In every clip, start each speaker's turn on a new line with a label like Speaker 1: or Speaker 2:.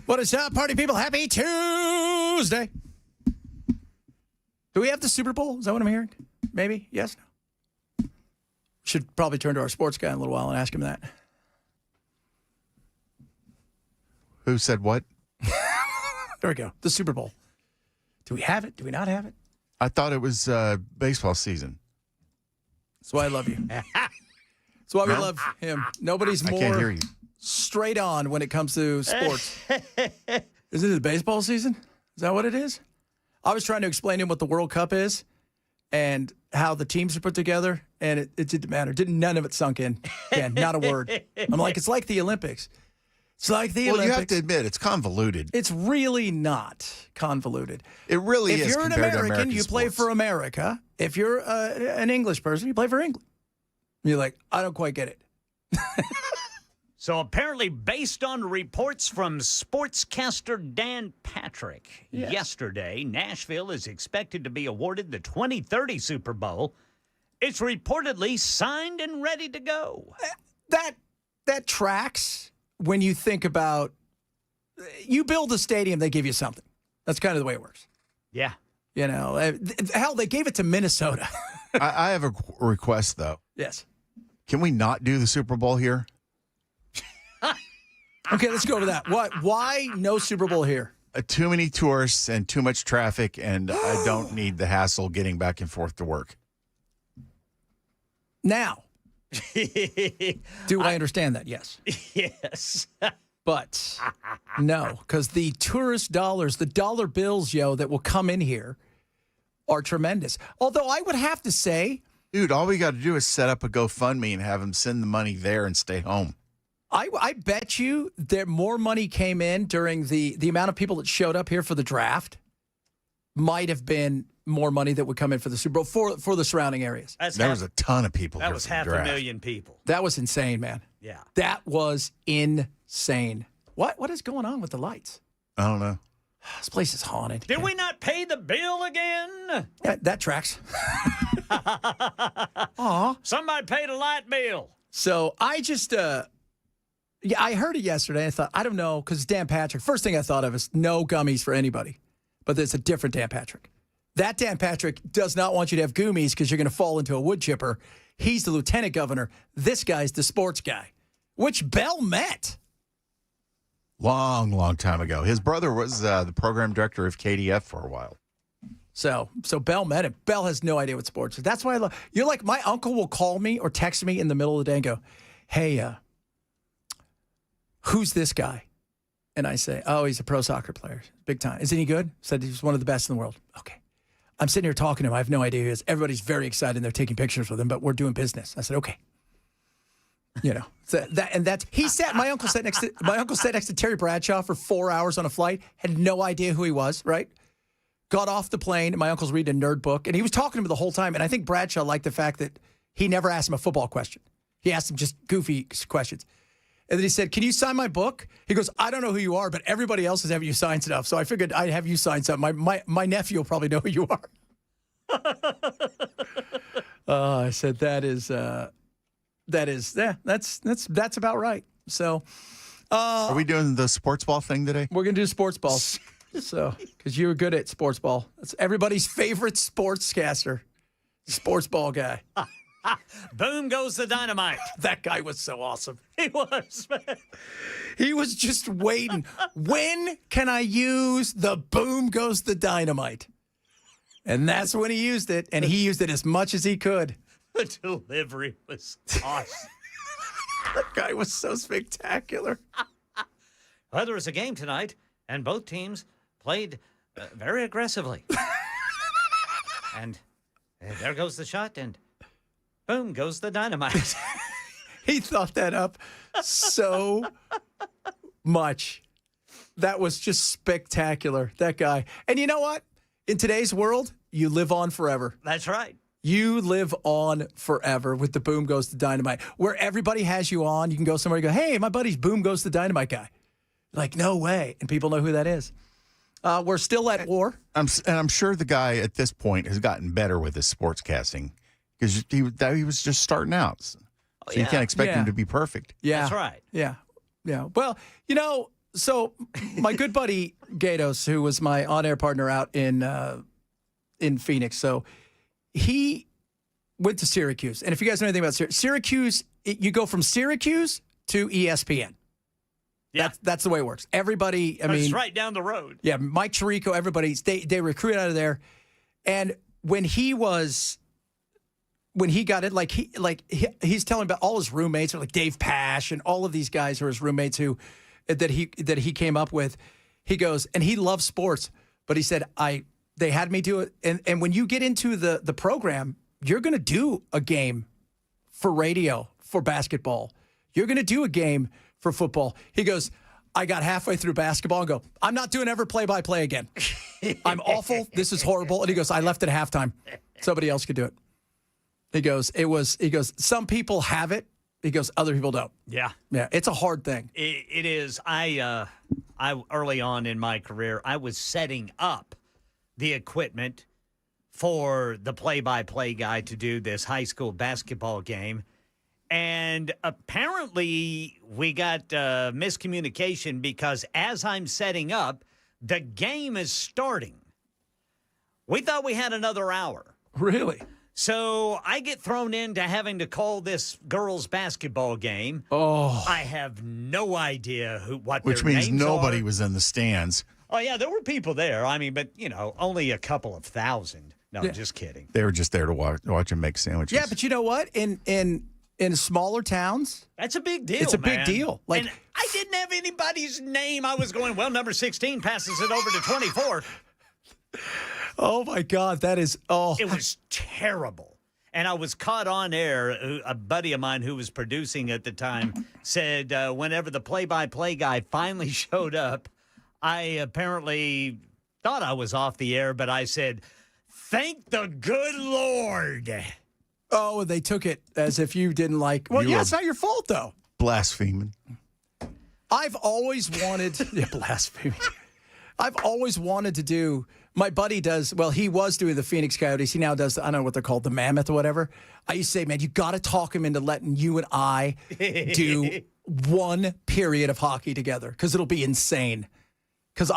Speaker 1: What is up, party people? Happy Tuesday. Do we have the Super Bowl? Is that what I'm hearing? Maybe? Yes? No? Should probably turn to our sports guy in a little while and ask him that.
Speaker 2: Who said what?
Speaker 1: There we go. The Super Bowl. Do we have it? Do we not have it?
Speaker 2: I thought it was baseball season.
Speaker 1: That's why I love you. That's why we love him. Nobody's
Speaker 2: I can't hear
Speaker 1: more
Speaker 2: you.
Speaker 1: straight on when it comes to sports. Is it the baseball season? Is that what it is? I was trying to explain to him what the World Cup is and how the teams are put together, and it didn't matter. None of it sunk in. Again, not a word. I'm like, it's like the Olympics. It's like the Olympics.
Speaker 2: Well, you have to admit, it's convoluted.
Speaker 1: It's really not convoluted.
Speaker 2: It really is.
Speaker 1: If you're an
Speaker 2: compared to
Speaker 1: American, you play
Speaker 2: sports.
Speaker 1: for America. If you're an English person, you play for England. You're like, I don't quite get it.
Speaker 3: So apparently, based on reports from sportscaster Dan Patrick, yesterday, Nashville is expected to be awarded the 2030 Super Bowl. It's reportedly signed and ready to go.
Speaker 1: That tracks when you think about, you build a stadium, they give you something. That's kind of the way it works.
Speaker 3: Yeah.
Speaker 1: You know, hell, they gave it to Minnesota.
Speaker 2: I have a request, though.
Speaker 1: Yes.
Speaker 2: Can we not do the Super Bowl here?
Speaker 1: Okay, let's go to that. Why no Super Bowl here?
Speaker 2: Too many tourists and too much traffic, and I don't need the hassle getting back and forth to work.
Speaker 1: Now, do I understand that? Yes.
Speaker 3: Yes.
Speaker 1: But no, because the tourist dollars, the dollar bills, that will come in here are tremendous. Although I would have to say,
Speaker 2: Dude, all we got to do is set up a GoFundMe and have them send the money there and stay home.
Speaker 1: I bet you that more money came in during the amount of people that showed up here for the draft might have been more money that would come in for the Super Bowl for the surrounding areas.
Speaker 2: There was a ton of people.
Speaker 3: That was half a million people.
Speaker 1: That was insane, man.
Speaker 3: Yeah.
Speaker 1: That was insane. What is going on with the lights?
Speaker 2: I don't know.
Speaker 1: This place is haunted.
Speaker 3: Did we not pay the bill again?
Speaker 1: Yeah, that tracks. Aw.
Speaker 3: Somebody paid a light bill.
Speaker 1: So I just, I heard it yesterday. I thought, I don't know, because Dan Patrick. First thing I thought of is no gummies for anybody. But it's a different Dan Patrick. That Dan Patrick does not want you to have gummies because you're going to fall into a wood chipper. He's the lieutenant governor. This guy's the sports guy, which Bell met.
Speaker 2: Long, long time ago. His brother was the program director of KDF for a while.
Speaker 1: So Bell met him. Bell has no idea what sports is. That's why I love. You're like, my uncle will call me or text me in the middle of the day and go, hey, who's this guy? And I say, oh, he's a pro soccer player. Big time. Isn't he good? Said he's one of the best in the world. Okay. I'm sitting here talking to him. I have no idea who he is. Everybody's very excited and they're taking pictures with him, but we're doing business. I said, okay. You know, my uncle sat next to Terry Bradshaw for 4 hours on a flight, had no idea who he was, right? Got off the plane, and my uncle's reading a nerd book, and he was talking to him the whole time, and I think Bradshaw liked the fact that he never asked him a football question. He asked him just goofy questions. And then he said, can you sign my book? He goes, I don't know who you are, but everybody else is having you sign stuff, so I figured I'd have you sign something. My nephew will probably know who you are. I said, that's about right. So,
Speaker 2: are we doing the sports ball thing today?
Speaker 1: We're going to do sports ball. So, because you were good at sports ball. That's everybody's favorite sportscaster, sports ball guy.
Speaker 3: Boom goes the dynamite.
Speaker 1: That guy was so awesome.
Speaker 3: He was, man.
Speaker 1: He was just waiting. When can I use the boom goes the dynamite? And that's when he used it, and he used it as much as he could.
Speaker 3: The delivery was awesome.
Speaker 1: That guy was so spectacular.
Speaker 3: Well, there was a game tonight, and both teams played very aggressively. And there goes the shot, and boom goes the dynamite.
Speaker 1: He thought that up so much. That was just spectacular, that guy. And you know what? In today's world, you live on forever.
Speaker 3: That's right.
Speaker 1: You live on forever with the boom goes the dynamite. Where everybody has you on, you can go somewhere and go, hey, my buddy's boom goes the dynamite guy. Like, no way. And people know who that is. We're still at war.
Speaker 2: I'm sure the guy at this point has gotten better with his sportscasting because he was just starting out. So you can't expect him to be perfect.
Speaker 1: Yeah.
Speaker 3: That's right.
Speaker 1: Yeah. Yeah. Well, you know, So my good buddy Gatos, who was my on-air partner out in Phoenix, so he went to Syracuse. And if you guys know anything about Syracuse, you go from Syracuse to ESPN.
Speaker 3: Yeah.
Speaker 1: That's the way it works. Everybody, I mean,
Speaker 3: it's right down the road.
Speaker 1: Yeah, Mike Tirico, everybody, they recruit out of there. And when he got it, he's telling about all his roommates, like Dave Pash and all of these guys who are his roommates that he came up with. He goes, and he loves sports, but he said, they had me do it. And when you get into the program, you're going to do a game for radio, for basketball. You're going to do a game for football. He goes, I got halfway through basketball and go, I'm not doing ever play-by-play again. I'm awful. This is horrible. And he goes, I left at halftime. Somebody else could do it. He goes, some people have it. He goes, other people don't.
Speaker 3: Yeah.
Speaker 1: Yeah, it's a hard thing.
Speaker 3: It is. I early on in my career, I was setting up the equipment for the play-by-play guy to do this high school basketball game. And apparently we got miscommunication because as I'm setting up, the game is starting. We thought we had another hour.
Speaker 1: Really?
Speaker 3: So I get thrown into having to call this girls' basketball game.
Speaker 1: Oh.
Speaker 3: I have no idea what
Speaker 2: Which
Speaker 3: their
Speaker 2: means
Speaker 3: names
Speaker 2: nobody
Speaker 3: are.
Speaker 2: was in the stands.
Speaker 3: Oh, yeah, there were people there. I mean, but, only a couple of thousand. No,
Speaker 1: Yeah.
Speaker 3: just kidding.
Speaker 2: They were just there to watch him make sandwiches.
Speaker 1: Yeah, but you know what? In smaller towns,
Speaker 3: That's a big deal,
Speaker 1: it's a
Speaker 3: man.
Speaker 1: big deal. Like,
Speaker 3: and I didn't have anybody's name. I was going, well, number 16 passes it over to 24.
Speaker 1: oh my God, that is
Speaker 3: It was terrible. And I was caught on air. A buddy of mine who was producing at the time said whenever the play-by-play guy finally showed up, I apparently thought I was off the air, but I said, thank the good Lord.
Speaker 1: Oh, they took it as if you didn't like. Well,
Speaker 2: You
Speaker 1: yeah,
Speaker 2: were-
Speaker 1: it's not your fault though.
Speaker 2: Blaspheming.
Speaker 1: I've always wanted blasphemy. I've always wanted to do. My buddy does. Well, he was doing the Phoenix Coyotes. He now does. I don't know what they're called, the Mammoth or whatever. I used to say, man, you got to talk him into letting you and I do one period of hockey together because it'll be insane. Because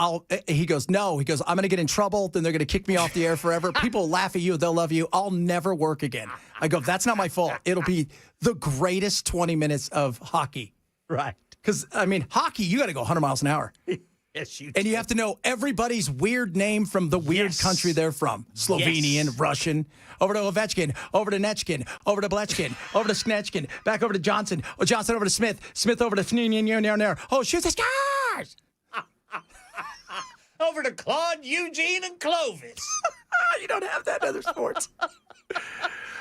Speaker 1: he goes, no. He goes, I'm going to get in trouble. Then they're going to kick me off the air forever. People laugh at you. They'll love you. I'll never work again. I go, that's not my fault. It'll be the greatest 20 minutes of hockey.
Speaker 3: Right.
Speaker 1: Because, I mean, hockey, you got to go 100 miles an hour.
Speaker 3: Yes, you
Speaker 1: And you have to know everybody's weird name from the weird
Speaker 3: Yes.
Speaker 1: country they're from. Slovenian,
Speaker 3: Yes.
Speaker 1: Russian, over to Ovechkin, over to Netchkin, over to Blechkin, over to Snetchkin, back over to Johnson, Johnson over to Smith, Smith over to Fneen. Oh, shoot the stars!
Speaker 3: Over to Claude, Eugene, and Clovis.
Speaker 1: You don't have that in other sports.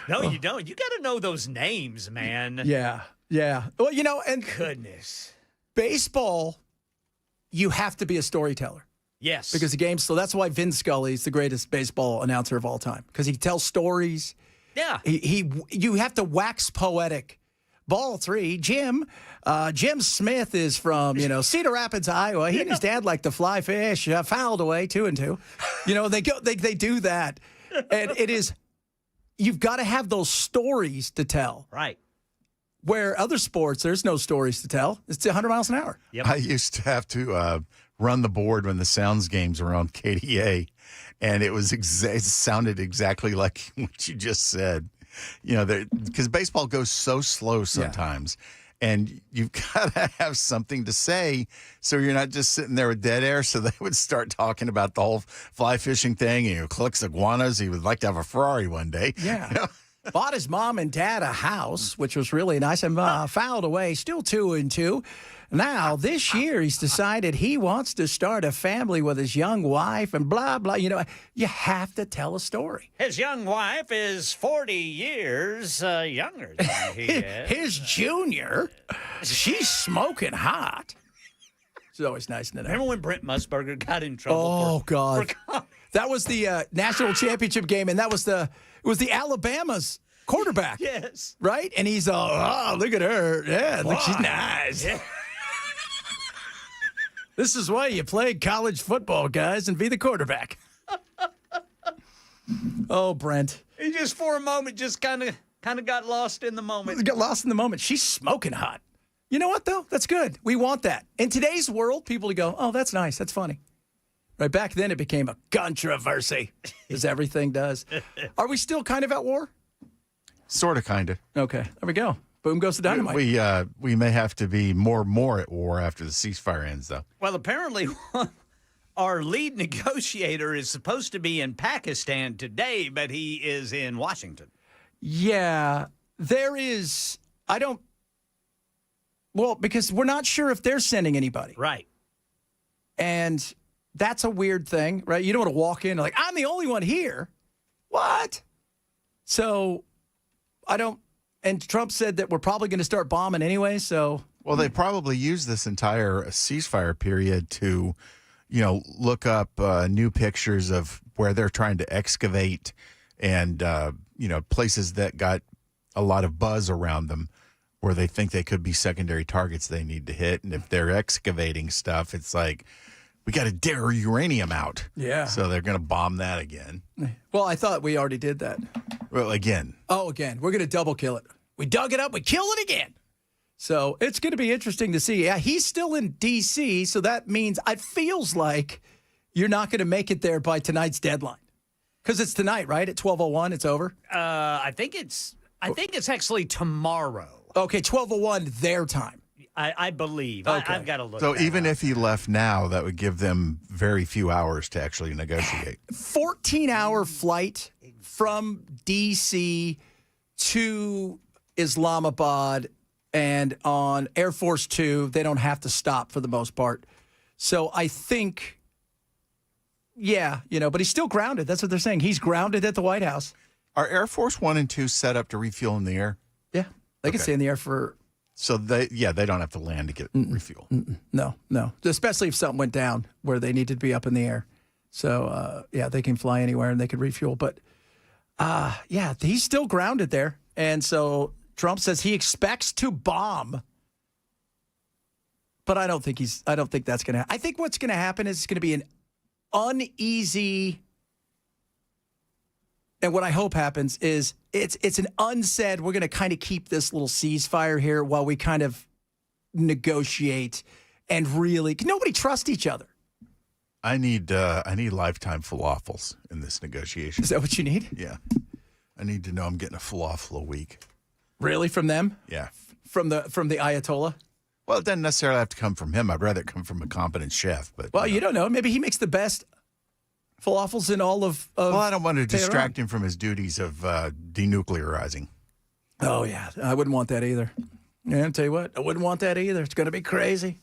Speaker 3: No, you don't. You got to know those names, man.
Speaker 1: Yeah. Well, and
Speaker 3: Goodness.
Speaker 1: baseball, you have to be a storyteller.
Speaker 3: Yes.
Speaker 1: Because the game's still, that's why Vin Scully is the greatest baseball announcer of all time. Because he tells stories.
Speaker 3: Yeah.
Speaker 1: You have to wax poetic. Ball 3, Jim Smith is from, Cedar Rapids, Iowa. He and his dad like to fly fish, fouled away 2-2. They do that. And it is, you've got to have those stories to tell.
Speaker 3: Right.
Speaker 1: Where other sports, there's no stories to tell. It's 100 miles an hour.
Speaker 3: Yep.
Speaker 2: I used to have to run the board when the Sounds games were on KDA, and it sounded exactly like what you just said. Because baseball goes so slow sometimes, and you've got to have something to say so you're not just sitting there with dead air. So they would start talking about the whole fly fishing thing, and collects iguanas. He would like to have a Ferrari one day.
Speaker 1: Yeah. Bought his mom and dad a house, which was really nice, and fouled away, still 2-2. Now, this year, he's decided he wants to start a family with his young wife and blah, blah. You have to tell a story.
Speaker 3: His young wife is 40 years younger than he is.
Speaker 1: His junior, she's smoking hot. It's always nice to know.
Speaker 3: Remember when Brent Musburger got in trouble?
Speaker 1: Oh, God.
Speaker 3: for
Speaker 1: That was the national championship game, and it was the Alabama's quarterback.
Speaker 3: Yes.
Speaker 1: Right? And he's all, oh, look at her. Yeah, look, she's nice.
Speaker 3: Yeah.
Speaker 1: This is why you play college football, guys, and be the quarterback. Oh, Brent.
Speaker 3: He just for a moment just kind of got lost in the moment.
Speaker 1: Got lost in the moment. She's smoking hot. You know what, though? That's good. We want that. In today's world, people would go, oh, that's nice. That's funny. Right back then, it became a controversy, as everything does. Are we still kind of at war?
Speaker 2: Sort of, kind of.
Speaker 1: Okay, there we go. Boom goes the dynamite.
Speaker 2: We may have to be more at war after the ceasefire ends, though.
Speaker 3: Well, apparently, our lead negotiator is supposed to be in Pakistan today, but he is in Washington.
Speaker 1: Yeah, there is. Well, because we're not sure if they're sending anybody.
Speaker 3: Right.
Speaker 1: And that's a weird thing, right? You don't want to walk in like, I'm the only one here. What? So and Trump said that we're probably going to start bombing anyway, so.
Speaker 2: Well, they probably used this entire ceasefire period to, look up new pictures of where they're trying to excavate and, places that got a lot of buzz around them where they think they could be secondary targets they need to hit. And if they're excavating stuff, it's like, we got to dare uranium out.
Speaker 1: Yeah.
Speaker 2: So they're going to bomb that again.
Speaker 1: Well, I thought we already did that.
Speaker 2: Well, again.
Speaker 1: Oh, again. We're going to double kill it. We dug it up. We killed it again. So it's going to be interesting to see. Yeah, he's still in D.C., so that means it feels like you're not going to make it there by tonight's deadline. Because it's tonight, right? At 12:01, it's over?
Speaker 3: I think it's actually tomorrow.
Speaker 1: Okay, 12:01 their time.
Speaker 3: I believe.
Speaker 1: Okay.
Speaker 3: I've got to look.
Speaker 2: So
Speaker 3: that
Speaker 2: even
Speaker 3: up.
Speaker 2: if he left now, that would give them very few hours to actually negotiate.
Speaker 1: 14-hour flight from D.C. to Islamabad, and on Air Force Two, they don't have to stop for the most part. So I think, but he's still grounded. That's what they're saying. He's grounded at the White House.
Speaker 2: Are Air Force 1 and 2 set up to refuel in the air?
Speaker 1: Yeah, they can stay in the air for.
Speaker 2: So they don't have to land to get refuel.
Speaker 1: No, especially if something went down where they needed to be up in the air. So they can fly anywhere and they could refuel. But he's still grounded there, and so Trump says he expects to bomb. But I don't think that's going to. I think what's going to happen is it's going to be an uneasy. And what I hope happens is it's an unsaid, we're going to kind of keep this little ceasefire here while we kind of negotiate and really, nobody trusts each other.
Speaker 2: I need lifetime falafels in this negotiation.
Speaker 1: Is that what you need?
Speaker 2: Yeah. I need to know I'm getting a falafel a week.
Speaker 1: Really? From them?
Speaker 2: Yeah.
Speaker 1: From the Ayatollah?
Speaker 2: Well, it doesn't necessarily have to come from him. I'd rather it come from a competent chef. But
Speaker 1: well, you don't know. Maybe he makes the best falafels in all of
Speaker 2: well, I don't want to
Speaker 1: Tehran.
Speaker 2: distract him from his duties of denuclearizing.
Speaker 1: Oh, yeah. I wouldn't want that either. Yeah, I'll tell you what. I wouldn't want that either. It's going to be crazy.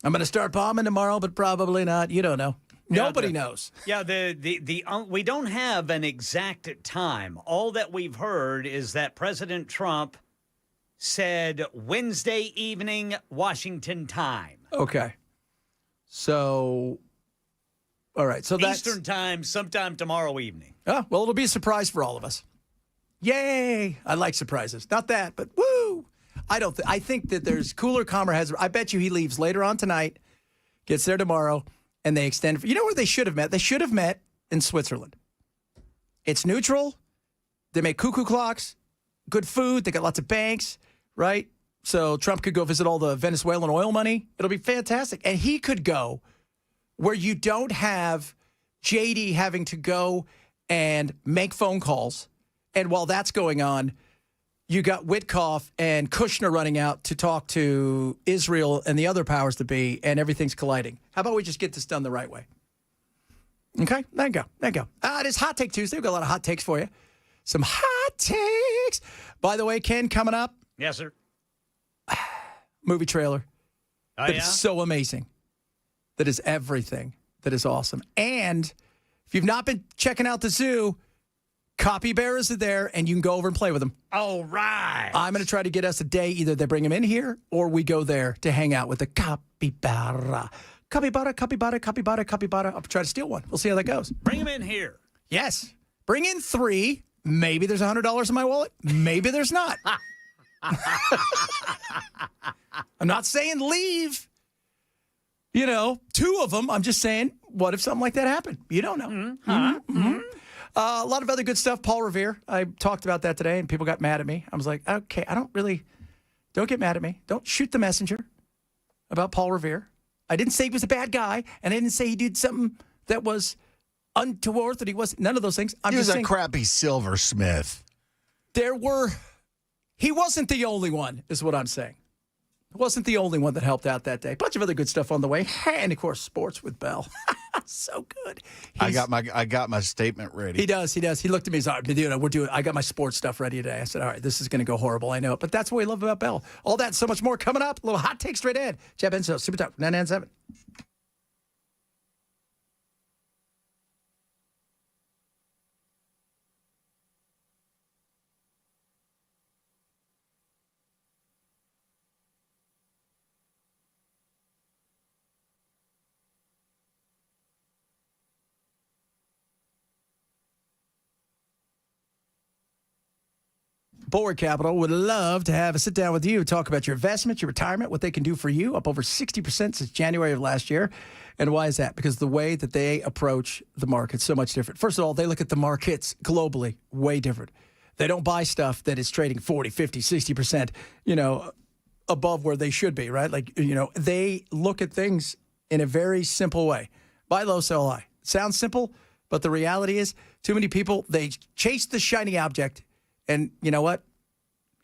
Speaker 1: I'm going to start bombing tomorrow, but probably not. You don't know. Nobody knows.
Speaker 3: Yeah, we don't have an exact time. All that we've heard is that President Trump said Wednesday evening, Washington time.
Speaker 1: Okay. So, all right. So that's
Speaker 3: Eastern time, sometime tomorrow evening.
Speaker 1: Oh, well, it'll be a surprise for all of us. Yay! I like surprises. Not that, but woo! I think that there's cooler, calmer heads. I bet you he leaves later on tonight, gets there tomorrow, and they extend. You know where they should have met? They should have met in Switzerland. It's neutral. They make cuckoo clocks, good food. They got lots of banks, right? So Trump could go visit all the Venezuelan oil money. It'll be fantastic. And he could go where you don't have JD having to go and make phone calls. And while that's going on, you got Witkoff and Kushner running out to talk to Israel and the other powers to be, and everything's colliding. How about we just get this done the right way? Okay, there you go. It is Hot Take Tuesday. We've got a lot of hot takes for you. Some hot takes. By the way, Ken, coming up.
Speaker 3: Yes, sir.
Speaker 1: Movie trailer.
Speaker 3: Oh,
Speaker 1: That
Speaker 3: yeah?
Speaker 1: is so amazing. That is everything. That is awesome. And if you've not been checking out the zoo, capybaras are there, and you can go over and play with them.
Speaker 3: All right.
Speaker 1: I'm going to try to get us a day. Either they bring them in here, or we go there to hang out with the capybara. Capybara. I'll try to steal one. We'll see how that goes.
Speaker 3: Bring him in here.
Speaker 1: Yes. Bring in 3. Maybe there's $100 in my wallet. Maybe there's not. I'm not saying leave. 2 of them. I'm just saying, what if something like that happened? You don't know. A lot of other good stuff. Paul Revere. I talked about that today, and people got mad at me. I was like, okay, I don't really Don't get mad at me. Don't shoot the messenger about Paul Revere. I didn't say he was a bad guy, and I didn't say he did something that was untoward, that he was none of those things.
Speaker 2: He was a crappy silversmith.
Speaker 1: He wasn't the only one, is what I'm saying. He wasn't the only one that helped out that day. A bunch of other good stuff on the way. And, of course, sports with Bell. So good.
Speaker 2: I got my statement ready.
Speaker 1: He does. He looked at me and said, dude, I got my sports stuff ready today. I said, all right, this is going to go horrible. I know it. But that's what we love about Bell. All that, so much more coming up. A little hot take straight ahead. Jeff Enzo, Super Talk, 997. Board Capital would love to have a sit down with you, talk about your investment, your retirement, what they can do for you, up over 60% since January of last year. And why is that? Because the way that they approach the market's so much different. First of all, they look at the markets globally way different. They don't buy stuff that is trading 40, 50, 60%, above where they should be, right? They look at things in a very simple way. Buy low, sell high. Sounds simple, but the reality is too many people, they chase the shiny object. And you know what?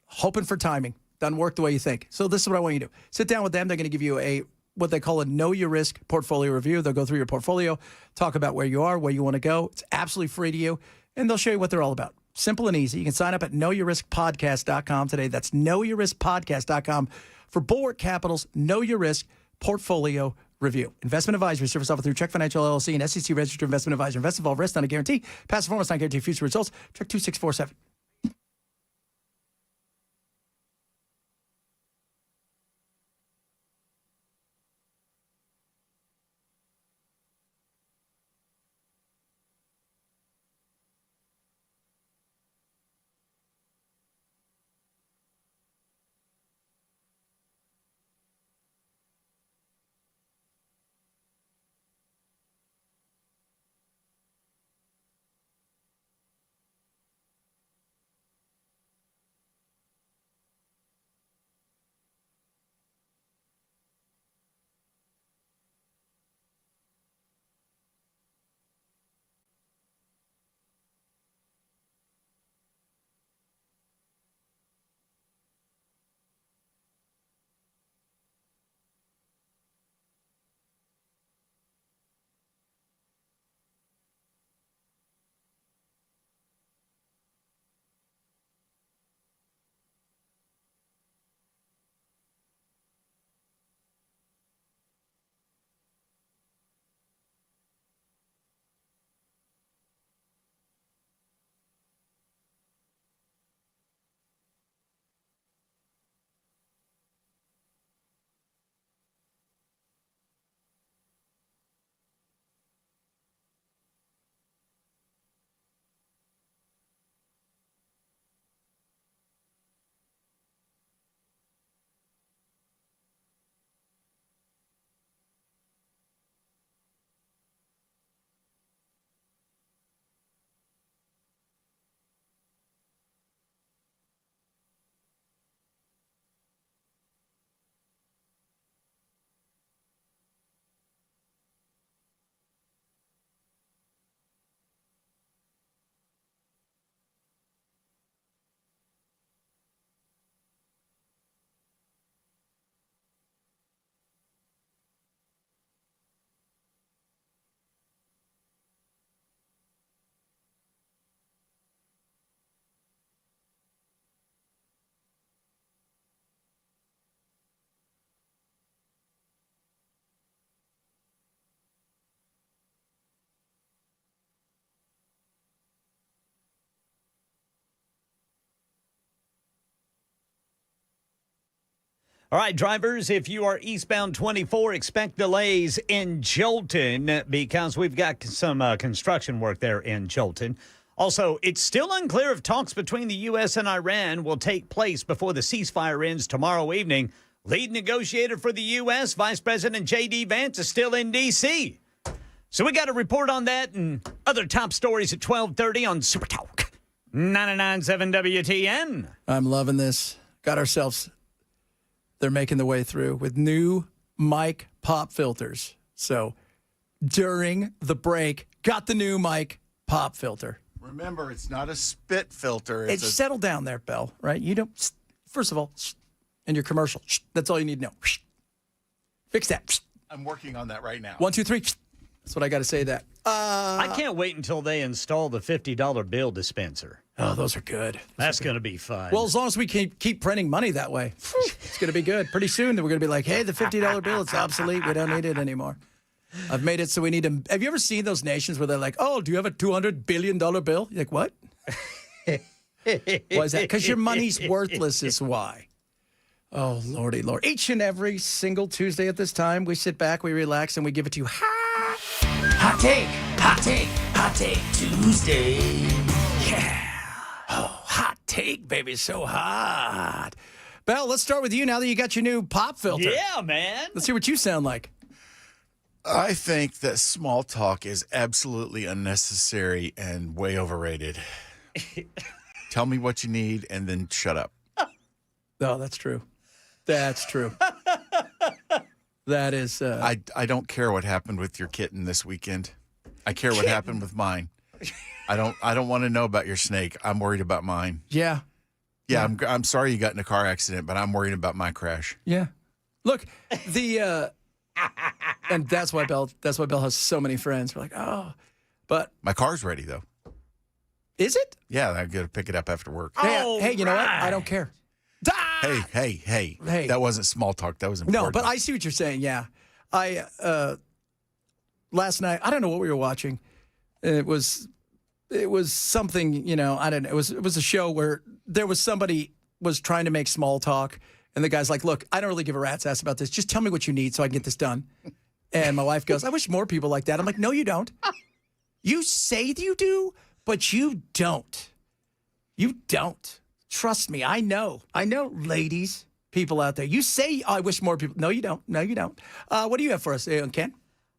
Speaker 1: Hoping for timing. Doesn't work the way you think. So this is what I want you to do. Sit down with them. They're going to give you what they call a know your risk portfolio review. They'll go through your portfolio, talk about where you are, where you want to go. It's absolutely free to you. And they'll show you what they're all about. Simple and easy. You can sign up at knowyourriskpodcast.com today. That's knowyourriskpodcast.com for Board Capital's Know Your Risk Portfolio Review. Investment advisory service offered through Check Financial LLC and SEC registered investment advisor. Invest involved risk, not a guarantee. Past performance, not guarantee future results. Check 2647.
Speaker 3: All right, drivers, if you are eastbound 24, expect delays in Jolton because we've got some construction work there in Jolton. Also, it's still unclear if talks between the U.S. and Iran will take place before the ceasefire ends tomorrow evening. Lead negotiator for the U.S., Vice President J.D. Vance, is still in D.C. So we got a report on that and other top stories at 12:30 on Super Talk 99.7 WTN.
Speaker 1: I'm loving this. Got ourselves they're making the way through with new mic pop filters. So during the break, got the new mic pop filter.
Speaker 2: Remember, it's not a spit filter.
Speaker 1: It's settled down there, Bell, right? You don't, first of all, in your commercial, that's all you need to know. Fix that.
Speaker 2: I'm working on that right now.
Speaker 1: 1, 2, 3. That's what I got to say that.
Speaker 3: I can't wait until they install the $50 bill dispenser.
Speaker 1: Oh, those are good.
Speaker 3: That's going to be fun.
Speaker 1: Well, as long as we keep printing money that way, it's going to be good. Pretty soon, we're going to be like, hey, the $50 bill, it's obsolete. We don't need it anymore. I've made it so we need to. Have you ever seen those nations where they're like, oh, do you have a $200 billion bill? You're like, what? Why is that? Because your money's worthless is why. Oh, Lordy, Lord. Each and every single Tuesday at this time, we sit back, we relax, and we give it to you Hot Take Tuesday. Yeah. Oh, hot take, baby, so hot. Belle, let's start with you now that you got your new pop filter.
Speaker 3: Yeah, man.
Speaker 1: Let's hear what you sound like.
Speaker 2: I think that small talk is absolutely unnecessary and way overrated. Tell me what you need and then shut up.
Speaker 1: Oh, that's true. That's true. That is.
Speaker 2: I don't care what happened with your kitten this weekend. I care what happened with mine. I don't want to know about your snake. I'm worried about mine.
Speaker 1: Yeah.
Speaker 2: Yeah, I'm sorry you got in a car accident, but I'm worried about my crash.
Speaker 1: Yeah. Look, and that's why Belle has so many friends. We're like, oh, but
Speaker 2: My car's ready though.
Speaker 1: is it?
Speaker 2: Yeah, I got to pick it up after work.
Speaker 1: Hey, you know what? I don't care.
Speaker 2: Hey.
Speaker 1: Hey.
Speaker 2: That wasn't small talk. That was important.
Speaker 1: No, but I see what you're saying. Yeah. Last night, I don't know what we were watching. It was something, I don't know. It was a show where there was somebody was trying to make small talk, and the guy's like, look, I don't really give a rat's ass about this. Just tell me what you need so I can get this done. And my wife goes, I wish more people like that. I'm like, no, you don't. You say you do, but you don't. You don't. Trust me. I know, ladies, people out there. You say, I wish more people. No, you don't. No, you don't. What do you have for us, Ken?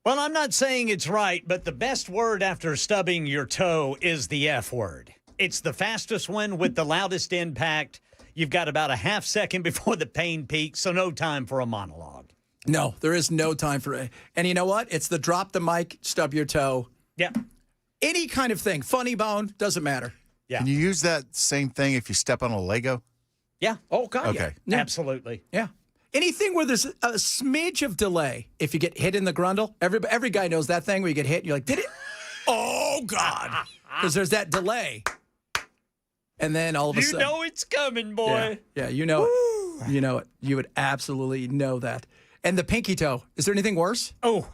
Speaker 3: Well, I'm not saying it's right, but the best word after stubbing your toe is the F word. It's the fastest one with the loudest impact. You've got about a half second before the pain peaks, so no time for a monologue.
Speaker 1: No, there is no time for it. And you know what? It's the drop the mic, stub your toe.
Speaker 3: Yeah.
Speaker 1: Any kind of thing. Funny bone, doesn't matter.
Speaker 3: Yeah.
Speaker 2: Can you use that same thing if you step on a Lego?
Speaker 3: Yeah.
Speaker 1: Oh, God,
Speaker 2: Okay.
Speaker 1: yeah.
Speaker 3: Absolutely.
Speaker 1: Yeah. Anything where there's a smidge of delay. If you get hit in the grundle, every guy knows that thing where you get hit and you're like, did it? Oh, God. Because there's that delay. And then all of a sudden.
Speaker 3: You know it's coming, boy.
Speaker 1: Yeah, you know it. You know it. You would absolutely know that. And the pinky toe. Is there anything worse?
Speaker 3: Oh.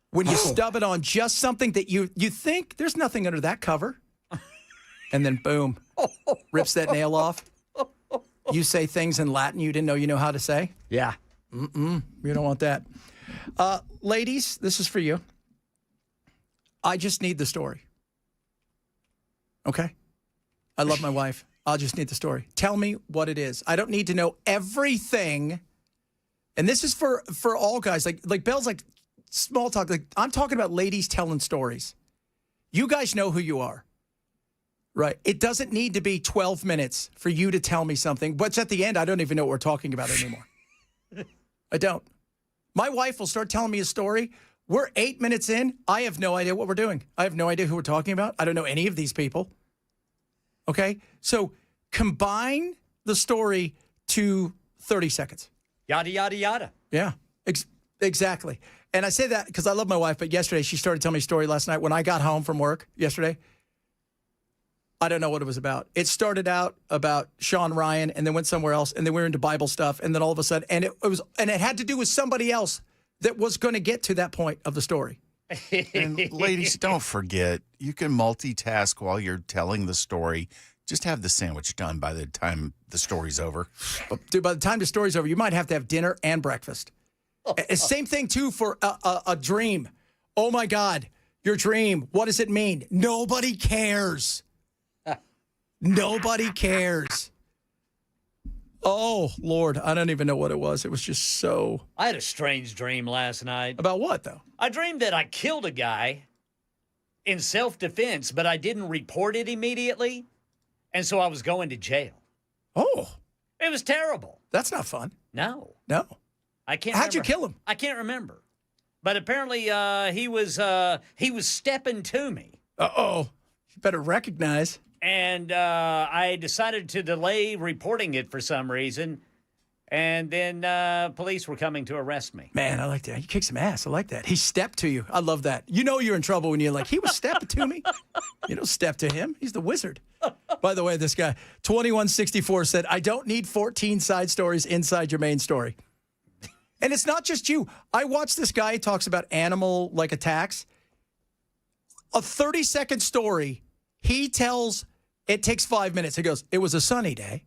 Speaker 1: When you stub it on just something that you think there's nothing under that cover. And then boom, rips that nail off. You say things in Latin you didn't know you know how to say.
Speaker 3: Yeah.
Speaker 1: You don't want that. Ladies, this is for you. I just need the story. Okay? I love my wife. I'll just need the story. Tell me what it is. I don't need to know everything. And this is for all guys. Like Belle's like small talk. Like I'm talking about ladies telling stories. You guys know who you are. Right. It doesn't need to be 12 minutes for you to tell me something. What's at the end, I don't even know what we're talking about anymore. I don't. My wife will start telling me a story. We're 8 minutes in. I have no idea what we're doing. I have no idea who we're talking about. I don't know any of these people. Okay? So combine the story to 30 seconds.
Speaker 3: Yada, yada, yada.
Speaker 1: Yeah, exactly. And I say that because I love my wife, but yesterday she started telling me a story last night when I got home from work yesterday. I don't know what it was about. It started out about Sean Ryan and then went somewhere else and then we were into Bible stuff and then all of a sudden and it had to do with somebody else that was going to get to that point of the story.
Speaker 2: And ladies, don't forget, you can multitask while you're telling the story. Just have the sandwich done by the time the story's over.
Speaker 1: But dude, by the time the story's over, you might have to have dinner and breakfast. Same thing too for a dream. Oh my God, your dream. What does it mean? Nobody cares. Nobody cares. Oh, Lord, I don't even know what it was. It was just so...
Speaker 3: I had a strange dream last night.
Speaker 1: About what, though?
Speaker 3: I dreamed that I killed a guy in self-defense, but I didn't report it immediately, and so I was going to jail.
Speaker 1: Oh.
Speaker 3: It was terrible.
Speaker 1: That's not fun.
Speaker 3: No.
Speaker 1: No.
Speaker 3: I can't
Speaker 1: How'd you
Speaker 3: remember.
Speaker 1: kill him?
Speaker 3: I can't remember. But apparently he was stepping to me.
Speaker 1: Uh-oh. You better recognize.
Speaker 3: And I decided to delay reporting it for some reason. And then police were coming to arrest me.
Speaker 1: Man, I like that. You kicked some ass. I like that. He stepped to you. I love that. You know you're in trouble when you're like, he was stepping to me. You don't step to him. He's the wizard. By the way, this guy, 2164, said, I don't need 14 side stories inside your main story. And it's not just you. I watched this guy. He talks about animal attacks. A 30-second story. He tells, it takes 5 minutes. He goes, it was a sunny day.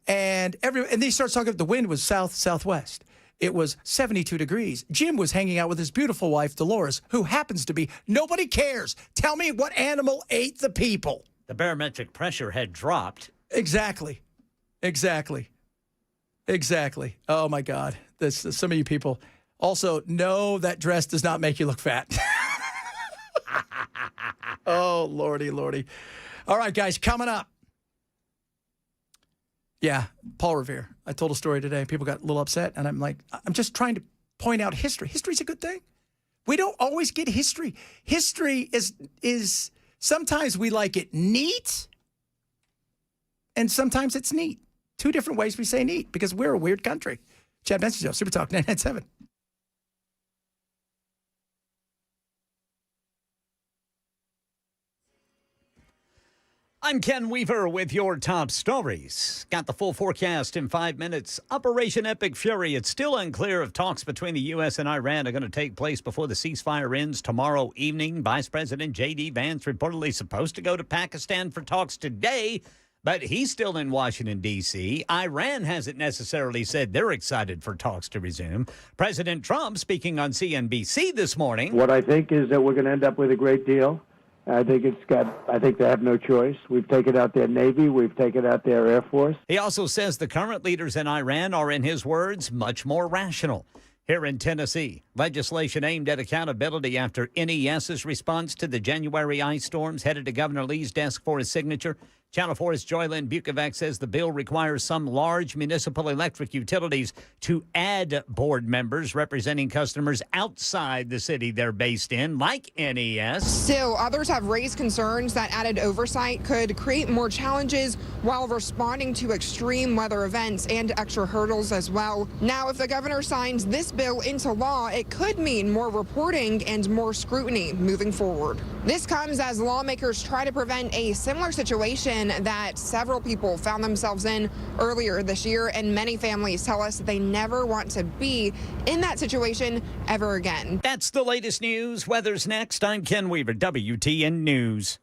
Speaker 1: And then he starts talking about the wind was southwest. It was 72 degrees. Jim was hanging out with his beautiful wife, Dolores, who happens to be, nobody cares. Tell me what animal ate the people.
Speaker 3: The barometric pressure had dropped.
Speaker 1: Exactly. Oh, my God. Some of you people. Also, no, that dress does not make you look fat. Oh, Lordy. All right, guys, coming up. Yeah, Paul Revere. I told a story today. People got a little upset, and I'm like, I'm just trying to point out history. History's a good thing. We don't always get history. History is sometimes we like it neat, and sometimes it's neat. Two different ways we say neat because we're a weird country. Chad Benson Show, Super Talk 997.
Speaker 3: I'm Ken Weaver with your top stories. Got the full forecast in 5 minutes. Operation Epic Fury. It's still unclear if talks between the U.S. and Iran are going to take place before the ceasefire ends tomorrow evening. Vice President J.D. Vance reportedly supposed to go to Pakistan for talks today, but he's still in Washington, D.C. Iran hasn't necessarily said they're excited for talks to resume. President Trump speaking on CNBC this morning.
Speaker 4: What I think is that we're going to end up with a great deal. I think they have no choice. We've taken out their Navy. We've taken out their Air Force.
Speaker 3: He also says the current leaders in Iran are, in his words, much more rational. Here in Tennessee, legislation aimed at accountability after NES's response to the January ice storms headed to Governor Lee's desk for his signature. Channel 4's Joylyn Bukovac says the bill requires some large municipal electric utilities to add board members representing customers outside the city they're based in, like NES.
Speaker 5: Still, others have raised concerns that added oversight could create more challenges while responding to extreme weather events and extra hurdles as well. Now, if the governor signs this bill into law, it could mean more reporting and more scrutiny moving forward. This comes as lawmakers try to prevent a similar situation that several people found themselves in earlier this year, and many families tell us they never want to be in that situation ever again.
Speaker 3: That's the latest news. Weather's next. I'm Ken Weaver, WTN News.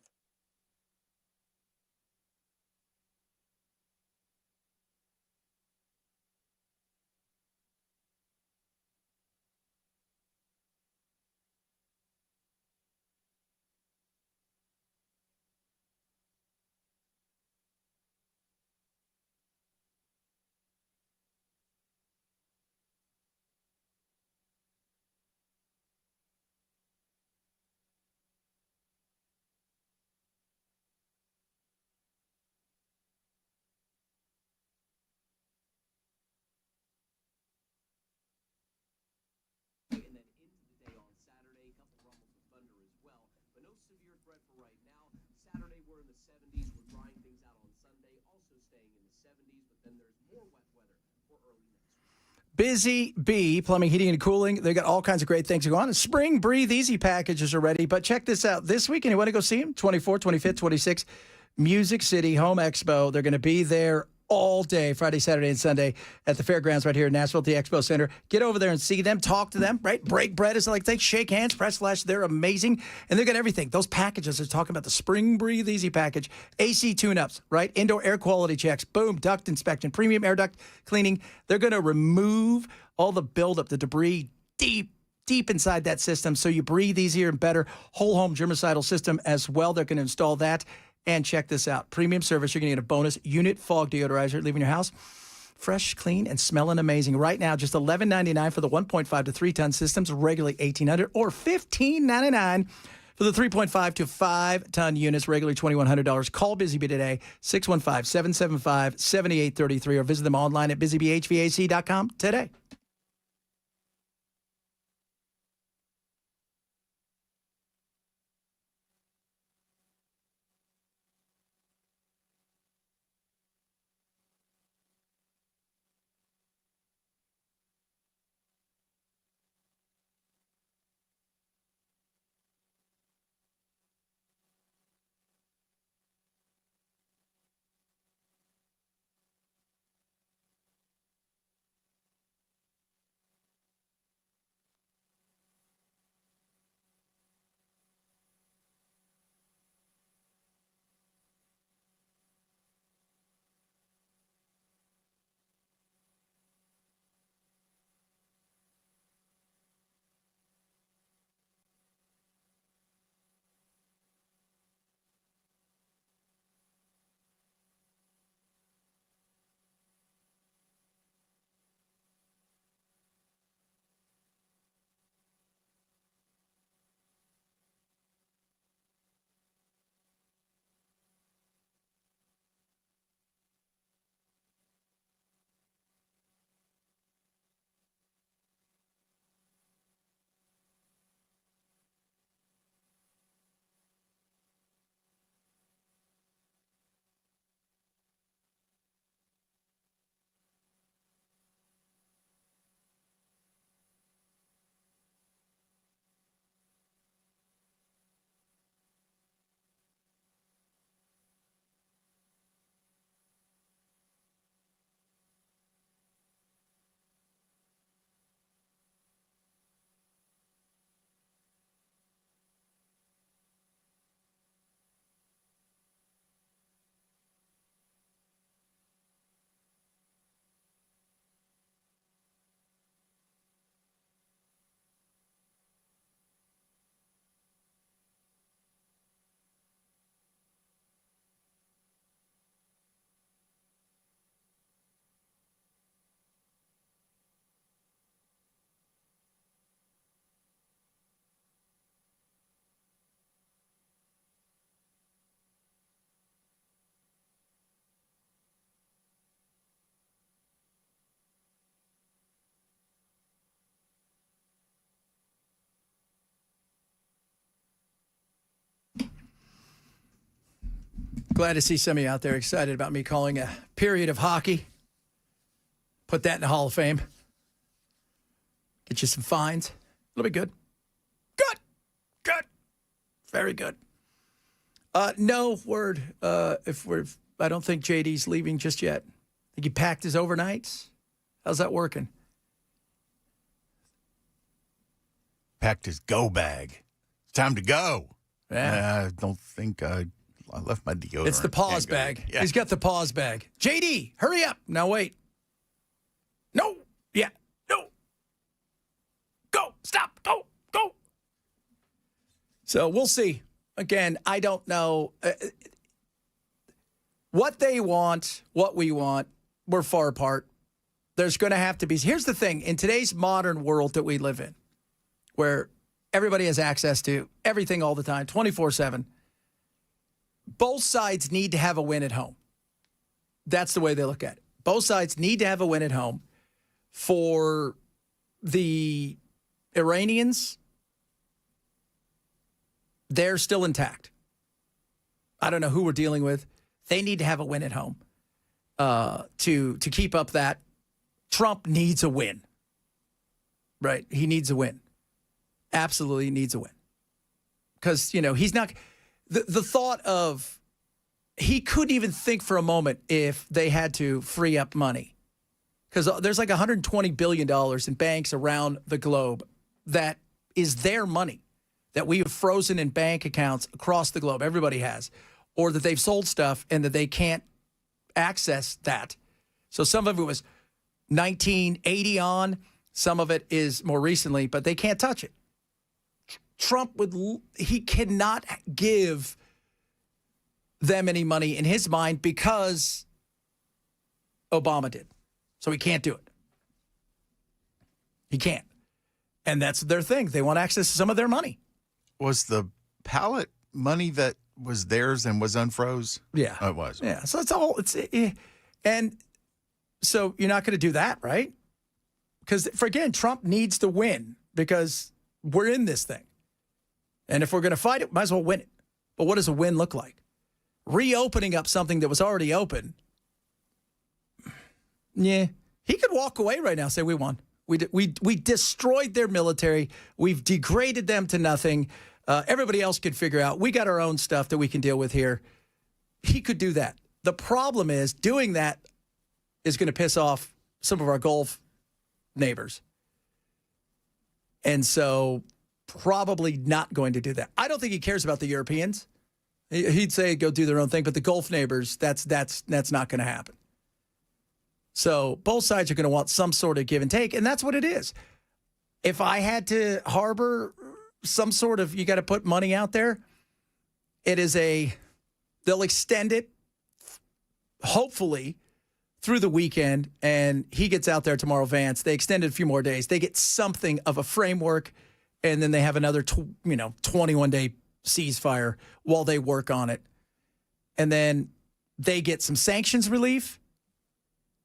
Speaker 1: Busy Bee Plumbing, Heating, and Cooling. They got all kinds of great things going on. Spring Breathe Easy packages are ready. But check this out. This weekend, you want to go see them? 24th, 25th, 26th, Music City Home Expo. They're going to be there all day, Friday, Saturday, and Sunday at the fairgrounds right here in Nashville at the Expo Center. Get over there and see them, talk to them, right? Break bread is like they shake hands, press flash. They're amazing. And they got everything. Those packages are talking about the Spring Breathe Easy package, AC tune-ups, right? Indoor air quality checks, boom, duct inspection, premium air duct cleaning. They're going to remove all the buildup, the debris deep inside that system so you breathe easier and better. Whole home germicidal system as well. They're going to install that. And check this out. Premium service, you're going to get a bonus unit fog deodorizer leaving your house fresh, clean, and smelling amazing. Right now, just $11.99 for the 1.5 to 3 ton systems, regularly $1,800 or $15.99 For the 3.5 to 5-ton units, regularly $2,100. Call Busy Bee today, 615-775-7833, or visit them online at busybhvac.com today. Glad to see some of you out there excited about me calling a period of hockey. Put that in the Hall of Fame. Get you some fines. It'll be good. Good. Good. Very good. No word. I don't think JD's leaving just yet. I think he packed his overnights. How's that working?
Speaker 2: Packed his go bag. It's time to go.
Speaker 1: Yeah.
Speaker 2: I don't think I left my deodorant.
Speaker 1: It's the pause
Speaker 2: Can't go.
Speaker 1: bag.
Speaker 2: Yeah.
Speaker 1: He's got the pause bag. JD, hurry up. Now wait. No. Yeah. No. Go. Stop. Go. Go. So we'll see. Again, I don't know. What they want, what we want, we're far apart. There's going to have to be. Here's the thing. In today's modern world that we live in, where everybody has access to everything all the time, 24/7, both sides need to have a win at home. That's the way they look at it. Both sides need to have a win at home. For the Iranians, they're still intact. I don't know who we're dealing with. They need to have a win at home to keep up that. Trump needs a win. Right? He needs a win. Absolutely needs a win. Because, he's not... The thought of he couldn't even think for a moment if they had to free up money. Because there's like $120 billion in banks around the globe that is their money that we have frozen in bank accounts across the globe. Everybody has. Or that they've sold stuff and that they can't access that. So some of it was 1980 on. Some of it is more recently, but they can't touch it. Trump he cannot give them any money in his mind because Obama did. So he can't do it. He can't. And that's their thing. They want access to some of their money.
Speaker 2: Was the pallet money that was theirs and was unfroze?
Speaker 1: Yeah.
Speaker 2: Oh, it was.
Speaker 1: Yeah. So it's all, and so you're not going to do that, right? Because, again, Trump needs to win because we're in this thing. And if we're going to fight it, might as well win it. But what does a win look like? Reopening up something that was already open. Yeah. He could walk away right now and say, we won. We destroyed their military. We've degraded them to nothing. Everybody else could figure out. We got our own stuff that we can deal with here. He could do that. The problem is doing that is going to piss off some of our Gulf neighbors. And so probably not going to do that. I don't think he cares about the Europeans. He'd say go do their own thing, but the Gulf neighbors, that's not going to happen. So both sides are going to want some sort of give and take, and that's what it is. If I had to harbor some sort of, you got to put money out there, it is they'll extend it, hopefully, through the weekend, and he gets out there tomorrow, Vance. They extend it a few more days. They get something of a framework, and then they have another 21-day ceasefire while they work on it. And then they get some sanctions relief.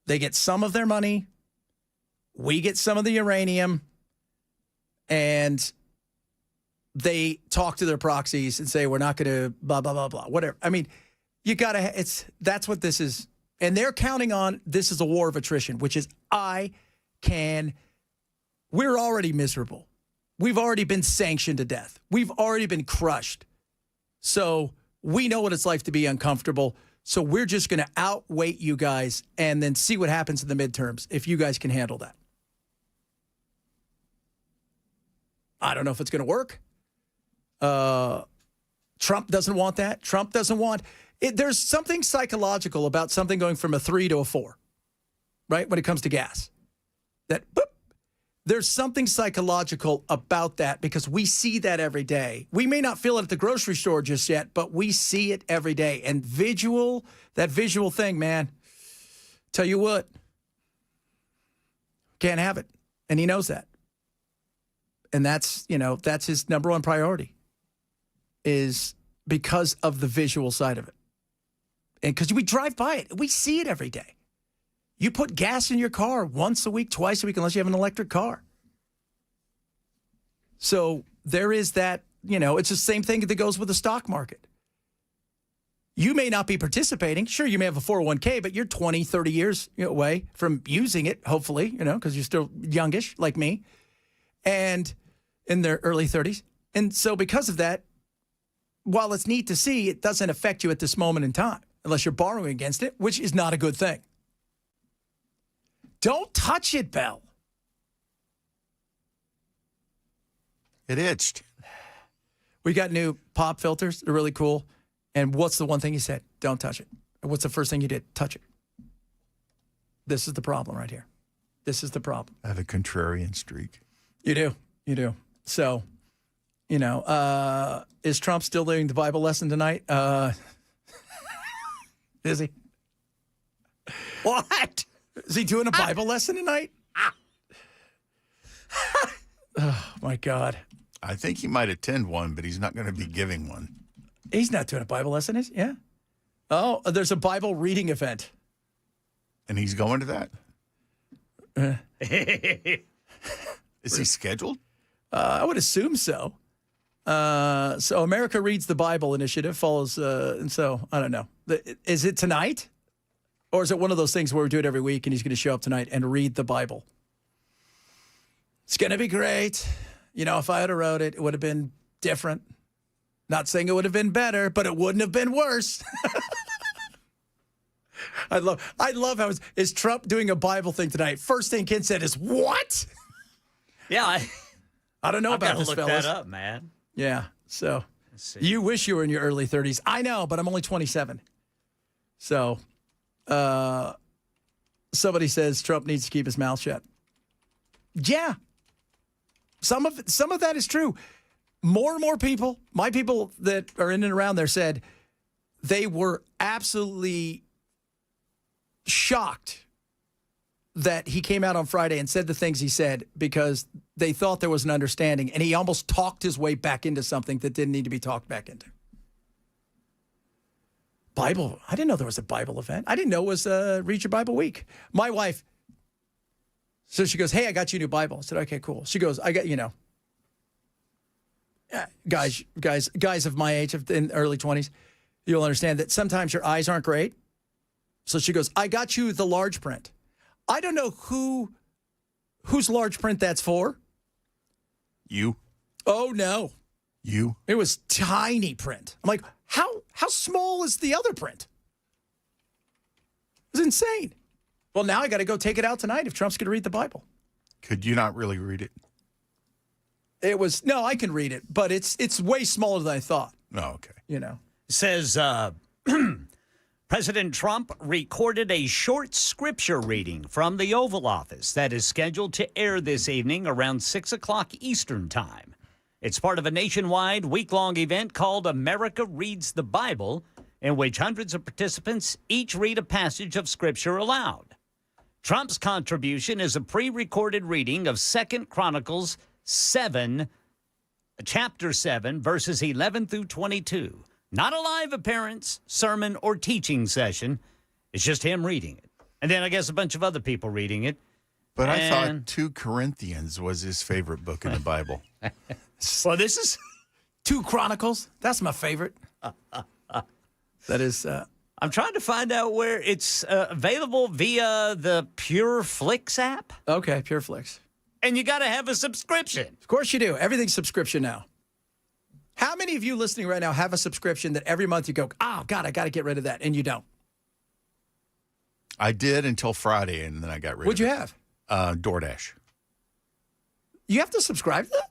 Speaker 1: They get some of their money. We get some of the uranium. And they talk to their proxies and say, we're not going to blah, blah, blah, blah, whatever. I mean, you got to, that's what this is. And they're counting on this is a war of attrition, which is we're already miserable. We've already been sanctioned to death. We've already been crushed. So we know what it's like to be uncomfortable. So we're just going to outweight you guys and then see what happens in the midterms if you guys can handle that. I don't know if it's going to work. Trump doesn't want that. Trump doesn't want it. There's something psychological about something going from a 3 to a 4, right? When it comes to gas, that boop, there's something psychological about that because we see that every day. We may not feel it at the grocery store just yet, but we see it every day. And that visual thing, man, tell you what, can't have it. And he knows that. And that's his number one priority is because of the visual side of it. And because we drive by it, we see it every day. You put gas in your car once a week, twice a week, unless you have an electric car. So there is that, it's the same thing that goes with the stock market. You may not be participating. Sure, you may have a 401k, but you're 20, 30 years away from using it, hopefully, because you're still youngish like me and in their early 30s. And so because of that, while it's neat to see, it doesn't affect you at this moment in time unless you're borrowing against it, which is not a good thing. Don't touch it, Bell.
Speaker 2: It itched.
Speaker 1: We got new pop filters. They're really cool. And what's the one thing you said? Don't touch it. And what's the first thing you did? Touch it. This is the problem right here. This is the problem.
Speaker 2: I have a contrarian streak.
Speaker 1: You do. You do. So, is Trump still doing the Bible lesson tonight? Is he?
Speaker 3: What?
Speaker 1: Is he doing a Bible lesson tonight? Oh, my God.
Speaker 2: I think he might attend one, but he's not going to be giving one.
Speaker 1: He's not doing a Bible lesson, is he? Yeah. Oh, there's a Bible reading event.
Speaker 2: And he's going to that? Is he scheduled?
Speaker 1: I would assume so. So America Reads the Bible initiative follows, and so I don't know. Is it tonight? Or is it one of those things where we do it every week and he's going to show up tonight and read the Bible? It's going to be great. If I had wrote it, it would have been different. Not saying it would have been better, but it wouldn't have been worse. I love how is Trump doing a Bible thing tonight? First thing Ken said is, what?
Speaker 3: Yeah.
Speaker 1: I don't know about this,
Speaker 3: look
Speaker 1: fellas.
Speaker 3: that up, man.
Speaker 1: Yeah. So you wish you were in your early 30s. I know, but I'm only 27. So somebody says Trump needs to keep his mouth shut. Yeah. Some of that is true. More and more people, my people that are in and around there said they were absolutely shocked that he came out on Friday and said the things he said because they thought there was an understanding, and he almost talked his way back into something that didn't need to be talked back into. Bible. I didn't know there was a Bible event. I didn't know it was Read Your Bible Week. My wife, so she goes, hey, I got you a new Bible. I said, okay, cool. She goes, I got, guys of my age, in early 20s, you'll understand that sometimes your eyes aren't great. So she goes, I got you the large print. I don't know whose large print that's for.
Speaker 2: You?
Speaker 1: Oh, no.
Speaker 2: You?
Speaker 1: It was tiny print. I'm like, how small is the other print? It was insane. Well, now I got to go take it out tonight if Trump's going to read the Bible.
Speaker 2: Could you not really read it?
Speaker 1: No, I can read it, but it's way smaller than I thought.
Speaker 2: Oh, okay.
Speaker 3: It says President Trump recorded a short scripture reading from the Oval Office that is scheduled to air this evening around 6 o'clock Eastern Time. It's part of a nationwide week-long event called America Reads the Bible, in which hundreds of participants each read a passage of scripture aloud. Trump's contribution is a pre-recorded reading of 2 Chronicles 7, chapter 7, verses 11 through 22. Not a live appearance, sermon, or teaching session. It's just him reading it. And then I guess a bunch of other people reading it.
Speaker 2: But I thought 2 Corinthians was his favorite book in the Bible.
Speaker 3: Well, this is
Speaker 1: 2 Chronicles. That's my favorite. That is.
Speaker 3: I'm trying to find out where it's available via the Pure Flix app.
Speaker 1: Okay, Pure Flix.
Speaker 3: And you got to have a subscription.
Speaker 1: Of course you do. Everything's subscription now. How many of you listening right now have a subscription that every month you go, oh, God, I got to get rid of that, and you don't?
Speaker 2: I did until Friday, and then I got rid
Speaker 1: What'd
Speaker 2: of
Speaker 1: you
Speaker 2: it.
Speaker 1: have?
Speaker 2: DoorDash.
Speaker 1: You have to subscribe to that?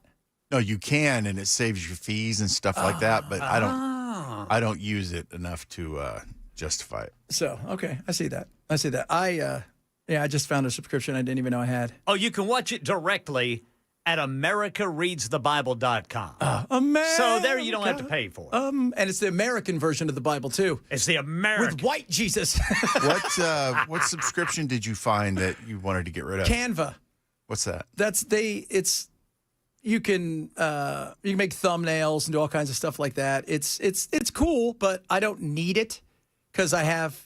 Speaker 2: No, you can, and it saves you fees and stuff like that, but I don't use it enough to justify it.
Speaker 1: So, okay, I see that. I just found a subscription I didn't even know I had.
Speaker 3: Oh, you can watch it directly at AmericaReadsTheBible.com.
Speaker 1: America.
Speaker 3: So there you don't have to pay for it.
Speaker 1: And it's the American version of the Bible, too.
Speaker 3: It's the American.
Speaker 1: With white Jesus.
Speaker 2: What subscription did you find that you wanted to get rid of?
Speaker 1: Canva.
Speaker 2: What's that?
Speaker 1: You can make thumbnails and do all kinds of stuff like that. It's cool, but I don't need it because I have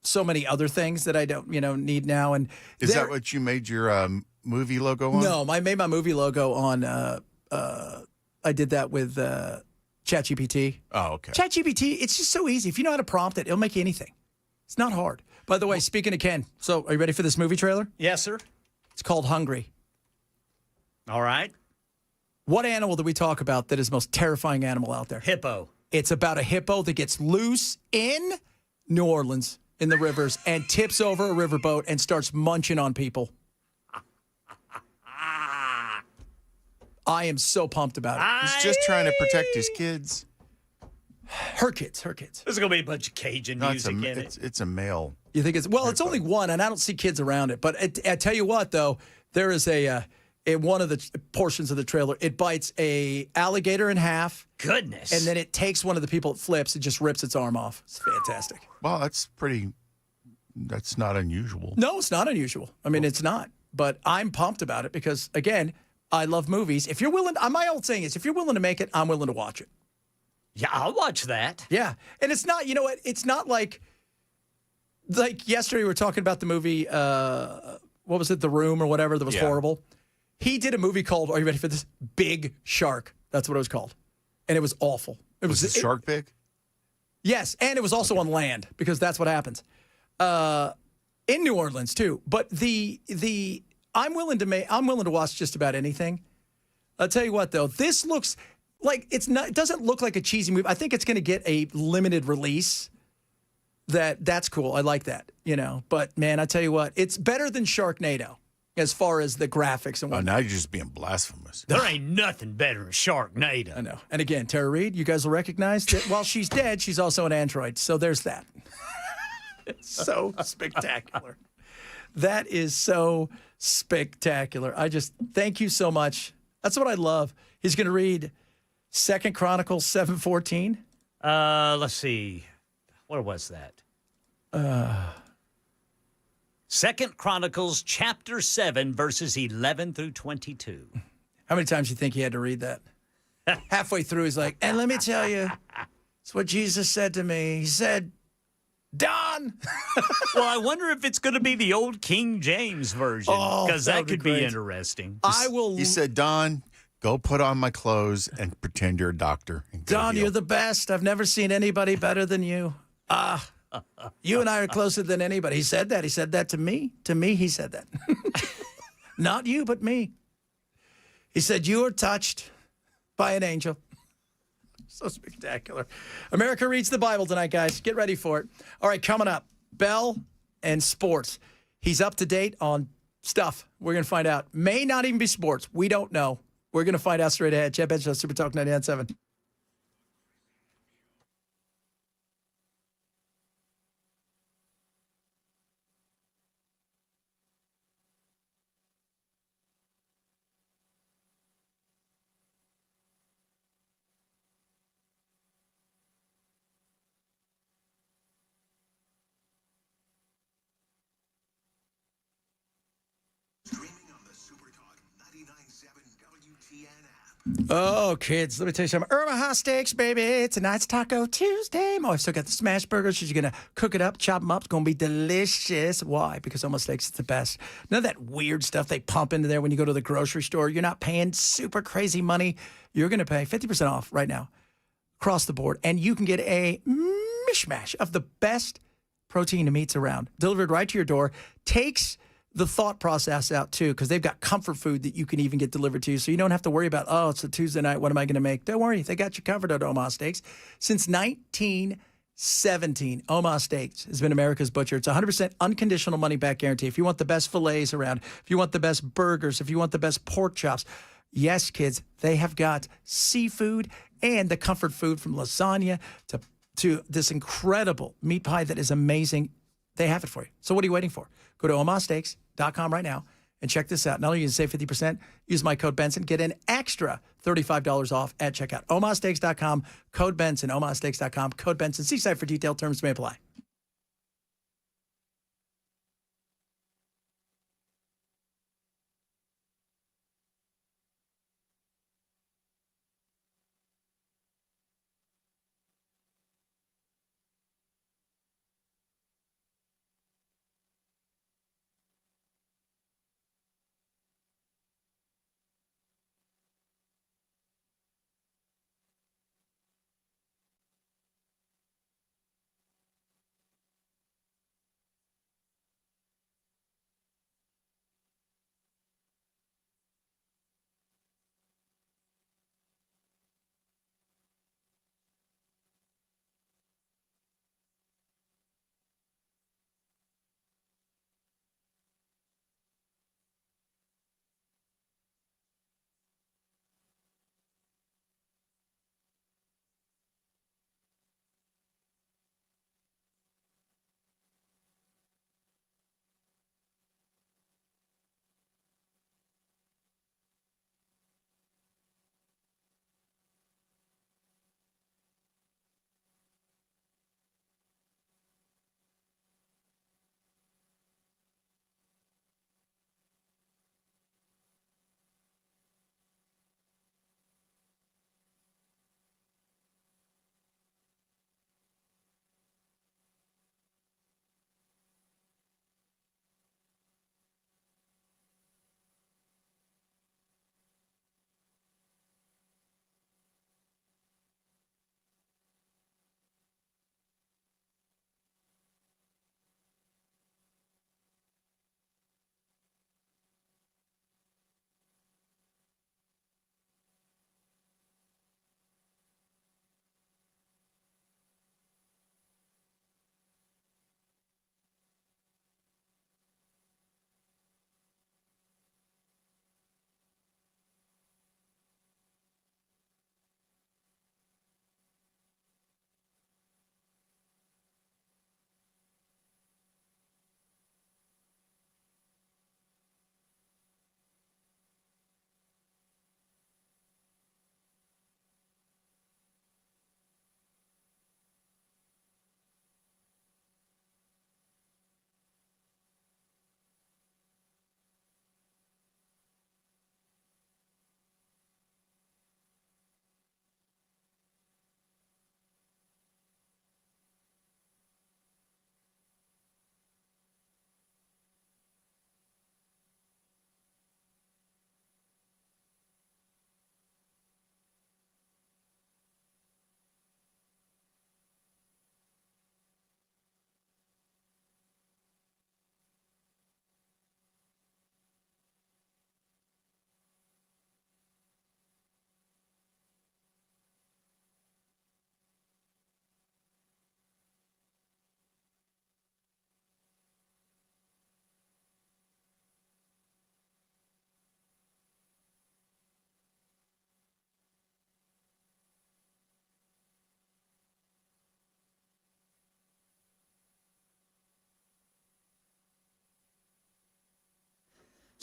Speaker 1: so many other things that I don't need now. And
Speaker 2: is that what you made your movie logo on?
Speaker 1: No, I made my movie logo on. I did that with ChatGPT.
Speaker 2: Oh, okay.
Speaker 1: ChatGPT, it's just so easy. If you know how to prompt it, it'll make you anything. It's not hard. By the way, speaking of Ken, so are you ready for this movie trailer?
Speaker 3: Yes, sir.
Speaker 1: It's called Hungry.
Speaker 3: All right.
Speaker 1: What animal do we talk about that is the most terrifying animal out there?
Speaker 3: Hippo.
Speaker 1: It's about a hippo that gets loose in New Orleans in the rivers and tips over a riverboat and starts munching on people. I am so pumped about it.
Speaker 2: He's just trying to protect his kids.
Speaker 1: Her kids.
Speaker 3: There's going to be a bunch of Cajun music in it.
Speaker 2: It's a male.
Speaker 1: You think it's only one, and I don't see kids around it. But I tell you what, though, there is in one of the portions of the trailer, it bites a alligator in half.
Speaker 3: Goodness.
Speaker 1: And then it takes one of the people it flips and just rips its arm off. It's fantastic.
Speaker 2: Well, that's not unusual.
Speaker 1: No, it's not unusual. I mean, it's not. But I'm pumped about it because, again, I love movies. If you're willing, my old saying is, if you're willing to make it, I'm willing to watch it.
Speaker 3: Yeah, I'll watch that.
Speaker 1: Yeah. And it's not, you know what? It's not like yesterday we were talking about the movie, what was it? The Room or whatever that was horrible. He did a movie called, are you ready for this? Big Shark. That's what it was called. And it was awful.
Speaker 2: Was the shark big?
Speaker 1: Yes. And it was also on land because that's what happens. In New Orleans too. But I'm willing to watch just about anything. I'll tell you what though, this looks like it doesn't look like a cheesy movie. I think it's going to get a limited release. That's cool. I like that, But man, I tell you what, it's better than Sharknado as far as the graphics and whatnot.
Speaker 2: Oh, now you're just being blasphemous.
Speaker 3: There ain't nothing better than Sharknado.
Speaker 1: I know. And again, Tara Reid, you guys will recognize that while she's dead, she's also an android. So there's that. It's so spectacular. That is so spectacular. I just thank you so much. That's what I love. He's going to read 2 Chronicles 7:14.
Speaker 3: Let's see. Where was that? 2 Chronicles chapter 7, verses 11 through 22.
Speaker 1: How many times do you think he had to read that? Halfway through, he's like, and let me tell you, it's what Jesus said to me. He said, Don.
Speaker 3: Well, I wonder if it's going to be the old King James version,
Speaker 1: Oh,
Speaker 3: because
Speaker 1: that
Speaker 3: that
Speaker 1: would be
Speaker 3: could be
Speaker 1: great.
Speaker 3: interesting.
Speaker 1: I will.
Speaker 2: He said, Don, go put on my clothes and pretend you're a doctor. And go
Speaker 1: Don,
Speaker 2: heal."
Speaker 1: you're the best. I've never seen anybody better than you. You and I are closer than anybody. He said that. He said that to me. To me, he said that. Not you, but me. He said, you are touched by an angel. So spectacular. America reads the Bible tonight, guys. Get ready for it. All right, coming up, Bell and sports. He's up to date on stuff. We're going to find out. May not even be sports. We don't know. We're going to find out straight ahead. Chad Bench, Super Talk 99.7. Oh, kids, let me tell you something. Omaha Steaks, baby. Tonight's Taco Tuesday. Oh, I've still got the smash burgers. She's going to cook it up, chop them up. It's going to be delicious. Why? Because Omaha Steaks is the best. None of that weird stuff they pump into there when you go to the grocery store. You're not paying super crazy money. You're going to pay 50% off right now across the board. And you can get a mishmash of the best protein and meats around, delivered right to your door. Takes the thought process out too, because they've got comfort food that you can even get delivered to you. So you don't have to worry about, oh, it's a Tuesday night. What am I going to make? Don't worry. They got you covered at Omaha Steaks. Since 1917, Omaha Steaks has been America's butcher. It's 100% unconditional money back guarantee. If you want the best fillets around, if you want the best burgers, if you want the best pork chops, yes, kids, they have got seafood and the comfort food from lasagna to this incredible meat pie that is amazing. They have it for you. So what are you waiting for? Go to omahasteaks.com right now and check this out. Not only can you save 50%, use my code Benson, get an extra $35 off at checkout. omahasteaks.com, code Benson, omahasteaks.com, code Benson. See site for detailed terms may apply.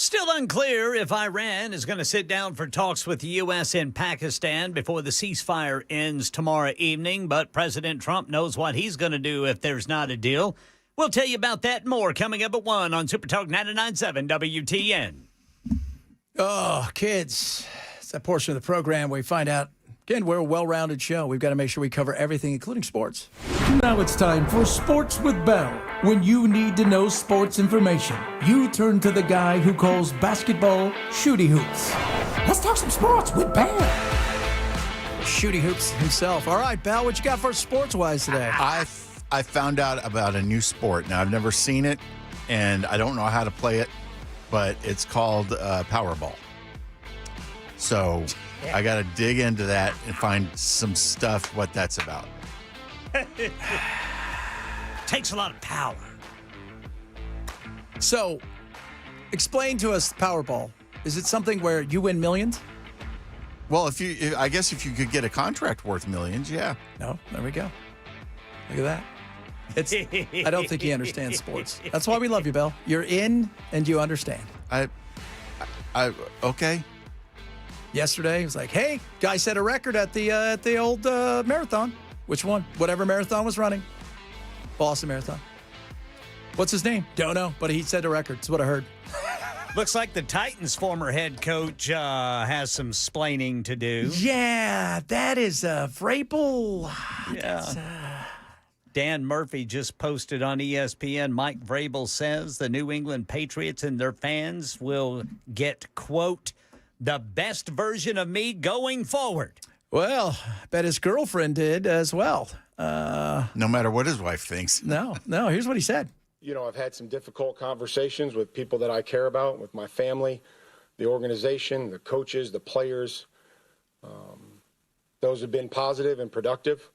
Speaker 3: Still unclear if Iran is going to sit down for talks with the U.S. and Pakistan before the ceasefire ends tomorrow evening, but President Trump knows what he's going to do if there's not a deal. We'll tell you about that and more coming up at 1 on Super Talk 99.7 WTN.
Speaker 1: Oh, kids. It's that portion of the program where we find out, again, we're a well-rounded show. We've got to make sure we cover everything, including sports.
Speaker 6: Now it's time for Sports with Bell. When you need to know sports information, you turn to the guy who calls basketball shooty hoops. Let's talk some sports with Bell.
Speaker 1: Shooty Hoops himself. All right, Bell, what you got for us sports-wise today?
Speaker 2: I found out about a new sport. Now, I've never seen it, and I don't know how to play it, but it's called Powerball. So I got to dig into that and find some stuff what that's about.
Speaker 3: Takes a lot of power.
Speaker 1: So, explain to us Powerball. Is it something where you win millions?
Speaker 2: Well, I guess if you could get a contract worth millions, yeah.
Speaker 1: No, there we go. Look at that. I don't think he understands sports. That's why we love you, Bell. You're in and you understand.
Speaker 2: Okay.
Speaker 1: Yesterday, it was like, hey, guy set a record at the old marathon. Which one? Whatever marathon was running. Boston Marathon. What's his name? Don't know, but he set a record. That's what I heard.
Speaker 3: Looks like the Titans' former head coach has some splaining to do.
Speaker 1: Yeah, that is Vrabel.
Speaker 3: Yeah. Dan Murphy just posted on ESPN. Mike Vrabel says the New England Patriots and their fans will get, quote, the best version of me going forward.
Speaker 1: Well, I bet his girlfriend did as well.
Speaker 2: No matter what his wife thinks.
Speaker 1: No, here's what he said.
Speaker 7: You know, I've had some difficult conversations with people that I care about, with my family, the organization, the coaches, the players. Those have been positive and productive.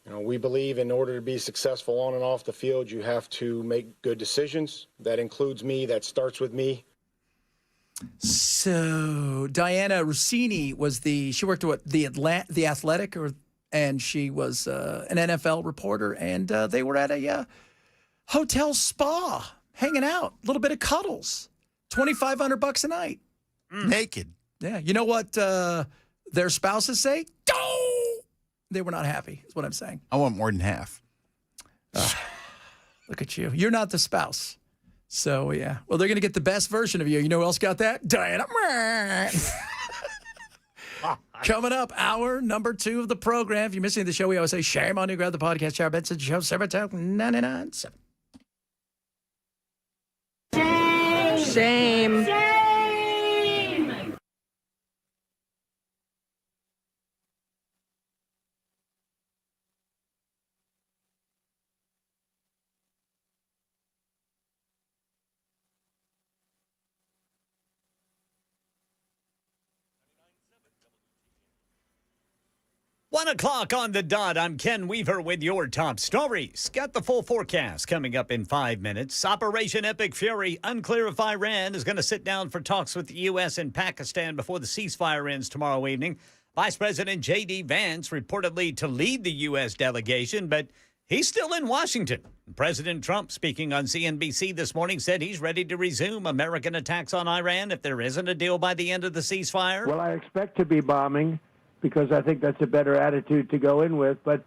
Speaker 7: You know, we believe in order to be successful on and off the field, you have to make good decisions. That includes me. That starts with me.
Speaker 1: So Diana Rossini was she worked at the Athletic, and she was an NFL reporter, and they were at a hotel spa, hanging out, a little bit of cuddles, $2,500 a night,
Speaker 2: Naked.
Speaker 1: Yeah, you know what their spouses say? They were not happy. Is what I'm saying.
Speaker 2: I want more than half.
Speaker 1: Look at you. You're not the spouse. So, yeah. Well, they're going to get the best version of you. You know who else got that? Diana. Coming up, hour number 2 of the program. If you're missing the show, we always say, shame on you. Grab the podcast. Shower Benson Show, Super Talk 99.7.
Speaker 5: Shame.
Speaker 3: 1 o'clock on the dot. I'm Ken Weaver with your top stories. Got the full forecast coming up in 5 minutes. Operation Epic Fury. Unclear if Iran is going to sit down for talks with the U.S. and Pakistan before the ceasefire ends tomorrow evening. Vice President J.D. Vance reportedly to lead the U.S. delegation, but he's still in Washington. President Trump, speaking on CNBC this morning, said he's ready to resume American attacks on Iran if there isn't a deal by the end of the ceasefire.
Speaker 4: Well, I expect to be bombing, because I think that's a better attitude to go in with. But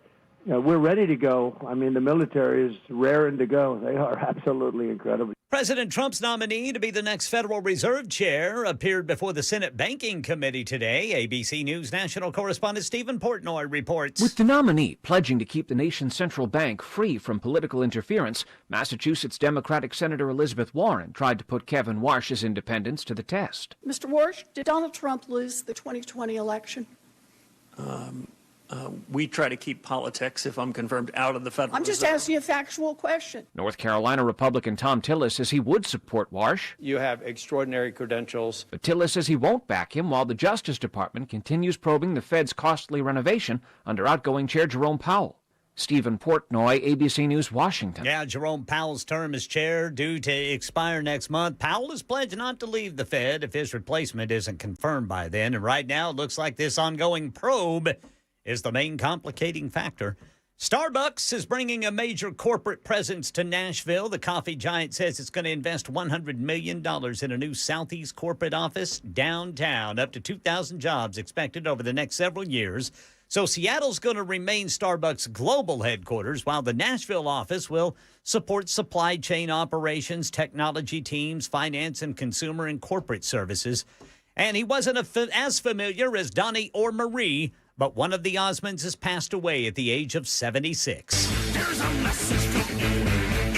Speaker 4: we're ready to go. I mean, the military is raring to go. They are absolutely incredible.
Speaker 3: President Trump's nominee to be the next Federal Reserve chair appeared before the Senate Banking Committee today. ABC News national correspondent Stephen Portnoy reports.
Speaker 8: With the nominee pledging to keep the nation's central bank free from political interference, Massachusetts Democratic Senator Elizabeth Warren tried to put Kevin Warsh's independence to the test.
Speaker 9: Mr. Warsh, did Donald Trump lose the 2020 election?
Speaker 10: We try to keep politics, if I'm confirmed, out of the Federal
Speaker 9: I'm just
Speaker 10: Reserve.
Speaker 9: asking a factual question.
Speaker 8: North Carolina Republican Tom Tillis says he would support Warsh.
Speaker 11: You have extraordinary credentials.
Speaker 8: But Tillis says he won't back him while the Justice Department continues probing the Fed's costly renovation under outgoing Chair Jerome Powell. Stephen Portnoy, ABC News, Washington.
Speaker 3: Yeah, Jerome Powell's term as chair due to expire next month. Powell has pledged not to leave the Fed if his replacement isn't confirmed by then. And right now, it looks like this ongoing probe is the main complicating factor. Starbucks is bringing a major corporate presence to Nashville. The coffee giant says it's going to invest $100 million in a new Southeast corporate office downtown. Up to 2,000 jobs expected over the next several years. So Seattle's going to remain Starbucks' global headquarters, while the Nashville office will support supply chain operations, technology teams, finance and consumer and corporate services. And he wasn't as familiar as Donnie or Marie, but one of the Osmonds has passed away at the age of 76.
Speaker 12: There's a message from you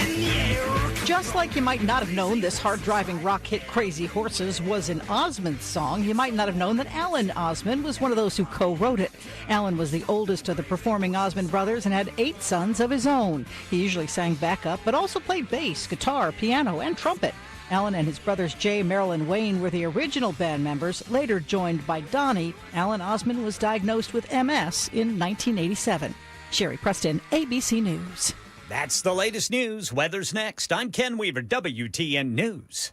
Speaker 12: in the air.
Speaker 13: Just like you might not have known this hard-driving rock hit Crazy Horses was an Osmond song, you might not have known that Alan Osmond was one of those who co-wrote it. Alan was the oldest of the performing Osmond brothers and had 8 sons of his own. He usually sang backup, but also played bass, guitar, piano, and trumpet. Alan and his brothers Jay, Merrill, and Wayne were the original band members, later joined by Donnie. Alan Osmond was diagnosed with MS in 1987. Sherry Preston, ABC News.
Speaker 3: That's the latest news. Weather's next. I'm Ken Weaver, WTN News.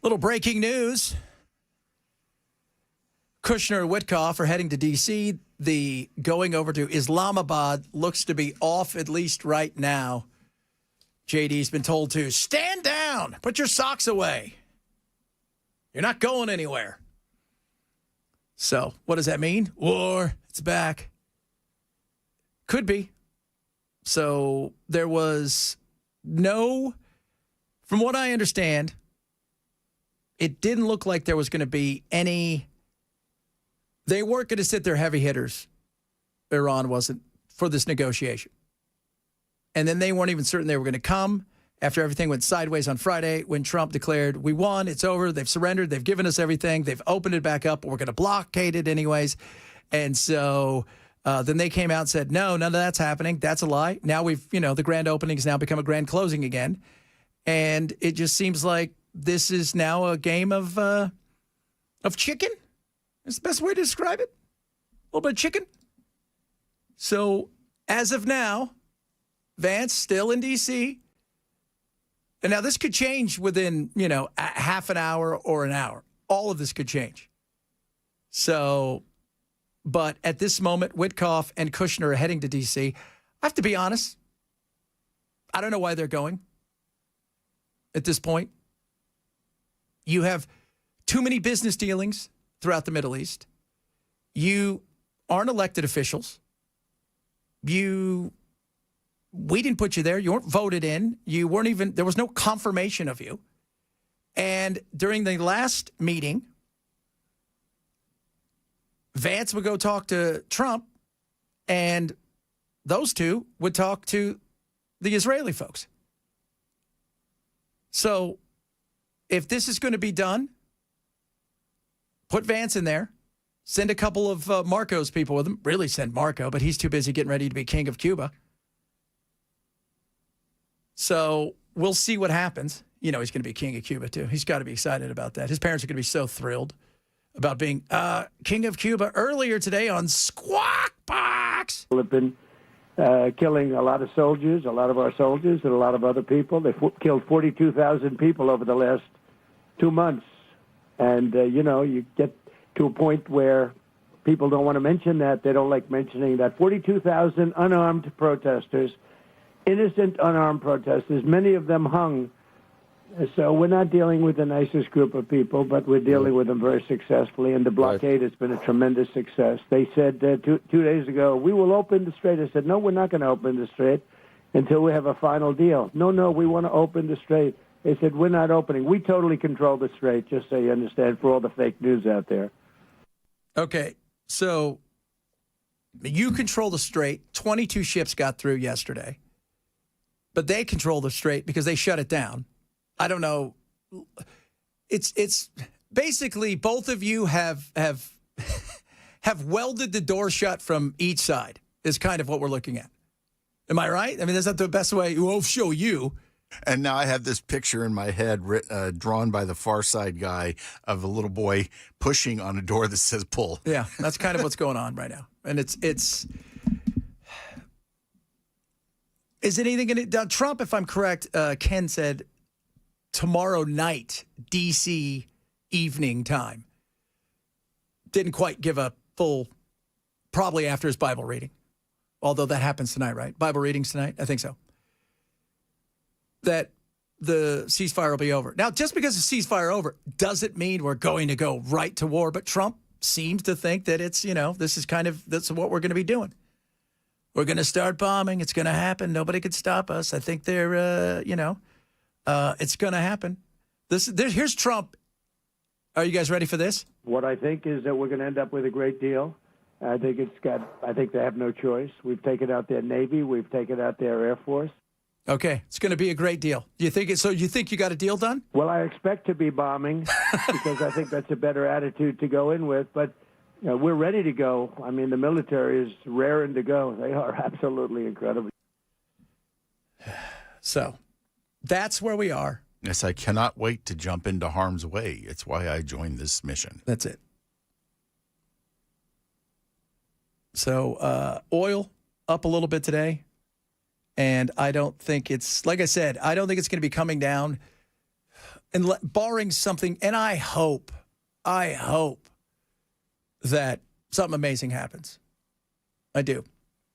Speaker 1: Little breaking news. Kushner and Witkoff are heading to D.C. The going over to Islamabad looks to be off, at least right now. JD's been told to stand down, put your socks away. You're not going anywhere. So what does that mean? War. It's back. Could be. So there was no, from what I understand, it didn't look like there was going to be any, they weren't going to sit there heavy hitters, Iran wasn't, for this negotiation. And then they weren't even certain they were going to come after everything went sideways on Friday when Trump declared, we won, it's over, they've surrendered, they've given us everything, they've opened it back up, we're going to blockade it anyways. And so then they came out and said, no, none of that's happening. That's a lie. Now we've, the grand opening has now become a grand closing again. And it just seems like this is now a game of chicken. It's the best way to describe it. A little bit of chicken. So as of now, Vance still in D.C. And now this could change within, a half an hour or an hour. All of this could change. So, but at this moment, Witkoff and Kushner are heading to D.C. I have to be honest. I don't know why they're going at this point. You have too many business dealings throughout the Middle East. You aren't elected officials. We didn't put you there. You weren't voted in. You weren't even, there was no confirmation of you. And during the last meeting, Vance would go talk to Trump, and those two would talk to the Israeli folks. So if this is going to be done, put Vance in there. Send a couple of Marco's people with him. Really send Marco, but he's too busy getting ready to be king of Cuba. So we'll see what happens. He's going to be king of Cuba, too. He's got to be excited about that. His parents are going to be so thrilled about being king of Cuba earlier today on Squawk Box.
Speaker 4: Have been killing a lot of soldiers, a lot of our soldiers, and a lot of other people. They've killed 42,000 people over the last 2 months. And, you get to a point where people don't want to mention that. They don't like mentioning that. 42,000 unarmed protesters, innocent unarmed protesters, many of them hung. So we're not dealing with the nicest group of people, but we're dealing with them very successfully, and the blockade has been a tremendous success. They said 2 days ago, we will open the strait. I said, no, we're not going to open the strait until we have a final deal. No, we want to open the strait. They said, we're not opening. We totally control the strait, just so you understand, for all the fake news out there.
Speaker 1: Okay, so you control the strait. 22 ships got through yesterday, but they control the strait because they shut it down. I don't know. It's basically both of you have welded the door shut from each side is kind of what we're looking at. Am I right? I mean, that's not the best way. We'll show you.
Speaker 2: And now I have this picture in my head drawn by the Far Side guy of a little boy pushing on a door that says pull.
Speaker 1: Yeah, that's kind of what's going on right now. And it's is it anything going to, Trump, if I'm correct, Ken said tomorrow night, D.C. evening time. Didn't quite give a full, probably after his Bible reading. Although that happens tonight, right? Bible readings tonight? I think so. That the ceasefire will be over. Now, just because the ceasefire over doesn't mean we're going to go right to war, but Trump seems to think that it's, this is that's what we're going to be doing. We're going to start bombing. It's going to happen. Nobody could stop us. I think they're, it's going to happen. Here's Trump. Are you guys ready for this?
Speaker 4: What I think is that we're going to end up with a great deal. I think they have no choice. We've taken out their Navy. We've taken out their Air Force.
Speaker 1: Okay, it's going to be a great deal. You think it? So you think you got a deal done?
Speaker 4: Well, I expect to be bombing because I think that's a better attitude to go in with. But we're ready to go. I mean, the military is raring to go. They are absolutely incredible.
Speaker 1: So that's where we are.
Speaker 2: Yes, I cannot wait to jump into harm's way. It's why I joined this mission.
Speaker 1: That's it. So oil up a little bit today. And I don't think it's, like I said, I don't think it's going to be coming down, and barring something. And I hope that something amazing happens. I do.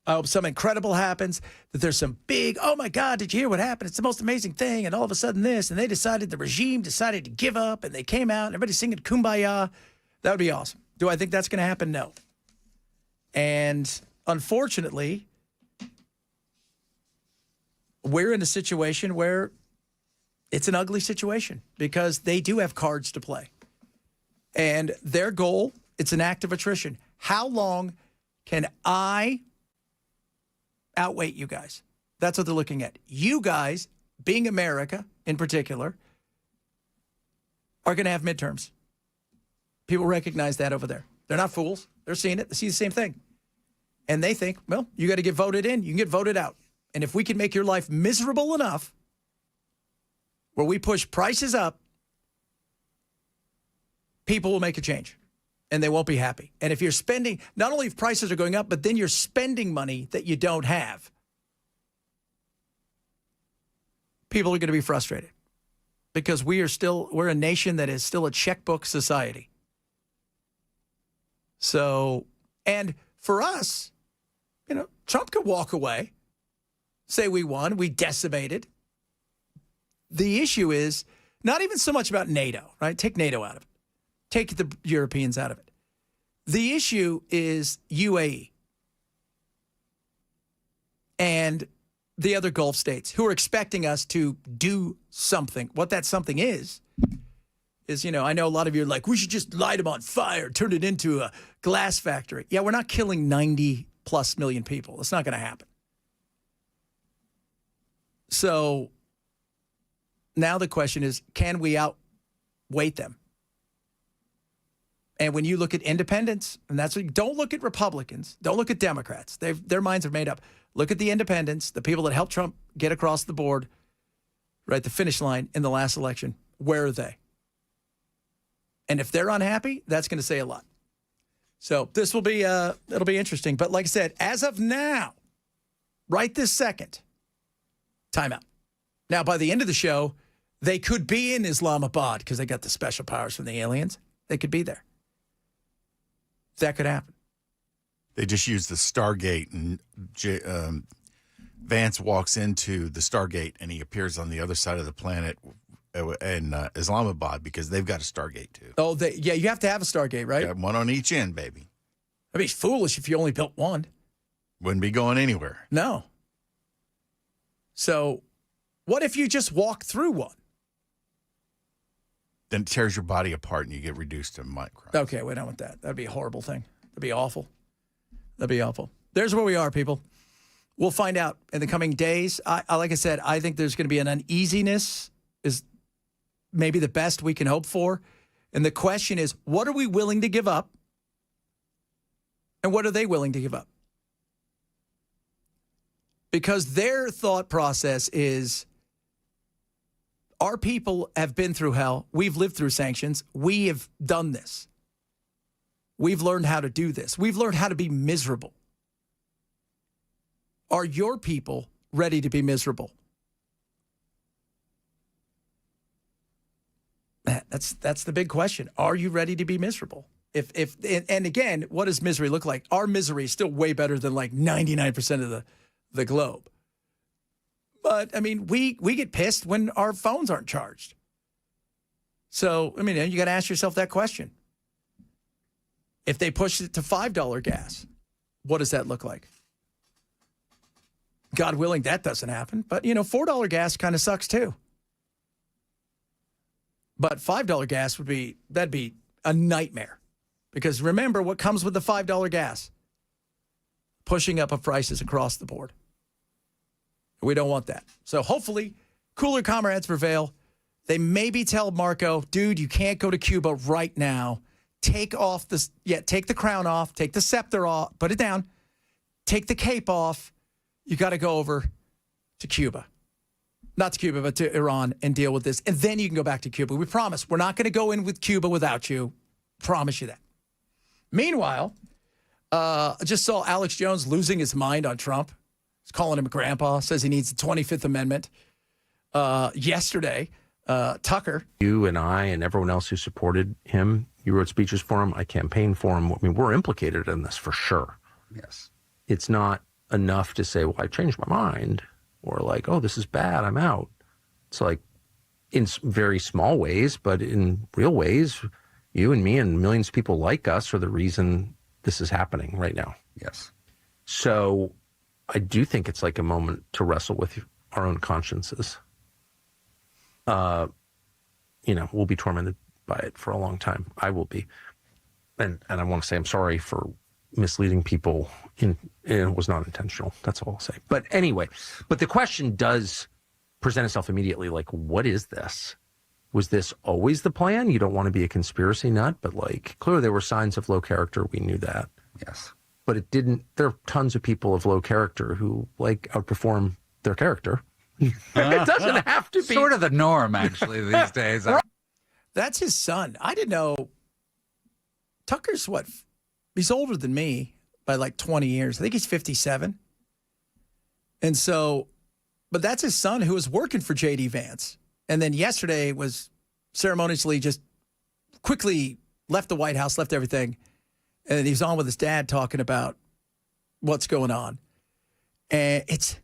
Speaker 1: I hope something incredible happens, that there's some big, oh my God, did you hear what happened? It's the most amazing thing. And all of a sudden this, and the regime decided to give up, and they came out and everybody's singing Kumbaya. That would be awesome. Do I think that's going to happen? No. And unfortunately, we're in a situation where it's an ugly situation because they do have cards to play. And their goal, it's an act of attrition. How long can I outweight you guys? That's what they're looking at. You guys, being America in particular, are going to have midterms. People recognize that over there. They're not fools. They're seeing it. They see the same thing. And they think, well, you got to get voted in. You can get voted out. And if we can make your life miserable enough where we push prices up, people will make a change. and they won't be happy. And if you're spending, not only if prices are going up, but then you're spending money that you don't have, people are going to be frustrated because we're a nation that is still a checkbook society. So, and for us, Trump could walk away, say we won, we decimated. The issue is not even so much about NATO, right? Take NATO out of it. Take the Europeans out of it. The issue is UAE and the other Gulf states who are expecting us to do something. What that something is, I know a lot of you are like, we should just light them on fire, turn it into a glass factory. Yeah, we're not killing 90+ million people. It's not going to happen. So now the question is, can we outweigh them? And when you look at independents, and don't look at Republicans, don't look at Democrats. Their minds are made up. Look at the independents, the people that helped Trump get across the board, right, the finish line in the last election. Where are they? And if they're unhappy, that's going to say a lot. So this will be, it'll be interesting. But like I said, as of now, right this second, timeout. Now, by the end of the show, they could be in Islamabad because they got the special powers from the aliens. They could be there. That could happen.
Speaker 2: They just used the Stargate, and Vance walks into the Stargate, and he appears on the other side of the planet in Islamabad because they've got a Stargate too.
Speaker 1: Oh, you have to have a Stargate, right?
Speaker 2: Got one on each end, baby.
Speaker 1: That'd be foolish if you only built one.
Speaker 2: Wouldn't be going anywhere.
Speaker 1: No. So what if you just walk through one?
Speaker 2: Then it tears your body apart and you get reduced to microns.
Speaker 1: Okay, we don't want that. That'd be a horrible thing. That'd be awful. That'd be awful. There's where we are, people. We'll find out in the coming days. Like I said, I think there's going to be an uneasiness is maybe the best we can hope for. And the question is, what are we willing to give up? And what are they willing to give up? Because their thought process is, our people have been through hell. We've lived through sanctions. We have done this. We've learned how to do this. We've learned how to be miserable. Are your people ready to be miserable? That's the big question. Are you ready to be miserable? And again, what does misery look like? Our misery is still way better than like 99% of the globe. But, I mean, we get pissed when our phones aren't charged. So, I mean, you got to ask yourself that question. If they push it to $5 gas, what does that look like? God willing, that doesn't happen. But, $4 gas kind of sucks too. But $5 gas that'd be a nightmare. Because remember what comes with the $5 gas? Pushing up of prices across the board. We don't want that. So hopefully, cooler comrades prevail. They maybe tell Marco, dude, you can't go to Cuba right now. Take the crown off, take the scepter off, put it down, take the cape off. You got to go over to Cuba. Not to Cuba, but to Iran and deal with this. And then you can go back to Cuba. We promise we're not going to go in with Cuba without you. Promise you that. Meanwhile, I just saw Alex Jones losing his mind on Trump. He's calling him a grandpa, says he needs the 25th Amendment. Yesterday, Tucker.
Speaker 14: You and I and everyone else who supported him, you wrote speeches for him, I campaigned for him. I mean, we're implicated in this for sure.
Speaker 15: Yes.
Speaker 14: It's not enough to say, well, I changed my mind, or like, oh, this is bad, I'm out. It's like in very small ways, but in real ways, you and me and millions of people like us are the reason this is happening right now.
Speaker 15: Yes.
Speaker 14: So I do think it's like a moment to wrestle with our own consciences. We'll be tormented by it for a long time. I will be. And I want to say I'm sorry for misleading people. It was not intentional. That's all I'll say. But anyway, the question does present itself immediately. Like, what is this? Was this always the plan? You don't want to be a conspiracy nut, but like clearly there were signs of low character. We knew that.
Speaker 15: Yes.
Speaker 14: But it didn't. There are tons of people of low character who like outperform their character. It doesn't have to be
Speaker 15: sort of the norm, actually, these days.
Speaker 1: That's his son. I didn't know Tucker's what? He's older than me by like 20 years. I think he's 57. And so, but that's his son who was working for J.D. Vance. And then yesterday was ceremoniously just quickly left the White House, left everything. And he was on with his dad talking about what's going on. And it's,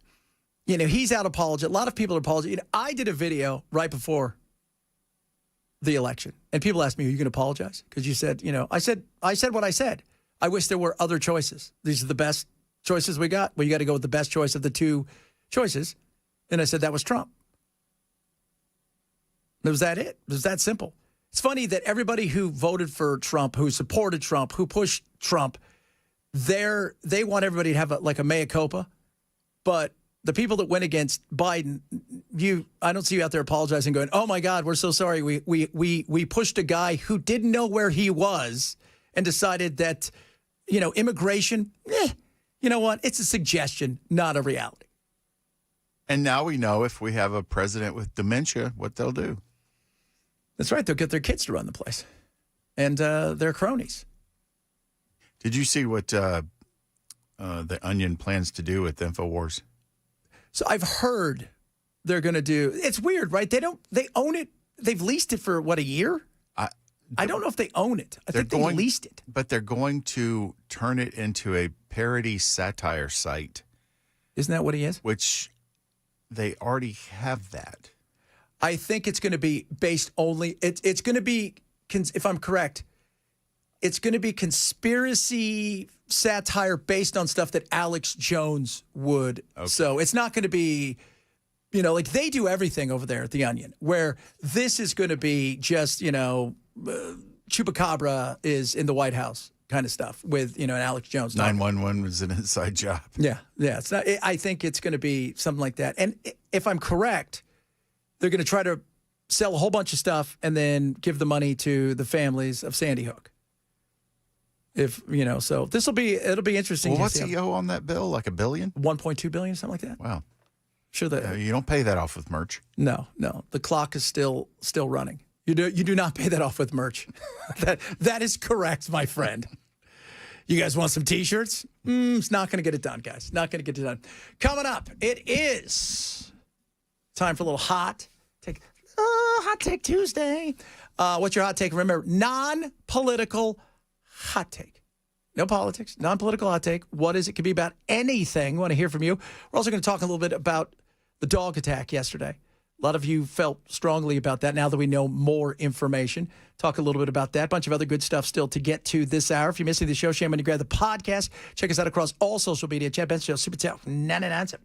Speaker 1: he's out apologizing. A lot of people are apologizing. I did a video right before the election. And people asked me, are you going to apologize? Because you said, I said what I said. I wish there were other choices. These are the best choices we got. Well, you got to go with the best choice of the two choices. And I said that was Trump. It was that it. It was that simple. It's funny that everybody who voted for Trump, who supported Trump, who pushed Trump, they want everybody to have a mea culpa. But the people that went against Biden, I don't see you out there apologizing, going, "Oh my God, we're so sorry. We pushed a guy who didn't know where he was and decided that, immigration. You know what? It's a suggestion, not a reality."
Speaker 2: And now we know if we have a president with dementia, what they'll do.
Speaker 1: That's right. They'll get their kids to run the place, and their cronies.
Speaker 2: Did you see what the Onion plans to do with InfoWars?
Speaker 1: So I've heard they're going to do. It's weird, right? They own it. They've leased it for what, a year? I don't know if they own it. I think they leased it.
Speaker 2: But they're going to turn it into a parody satire site.
Speaker 1: Isn't that what he is?
Speaker 2: Which they already have that.
Speaker 1: I think it's going to be based only. It's going to be, if I'm correct, it's going to be conspiracy satire based on stuff that Alex Jones would. Okay. So it's not going to be, like they do everything over there at The Onion, where this is going to be just, Chupacabra is in the White House kind of stuff with, an Alex Jones.
Speaker 2: 911 was an inside job.
Speaker 1: Yeah. It's not. I think it's going to be something like that. And if I'm correct, they're going to try to sell a whole bunch of stuff and then give the money to the families of Sandy Hook. So it'll be interesting.
Speaker 2: Well, what's he owe on that bill? Like $1 billion?
Speaker 1: 1.2 billion, something like that.
Speaker 2: Wow.
Speaker 1: Sure that
Speaker 2: you don't pay that off with merch.
Speaker 1: No. The clock is still running. You do not pay that off with merch. that is correct, my friend. You guys want some T-shirts? It's not going to get it done, guys. Not going to get it done. Coming up, it is time for a little hot take. Hot take Tuesday. What's your hot take? Remember, non-political hot take. No politics, non-political hot take. What is it? Could be about anything. Want to hear from you. We're also going to talk a little bit about the dog attack yesterday. A lot of you felt strongly about that now that we know more information. Talk a little bit about that. Bunch of other good stuff still to get to this hour. If you're missing the show, shame when you grab the podcast. Check us out across all social media. Chad Benson Show, Super Tell 997.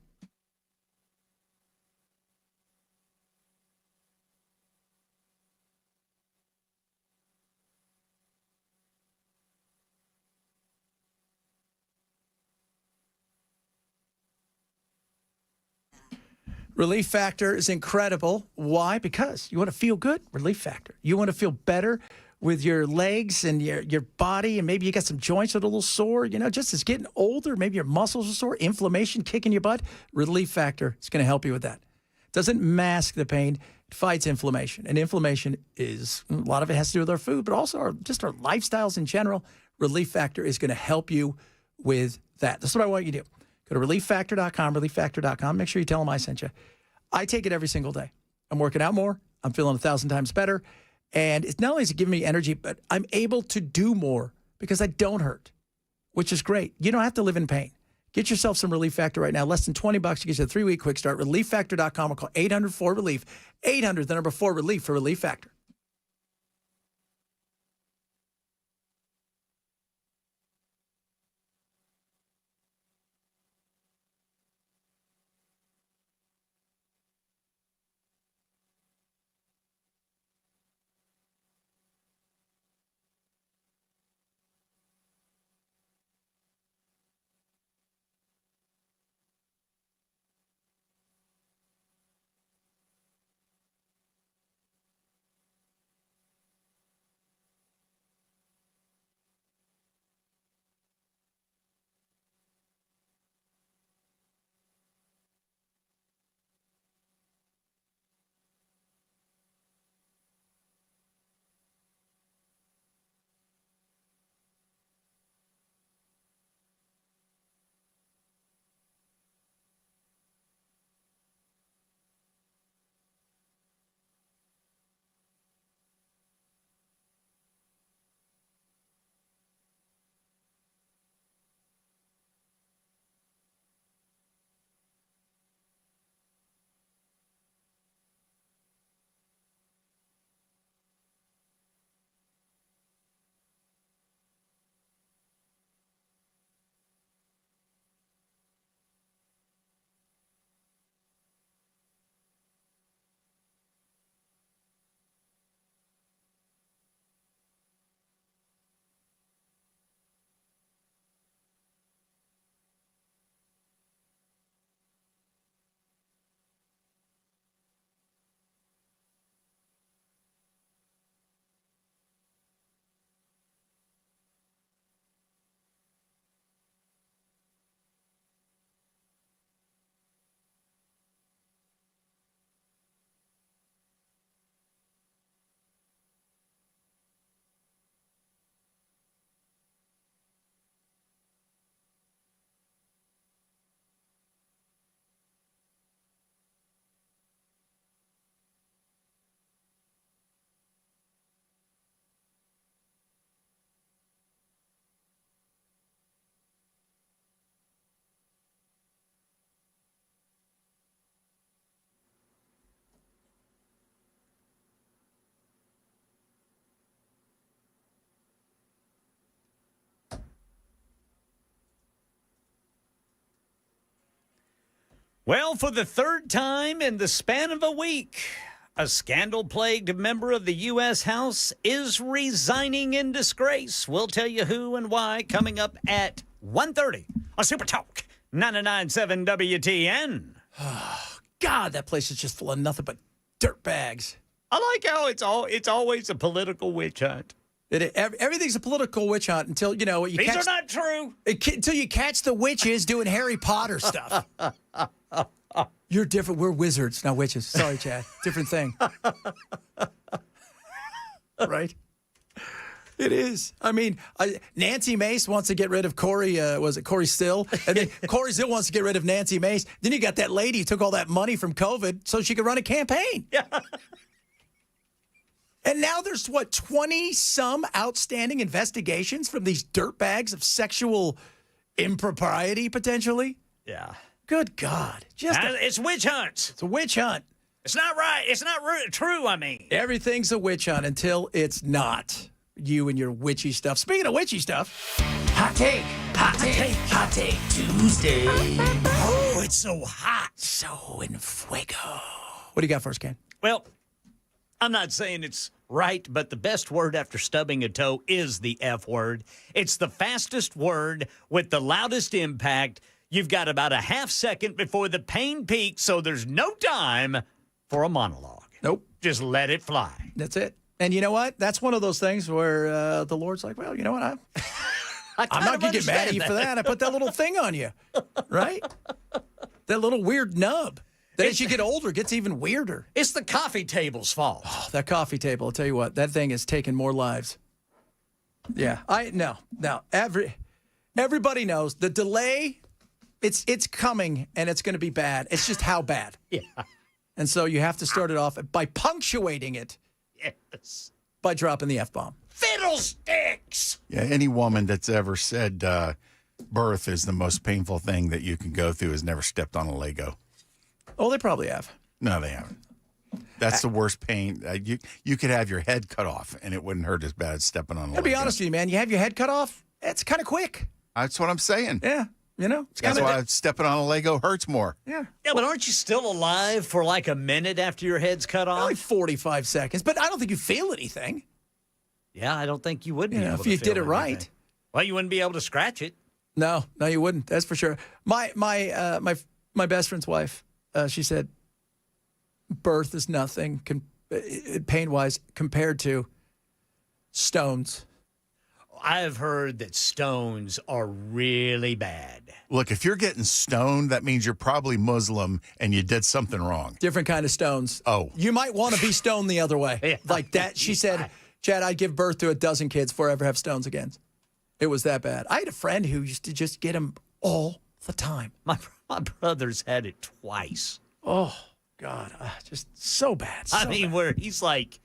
Speaker 1: Relief Factor is incredible. Why? Because you want to feel good. Relief Factor. You want to feel better with your legs and your body, and maybe you got some joints that are a little sore. Just as getting older, maybe your muscles are sore, inflammation kicking your butt. Relief Factor is going to help you with that. Doesn't mask the pain. It fights inflammation. And inflammation is, a lot of it has to do with our food, but also our lifestyles in general. Relief Factor is going to help you with that. That's what I want you to do. Go to relieffactor.com, relieffactor.com. Make sure you tell them I sent you. I take it every single day. I'm working out more. I'm feeling 1,000 times better. And it's not only is it giving me energy, but I'm able to do more because I don't hurt, which is great. You don't have to live in pain. Get yourself some Relief Factor right now. Less than $20 to get you a 3-week quick start. Relieffactor.com or call 800-4RELIEF. 800, the number 4 Relief for Relief Factor.
Speaker 3: Well, for the third time in the span of a week, a scandal-plagued member of the U.S. House is resigning in disgrace. We'll tell you who and why coming up at 1:30 on Super Talk 99.7 WTN.
Speaker 1: God, that place is just full of nothing but dirt bags.
Speaker 3: I like how it's always a political witch hunt.
Speaker 1: Everything's a political witch hunt until, you know,
Speaker 3: These are not true.
Speaker 1: Until you catch the witches doing Harry Potter stuff. You're different. We're wizards, not witches. Sorry, Chad. Different thing. Right? It is. I mean, Nancy Mace wants to get rid of Corey, was it Corey Still? And then Corey Still wants to get rid of Nancy Mace. Then you got that lady who took all that money from COVID so she could run a campaign.
Speaker 3: Yeah.
Speaker 1: And now there's, 20-some outstanding investigations from these dirtbags of sexual impropriety, potentially?
Speaker 3: Yeah.
Speaker 1: Good God.
Speaker 3: It's witch hunts.
Speaker 1: It's a witch hunt.
Speaker 3: It's not right. It's not true, I mean.
Speaker 1: Everything's a witch hunt until it's not. You and your witchy stuff. Speaking of witchy stuff.
Speaker 12: Hot take. Hot take. Hot take Tuesday.
Speaker 3: Oh, it's so hot.
Speaker 1: So in fuego. What do you got for us, Ken?
Speaker 3: Well, I'm not saying it's right, but the best word after stubbing a toe is the F word. It's the fastest word with the loudest impact. You've got about a half second before the pain peaks, so there's no time for a monologue.
Speaker 1: Nope.
Speaker 3: Just let it fly.
Speaker 1: That's it. And you know what? That's one of those things where the Lord's like, well, you know what? I'm not going to get mad at you for that. I put that little thing on you, right? That little weird nub. That as you get older, gets even weirder.
Speaker 3: It's the coffee table's fault.
Speaker 1: Oh, that coffee table, I'll tell you what, that thing has taken more lives. Yeah. Everybody knows the delay, it's coming, and it's going to be bad. It's just how bad.
Speaker 3: Yeah.
Speaker 1: And so you have to start it off by punctuating it.
Speaker 3: Yes.
Speaker 1: By dropping the F-bomb.
Speaker 3: Fiddlesticks!
Speaker 2: Yeah, any woman that's ever said birth is the most painful thing that you can go through has never stepped on a Lego.
Speaker 1: Oh, they probably have.
Speaker 2: No, they haven't. That's the worst pain. You could have your head cut off, and it wouldn't hurt as bad as stepping on a Lego.
Speaker 1: I'll be honest with you, man. You have your head cut off, it's kind of quick.
Speaker 2: That's what I'm saying.
Speaker 1: Yeah, you know.
Speaker 2: That's why stepping on a Lego hurts more.
Speaker 1: Yeah.
Speaker 3: Yeah, but aren't you still alive for like a minute after your head's cut off?
Speaker 1: Like 45 seconds, but I don't think you feel anything.
Speaker 3: Yeah, I don't think you would be able
Speaker 1: if
Speaker 3: to
Speaker 1: you
Speaker 3: feel
Speaker 1: did it right.
Speaker 3: anything. Well, you wouldn't be able to scratch it.
Speaker 1: No, you wouldn't. That's for sure. My best friend's wife, she said, birth is nothing pain-wise compared to stones.
Speaker 3: I've heard that stones are really bad.
Speaker 2: Look, if you're getting stoned, that means you're probably Muslim and you did something wrong.
Speaker 1: Different kind of stones.
Speaker 2: Oh.
Speaker 1: You might want to be stoned the other way.
Speaker 3: Yeah.
Speaker 1: Like that. She said, Chad, I'd give birth to a dozen kids before I ever have stones again. It was that bad. I had a friend who used to just get them all the time.
Speaker 3: My brother's had it twice.
Speaker 1: Oh, God. Just so bad. So
Speaker 3: I mean,
Speaker 1: bad.
Speaker 3: where he's like,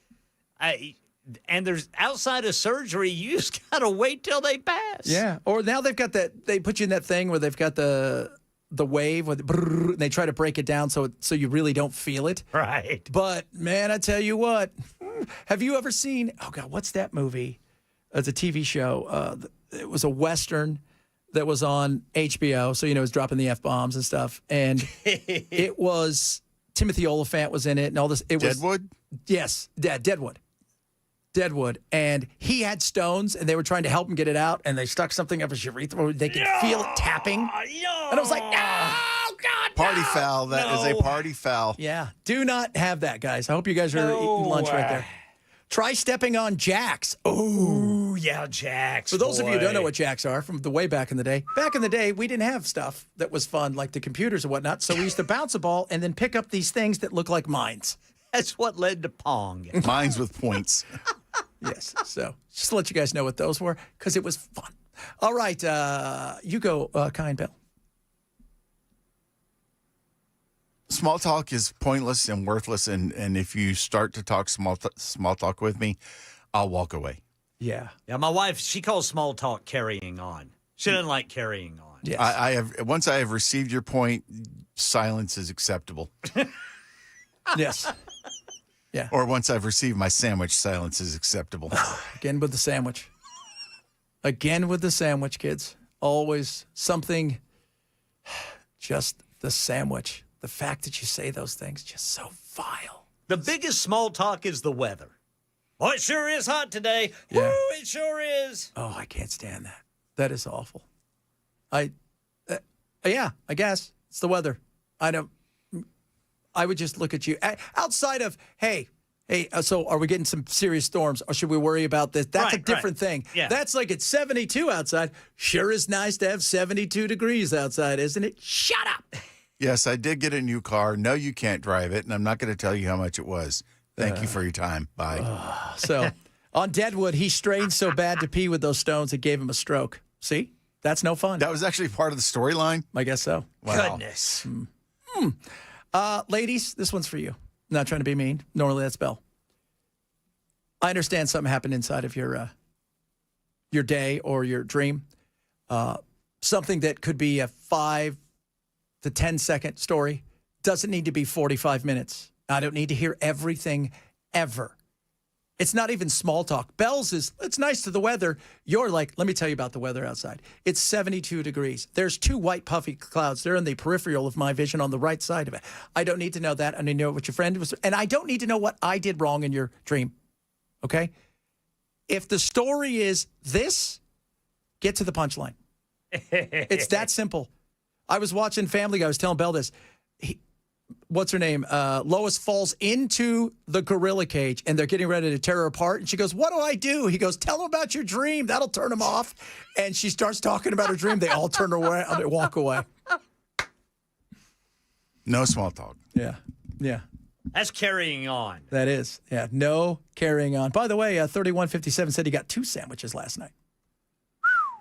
Speaker 3: and there's outside of surgery, you just got to wait till they pass.
Speaker 1: Yeah. Or now they've got that, they put you in that thing where they've got the wave with brrr, and they try to break it down so you really don't feel it.
Speaker 3: Right.
Speaker 1: But, man, I tell you what, have you ever seen, oh, God, what's that movie? It's a TV show. It was a Western that was on HBO. So, it was dropping the F-bombs and stuff. And it was, Timothy Oliphant was in it and all this. It was
Speaker 2: Deadwood?
Speaker 1: Yes, Deadwood. And he had stones, and they were trying to help him get it out, and they stuck something up his urethra. They could feel it tapping. And I was like, no, God,
Speaker 2: Party
Speaker 1: no.
Speaker 2: foul. That is a party foul.
Speaker 1: Yeah. Do not have that, guys. I hope you guys are eating lunch right there. Try stepping on jacks.
Speaker 3: Ooh, yeah, jacks.
Speaker 1: For those of you who don't know what jacks are from the way back in the day, we didn't have stuff that was fun like the computers and whatnot. So we used to bounce a ball and then pick up these things that look like mines.
Speaker 3: That's what led to Pong.
Speaker 2: Mines with points.
Speaker 1: Yes. So just to let you guys know what those were because it was fun. All right. You go, Kai and Bill.
Speaker 2: Small talk is pointless and worthless, and if you start to talk small talk with me, I'll walk away.
Speaker 1: Yeah.
Speaker 3: Yeah, my wife, she calls small talk carrying on. She doesn't like carrying on.
Speaker 1: Yes.
Speaker 2: I have once I have received your point, silence is acceptable.
Speaker 1: Yes. Yeah.
Speaker 2: Or once I've received my sandwich, silence is acceptable.
Speaker 1: Again with the sandwich. Again with the sandwich, kids. Always something, just the sandwich. the fact that you say those things, just so vile.
Speaker 3: The biggest small talk is the weather. Oh, it sure is hot today.
Speaker 1: Yeah.
Speaker 3: Woo, it sure is.
Speaker 1: Oh, I can't stand that. That is awful. Yeah, I guess it's the weather. I would just look at you outside of, hey, so are we getting some serious storms or should we worry about this? That's a different thing.
Speaker 3: Yeah.
Speaker 1: That's like it's 72 outside. Sure is nice to have 72 degrees outside, isn't it? Shut up.
Speaker 2: Yes, I did get a new car. No, you can't drive it, and I'm not going to tell you how much it was. Thank you for your time. Bye.
Speaker 1: So on Deadwood, he strained so bad to pee with those stones it gave him a stroke. See? That's no fun.
Speaker 2: That was actually part of the storyline?
Speaker 1: I guess so.
Speaker 2: Wow.
Speaker 3: Goodness.
Speaker 1: Ladies, this one's for you. Not trying to be mean. Normally that's Belle. I understand something happened inside of your day or your dream. Something that could be a 5 to 10 second story. Doesn't need to be 45 minutes. I don't need to hear everything ever. It's not even small talk. Belle's is, it's nice to the weather. You're like, let me tell you about the weather outside. It's 72 degrees. There's 2 white puffy clouds. They're in the peripheral of my vision on the right side of it. I don't need to know that. I need to know what your friend was. And I don't need to know what I did wrong in your dream. Okay? If the story is this, get to the punchline. It's that simple. I was watching Family Guy. I was telling Belle this. What's her name? Lois falls into the gorilla cage, and they're getting ready to tear her apart. And she goes, what do I do? He goes, tell them about your dream. That'll turn them off. And she starts talking about her dream. They all turn away and they walk away.
Speaker 2: No small talk.
Speaker 1: Yeah. Yeah.
Speaker 3: That's carrying on.
Speaker 1: That is. Yeah. No carrying on. By the way, 3157 said he got 2 sandwiches last night.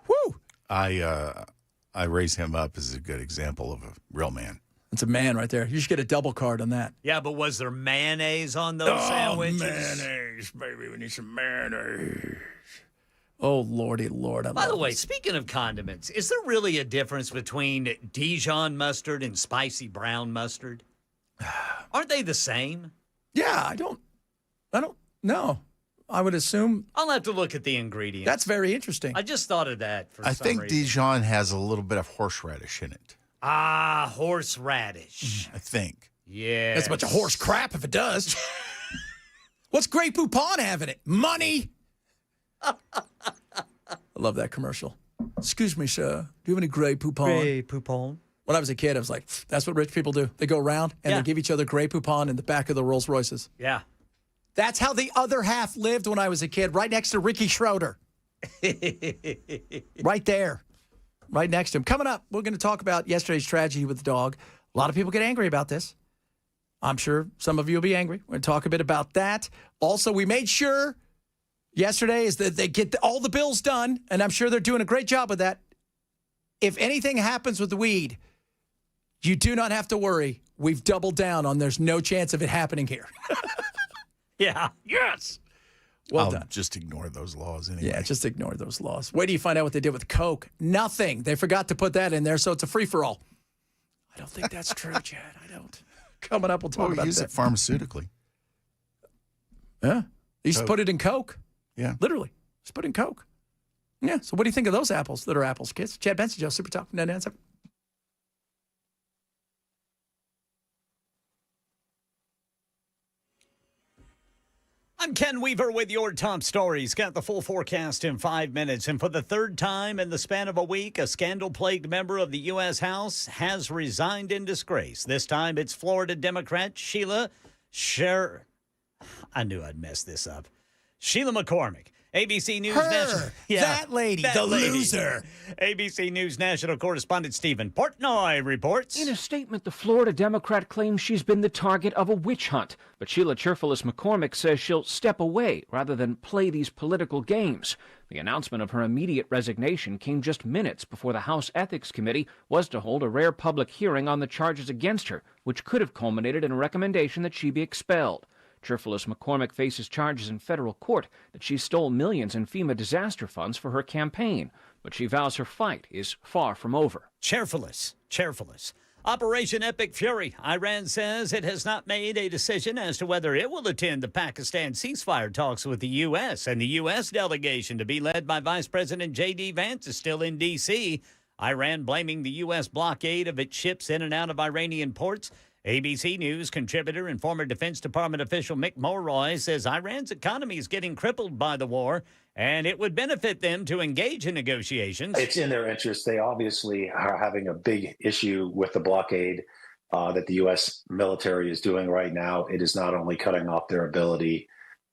Speaker 1: Woo!
Speaker 2: I raise him up as a good example of a real man.
Speaker 1: That's a man right there. You should get a double card on that.
Speaker 3: Yeah, but was there mayonnaise on those sandwiches?
Speaker 1: Mayonnaise, baby. We need some mayonnaise. Oh, Lordy Lord.
Speaker 3: By the way, speaking of condiments, is there really a difference between Dijon mustard and spicy brown mustard? Aren't they the same?
Speaker 1: Yeah, I don't know. I would assume.
Speaker 3: I'll have to look at the ingredients.
Speaker 1: That's very interesting.
Speaker 3: I just thought of that for some reason.
Speaker 2: I think Dijon has a little bit of horseradish in it.
Speaker 3: Ah, horseradish.
Speaker 2: I think.
Speaker 3: Yeah.
Speaker 1: That's a bunch of horse crap if it does. What's Grey Poupon have in it? Money. I love that commercial. Excuse me, sir. Do you have any Grey Poupon?
Speaker 3: Grey Poupon.
Speaker 1: When I was a kid, I was like, that's what rich people do. They go around and they give each other Grey Poupon in the back of the Rolls Royces.
Speaker 3: Yeah.
Speaker 1: That's how the other half lived when I was a kid, right next to Ricky Schroeder. Right there. Right next to him. Coming up, we're going to talk about yesterday's tragedy with the dog. A lot of people get angry about this. I'm sure some of you will be angry. We're going to talk a bit about that. Also, we made sure yesterday is that they get all the bills done, and I'm sure they're doing a great job with that. If anything happens with the weed, you do not have to worry. We've doubled down on there's no chance of it happening here.
Speaker 3: Yeah.
Speaker 1: Yes. Well
Speaker 2: I'll
Speaker 1: done.
Speaker 2: just ignore those laws anyway.
Speaker 1: Yeah, just ignore those laws. Wait till you find out what they did with Coke. Nothing. They forgot to put that in there, so it's a free-for-all. I don't think that's true, Chad. I don't. Coming up, we'll talk about
Speaker 2: use
Speaker 1: that.
Speaker 2: it pharmaceutically.
Speaker 1: Yeah. They used to
Speaker 2: Coke.
Speaker 1: put it in Coke.
Speaker 2: Yeah.
Speaker 1: Literally. Just put it in Coke. Yeah. So what do you think of those apples that are apples, kids? Chad Benson, Joe, Super Talk. 99.7.
Speaker 3: I'm Ken Weaver with your top stories. Got the full forecast in 5 minutes. And for the third time in the span of a week, a scandal-plagued member of the U.S. House has resigned in disgrace. This time it's Florida Democrat Sheila I knew I'd mess this up. Sheila McCormick. ABC News National.
Speaker 1: That lady. The loser.
Speaker 3: ABC News National correspondent Stephen Portnoy reports.
Speaker 8: In a statement, the Florida Democrat claims she's been the target of a witch hunt. But Sheila Cheerfulous McCormick says she'll step away rather than play these political games. The announcement of her immediate resignation came just minutes before the House Ethics Committee was to hold a rare public hearing on the charges against her, which could have culminated in a recommendation that she be expelled. Cheerfulous McCormick faces charges in federal court that she stole millions in FEMA disaster funds for her campaign, but she vows her fight is far from over.
Speaker 3: Cheerfulous. Operation Epic Fury. Iran says it has not made a decision as to whether it will attend the Pakistan ceasefire talks with the U.S., and the U.S. delegation to be led by Vice President J.D. Vance is still in D.C. Iran blaming the U.S. blockade of its ships in and out of Iranian ports. ABC News contributor and former Defense Department official Mick Mulroy says Iran's economy is getting crippled by the war, and it would benefit them to engage in negotiations.
Speaker 15: It's in their interest. They obviously are having a big issue with the blockade that the U.S. military is doing right now. It is not only cutting off their ability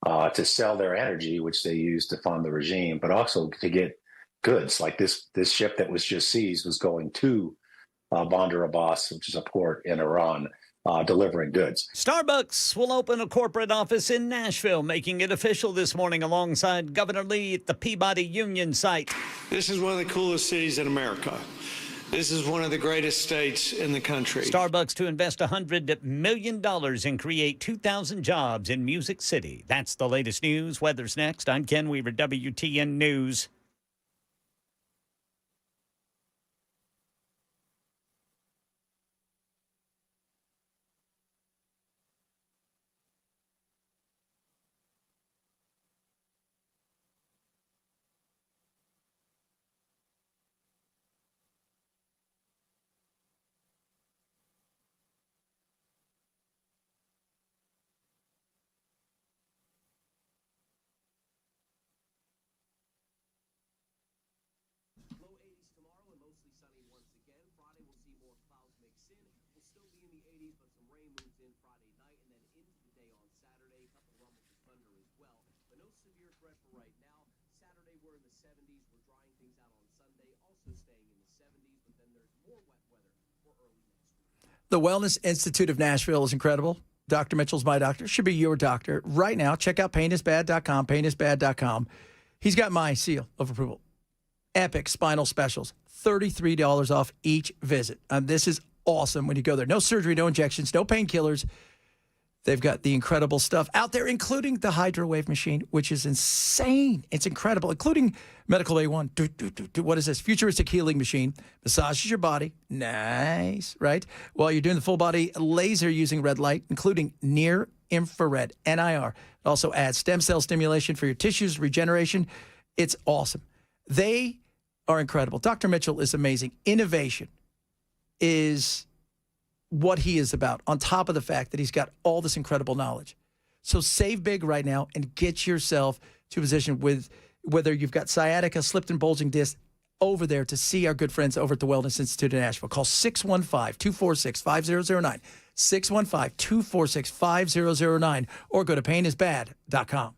Speaker 15: to sell their energy, which they use to fund the regime, but also to get goods. Like this ship that was just seized was going to Bandar Abbas, which is a port in Iran, delivering goods.
Speaker 3: Starbucks will open a corporate office in Nashville, making it official this morning alongside Governor Lee at the Peabody Union site.
Speaker 16: This is one of the coolest cities in America. This is one of the greatest states in the country.
Speaker 3: Starbucks to invest $100 million and create 2,000 jobs in Music City. That's the latest news. Weather's next. I'm Ken Weaver, WTN News.
Speaker 1: The Wellness Institute of Nashville is incredible. Dr. Mitchell's my doctor. Should be your doctor. Right now, check out painisbad.com, painisbad.com. He's got my seal of approval. Epic spinal specials. $33 off each visit. This is awesome when you go there. No surgery, no injections, no painkillers. They've got the incredible stuff out there, including the Hydrowave machine, which is insane. It's incredible, including Medical A1. What is this? Futuristic healing machine. Massages your body. Nice, right? While you're doing the full body laser using red light, including near infrared, NIR. It also adds stem cell stimulation for your tissues, regeneration. It's awesome. They are incredible. Dr. Mitchell is amazing. Innovation is what he is about, on top of the fact that he's got all this incredible knowledge. So save big right now and get yourself to a position with whether you've got sciatica, slipped and bulging disc, over there to see our good friends over at the Wellness Institute in Nashville. Call 615-246-5009, 615-246-5009, or go to painisbad.com.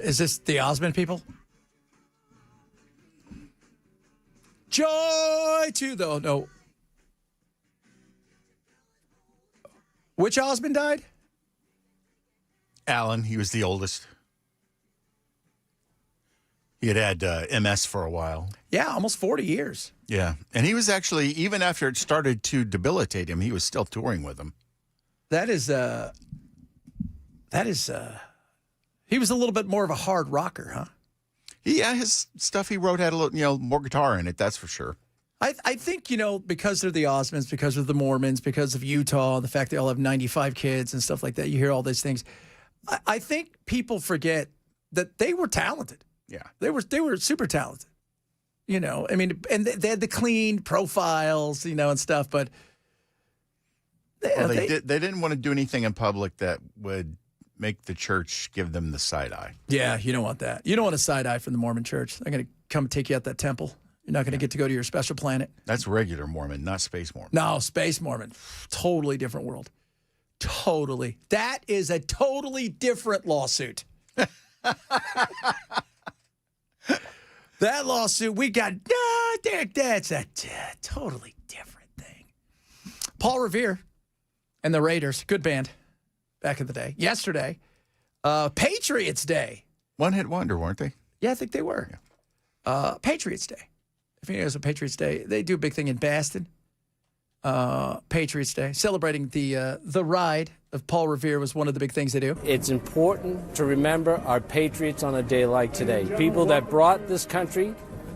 Speaker 1: Is this the Osmond people? Joy to the... No. Which Osmond died?
Speaker 2: Alan, he was the oldest. He had MS for a while.
Speaker 1: Yeah, almost 40 years.
Speaker 2: Yeah. And he was actually, even after it started to debilitate him, he was still touring with them.
Speaker 1: That is, he was a little bit more of a hard rocker, huh?
Speaker 2: Yeah, his stuff he wrote had a little, more guitar in it, that's for sure.
Speaker 1: I think, because they're the Osmonds, because of the Mormons, because of Utah, the fact they all have 95 kids and stuff like that, you hear all these things. I think people forget that they were talented.
Speaker 2: Yeah.
Speaker 1: They were super talented. I mean, and they had the clean profiles, and stuff, but
Speaker 2: they didn't want to do anything in public that would make the church give them the side eye.
Speaker 1: Yeah, you don't want that. You don't want a side eye from the Mormon church. They're going to come take you out that temple. You're not going to get to go to your special planet.
Speaker 2: That's regular Mormon, not space Mormon.
Speaker 1: No, space Mormon. Totally different world. Totally. That is a totally different lawsuit. That lawsuit we got, that's a totally different thing. Paul Revere and the Raiders, good band back in the day. Yesterday, Patriots Day.
Speaker 2: One-hit wonder, weren't they?
Speaker 1: Yeah, I think they were. Yeah. Patriots Day. If you know it's a Patriots Day, they do a big thing in Boston. Patriots Day, celebrating the ride of Paul Revere was one of the big things they do.
Speaker 11: It's important to remember our patriots on a day like today. People that brought this country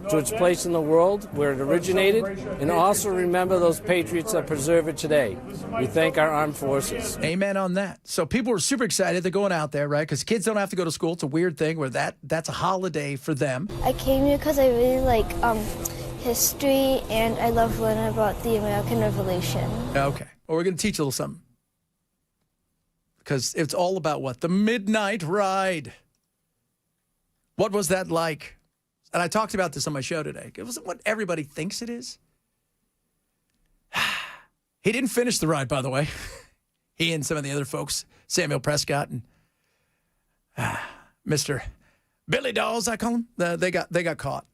Speaker 11: to its place in the world where it originated, and also remember those patriots that preserve it today. We thank our armed forces.
Speaker 1: Amen on that. So people are super excited. They're going out there, right? Because kids don't have to go to school. It's a weird thing where that's a holiday for them.
Speaker 17: I came here because I really like history, and I love learning about the American Revolution.
Speaker 1: Okay. Well, we're going to teach a little something. Because it's all about what? The Midnight Ride. What was that like? And I talked about this on my show today. It wasn't what everybody thinks it is. He didn't finish the ride, by the way. He and some of the other folks, Samuel Prescott and Mr. Billy Dolls, I call him. They got caught.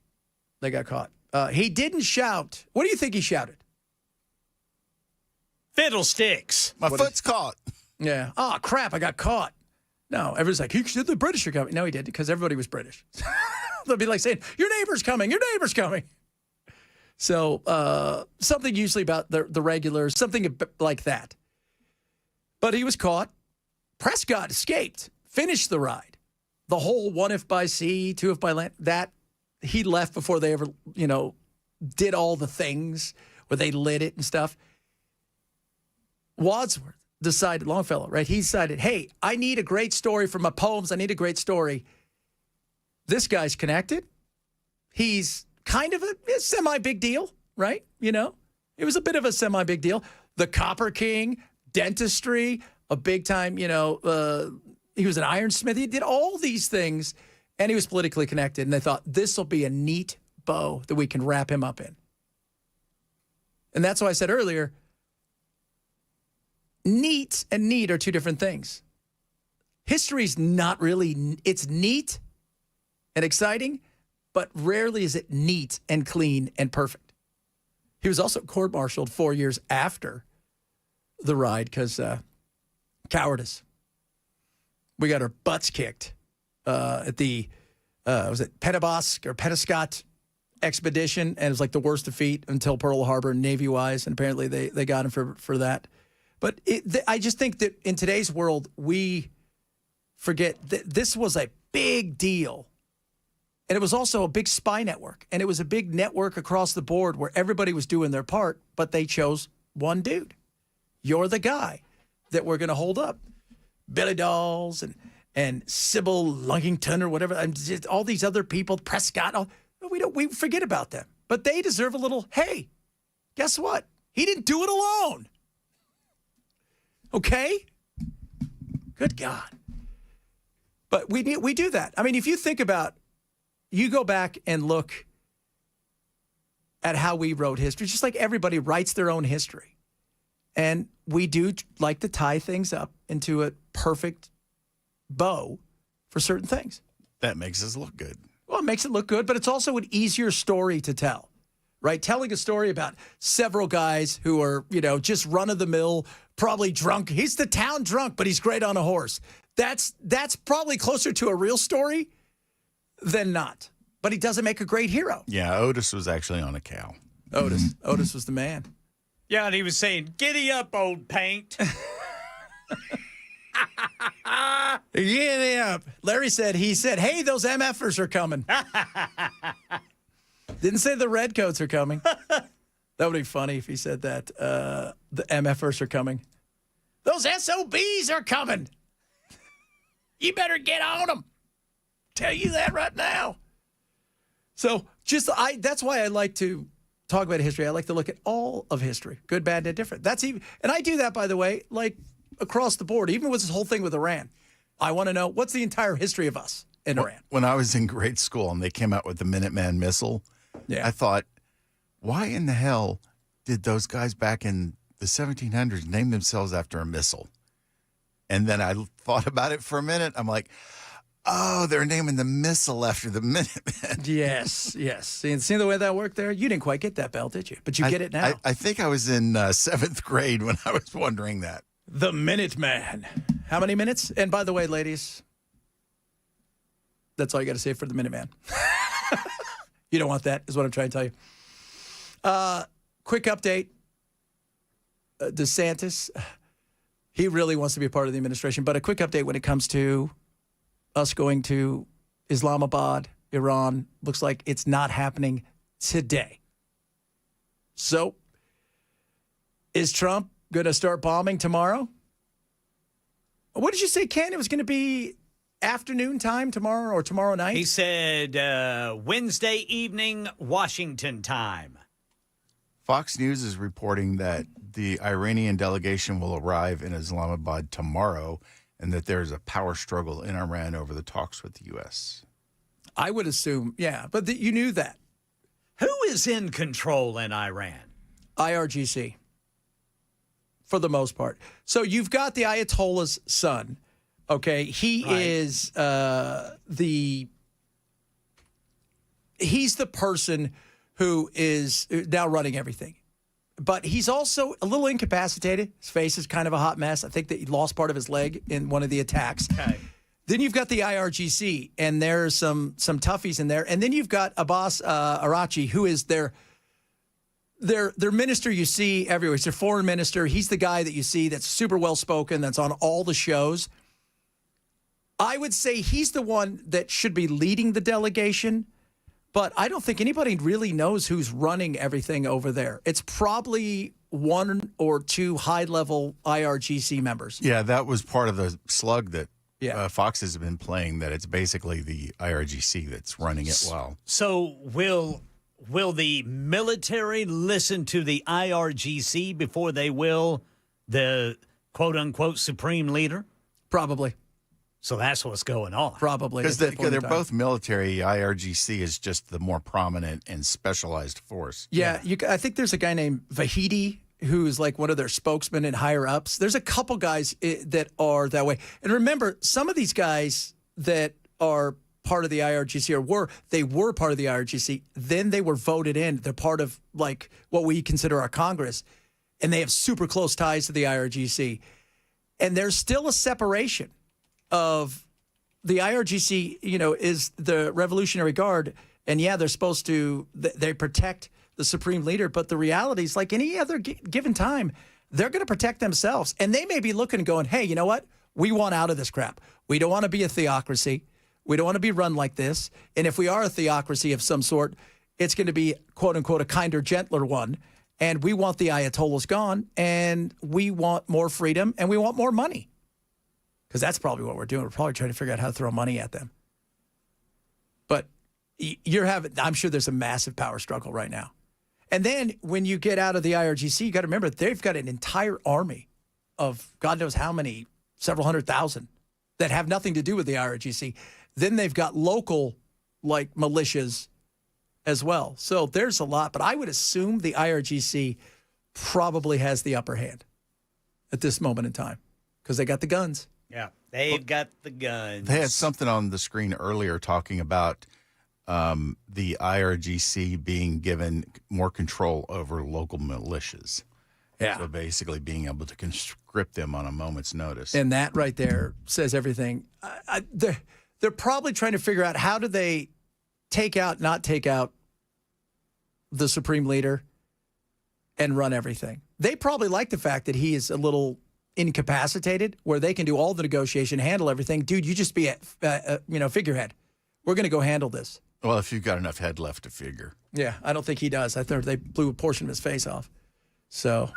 Speaker 1: They got caught. He didn't shout. What do you think he shouted?
Speaker 3: Fiddlesticks.
Speaker 2: My foot's caught.
Speaker 1: Yeah. Oh, crap, I got caught. No, everyone's like, the British are coming. No, he didn't, because everybody was British. They'll be like saying, your neighbor's coming, your neighbor's coming. So something usually about the regulars, something like that. But he was caught. Prescott escaped, finished the ride. The whole 1 if by sea, 2 if by land, that he left before they ever, did all the things where they lit it and stuff. Wadsworth decided, Longfellow, right? He decided, hey, I need a great story for my poems. I need a great story. This guy's connected. He's kind of a semi-big deal, right? It was a bit of a semi-big deal. The Copper King, dentistry, a big time, he was an ironsmith. He did all these things, and he was politically connected. And they thought, this will be a neat bow that we can wrap him up in. And that's why I said earlier, neat and neat are two different things. History's not really, it's neat and exciting, but rarely is it neat and clean and perfect. He was also court-martialed 4 years after the ride because cowardice. We got our butts kicked at the, was it Penobscot or Penobscot expedition, and it was like the worst defeat until Pearl Harbor, Navy-wise, and apparently they got him for that. But I just think that in today's world, we forget that this was a big deal. And it was also a big spy network. And it was a big network across the board where everybody was doing their part, but they chose one dude. You're the guy that we're going to hold up. Billy Dolls and Sybil Lunkington or whatever, and just all these other people, Prescott, we forget about them. But they deserve a little, hey, guess what? He didn't do it alone. Okay? Good God. But we do that. I mean, if you think about, you go back and look at how we wrote history, just like everybody writes their own history. And we do like to tie things up into a perfect bow for certain things.
Speaker 2: That makes us look good.
Speaker 1: Well, it makes it look good, but it's also an easier story to tell, right? Telling a story about several guys who are, just run-of-the-mill, probably drunk. He's the town drunk, but he's great on a horse. That's probably closer to a real story than not. But he doesn't make a great hero.
Speaker 2: Yeah, Otis was actually on a cow.
Speaker 1: Otis was the man.
Speaker 3: Yeah, and he was saying, "Giddy up, old paint."
Speaker 1: Giddy up. Larry said, hey, those MFers are coming. Didn't say the redcoats are coming. That would be funny if he said that. The MFers are coming. Those SOBs are coming. You better get on them. Tell you that right now. So that's why I like to talk about history. I like to look at all of history, good, bad, and different. And I do that, by the way, like across the board, even with this whole thing with Iran. I want to know what's the entire history of us in Iran.
Speaker 2: When I was in grade school and they came out with the Minuteman missile, I thought, why in the hell did those guys back in the 1700s name themselves after a missile? And then I thought about it for a minute. I'm like, oh, they're naming the missile after the Minutemen.
Speaker 1: Yes. See the way that worked there? You didn't quite get that, Bell, did you? But you get it now.
Speaker 2: I think I was in 7th grade when I was wondering that.
Speaker 1: The Minuteman. How many minutes? And by the way, ladies, that's all you got to say for the Minuteman. You don't want that, is what I'm trying to tell you. Quick update. DeSantis, he really wants to be a part of the administration, but a quick update when it comes to us going to Islamabad, Iran. Looks like it's not happening today. So, is Trump going to start bombing tomorrow? What did you say, Ken? It was going to be afternoon time tomorrow or tomorrow night?
Speaker 3: He said Wednesday evening, Washington time.
Speaker 2: Fox News is reporting that the Iranian delegation will arrive in Islamabad tomorrow and that there is a power struggle in Iran over the talks with the U.S.
Speaker 1: I would assume, yeah, but you knew that.
Speaker 3: Who is in control in Iran?
Speaker 1: IRGC, for the most part. So you've got the Ayatollah's son, okay? He is he's the person who is now running everything. But he's also a little incapacitated. His face is kind of a hot mess. I think that he lost part of his leg in one of the attacks.
Speaker 3: Okay.
Speaker 1: Then you've got the IRGC, and there's some toughies in there. And then you've got Abbas Arachi, who is their minister you see everywhere. He's their foreign minister. He's the guy that you see that's super well-spoken, that's on all the shows. I would say he's the one that should be leading the delegation, but I don't think anybody really knows who's running everything over there. It's probably one or two high-level IRGC members.
Speaker 2: Yeah, that was part of the slug that Fox has been playing, that it's basically the IRGC that's running it well.
Speaker 3: So will the military listen to the IRGC before they will the quote-unquote supreme leader?
Speaker 1: Probably.
Speaker 3: So that's what's going on.
Speaker 1: Probably.
Speaker 2: Because they're both military. IRGC is just the more prominent and specialized force.
Speaker 1: Yeah. I think there's a guy named Vahidi who's like one of their spokesmen and higher ups. There's a couple guys that are that way. And remember, some of these guys that are part of the IRGC were part of the IRGC. Then they were voted in. They're part of like what we consider our Congress. And they have super close ties to the IRGC. And there's still a separation of the IRGC, is the Revolutionary Guard. And yeah, they're supposed to, they protect the supreme leader. But the reality is, like any other given time, they're going to protect themselves. And they may be looking and going, hey, you know what? We want out of this crap. We don't want to be a theocracy. We don't want to be run like this. And if we are a theocracy of some sort, it's going to be, quote unquote, a kinder, gentler one. And we want the Ayatollahs gone. And we want more freedom. And we want more money. Because that's probably what we're doing. We're probably trying to figure out how to throw money at them. But I'm sure there's a massive power struggle right now. And then when you get out of the IRGC, you got to remember, they've got an entire army of God knows how many, several 100,000 that have nothing to do with the IRGC. Then they've got local, like, militias as well. So there's a lot. But I would assume the IRGC probably has the upper hand at this moment in time because they got the guns.
Speaker 3: Yeah, they've got the guns.
Speaker 2: They had something on the screen earlier talking about the IRGC being given more control over local militias.
Speaker 1: Yeah.
Speaker 2: So basically being able to conscript them on a moment's notice.
Speaker 1: And that right there says everything. They're probably trying to figure out how do they not take out the supreme leader and run everything. They probably like the fact that he is a little incapacitated, where they can do all the negotiation, handle everything. Dude, you just be a figurehead. We're going to go handle this.
Speaker 2: Well, if you've got enough head left to figure.
Speaker 1: Yeah, I don't think he does. I thought they blew a portion of his face off. So,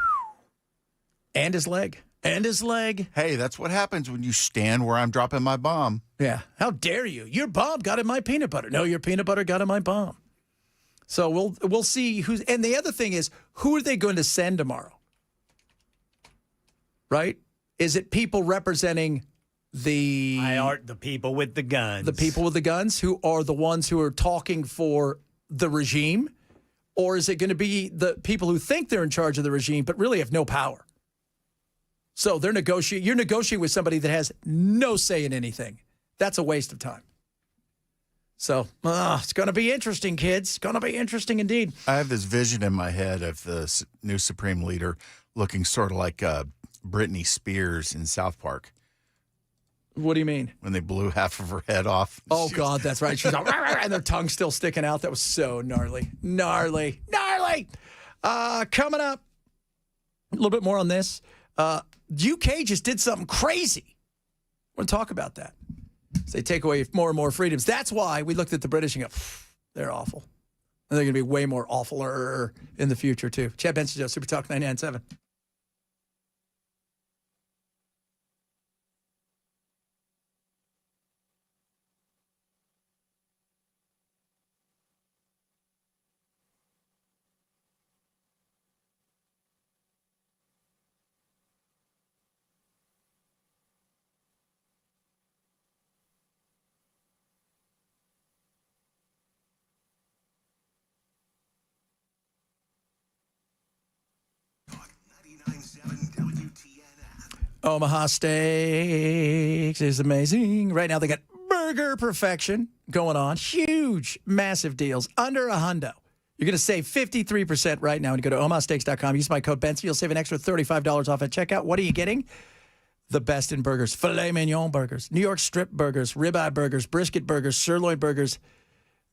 Speaker 1: and his leg.
Speaker 2: Hey, that's what happens when you stand where I'm dropping my bomb.
Speaker 1: Yeah. How dare you? Your bomb got in my peanut butter. No, your peanut butter got in my bomb. So we'll see who's. And the other thing is, who are they going to send tomorrow? Right? Is it people representing the
Speaker 3: people with the guns?
Speaker 1: The people with the guns who are the ones who are talking for the regime? Or is it going to be the people who think they're in charge of the regime but really have no power? So you're negotiating with somebody that has no say in anything. That's a waste of time. So it's going to be interesting, kids. It's going to be interesting indeed.
Speaker 2: I have this vision in my head of the new supreme leader looking sort of like Britney Spears in South Park.
Speaker 1: What do you mean?
Speaker 2: When they blew half of her head off.
Speaker 1: Oh, God, that's right. She's like, and their tongue still sticking out. That was so gnarly. Gnarly. Coming up, a little bit more on this. UK just did something crazy. We're going to talk about that. So they take away more and more freedoms. That's why we looked at the British and go, they're awful. And they're going to be way more awfuler in the future, too. Chad Benson Show, Super Talk 99.7. Omaha Steaks is amazing. Right now they got burger perfection going on. Huge, massive deals. Under $100. You're going to save 53% right now when you go to omahasteaks.com. Use my code Benson. You'll save an extra $35 off at checkout. What are you getting? The best in burgers. Filet mignon burgers, New York strip burgers, ribeye burgers, brisket burgers, sirloin burgers,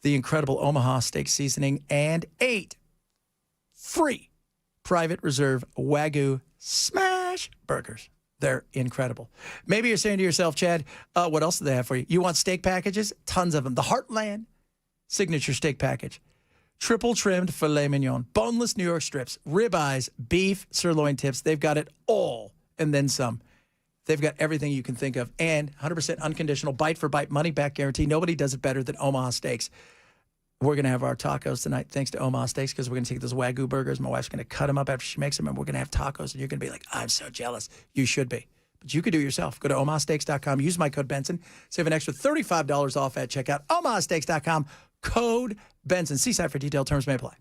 Speaker 1: the incredible Omaha Steak seasoning, and 8 free private reserve Wagyu smash burgers. They're incredible. Maybe you're saying to yourself, Chad, what else do they have for you? You want steak packages? Tons of them. The Heartland Signature Steak Package. Triple trimmed filet mignon, boneless New York strips, ribeyes, beef, sirloin tips. They've got it all and then some. They've got everything you can think of. And 100% unconditional bite-for-bite money-back guarantee. Nobody does it better than Omaha Steaks. We're going to have our tacos tonight thanks to Omaha Steaks because we're going to take those Wagyu burgers. My wife's going to cut them up after she makes them, and we're going to have tacos. And you're going to be like, I'm so jealous. You should be. But you could do it yourself. Go to omahasteaks.com. Use my code Benson. Save an extra $35 off at checkout. omahasteaks.com. Code Benson. See site for detailed terms may apply.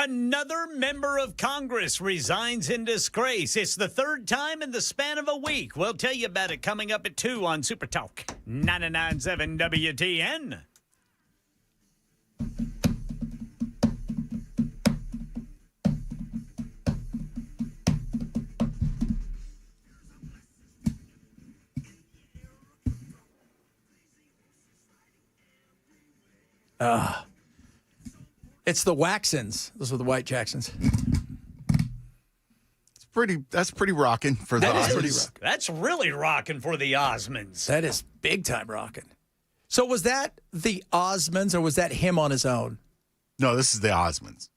Speaker 3: Another member of Congress resigns in disgrace. It's the third time in the span of a week. We'll tell you about it coming up at 2 on Super Talk 99.7 WTN.
Speaker 1: It's the Waxons. Those were the White Jacksons.
Speaker 2: That's pretty rocking for the Osmonds.
Speaker 3: That's really rocking for the Osmonds.
Speaker 1: That is big time rocking. So was that the Osmonds or was that him on his own?
Speaker 2: No, this is the Osmonds.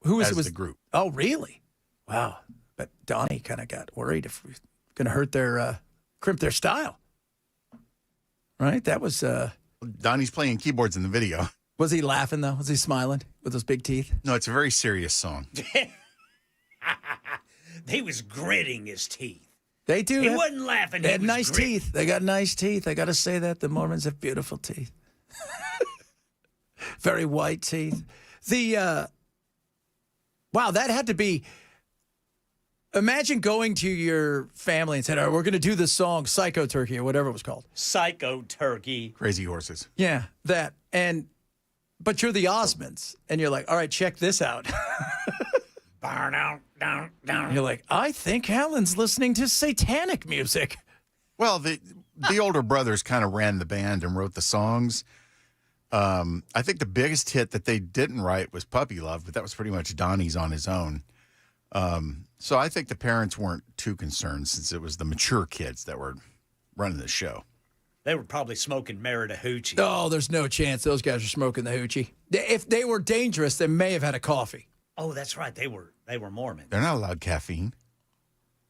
Speaker 1: Who was it?
Speaker 2: Was the group?
Speaker 1: Oh, really? Wow. But Donnie kind of got worried if we're going to hurt their, crimp their style. Right? That was.
Speaker 2: Donnie's playing keyboards in the video.
Speaker 1: Was he laughing though? Was he smiling with those big teeth?
Speaker 2: No, it's a very serious song.
Speaker 3: He was gritting his teeth.
Speaker 1: They do.
Speaker 3: He wasn't laughing.
Speaker 1: They had nice teeth. They got nice teeth. I got to say that. The Mormons have beautiful teeth. Very white teeth. Wow, that had to be. Imagine going to your family and saying, all right, we're going to do this song, Psycho Turkey, or whatever it was called.
Speaker 3: Psycho Turkey.
Speaker 2: Crazy Horses.
Speaker 1: Yeah, that. But you're the Osmonds, and you're like, all right, check this out. You're like, I think Alan's listening to satanic music.
Speaker 2: Well, the older brothers kind of ran the band and wrote the songs. I think the biggest hit that they didn't write was Puppy Love, but that was pretty much Donnie's on his own. So I think the parents weren't too concerned since it was the mature kids that were running the show.
Speaker 3: They were probably smoking Merida Hoochie.
Speaker 1: Oh, there's no chance those guys are smoking the hoochie. If they were dangerous, they may have had a coffee.
Speaker 3: Oh, that's right. They were Mormon.
Speaker 2: They're not allowed caffeine.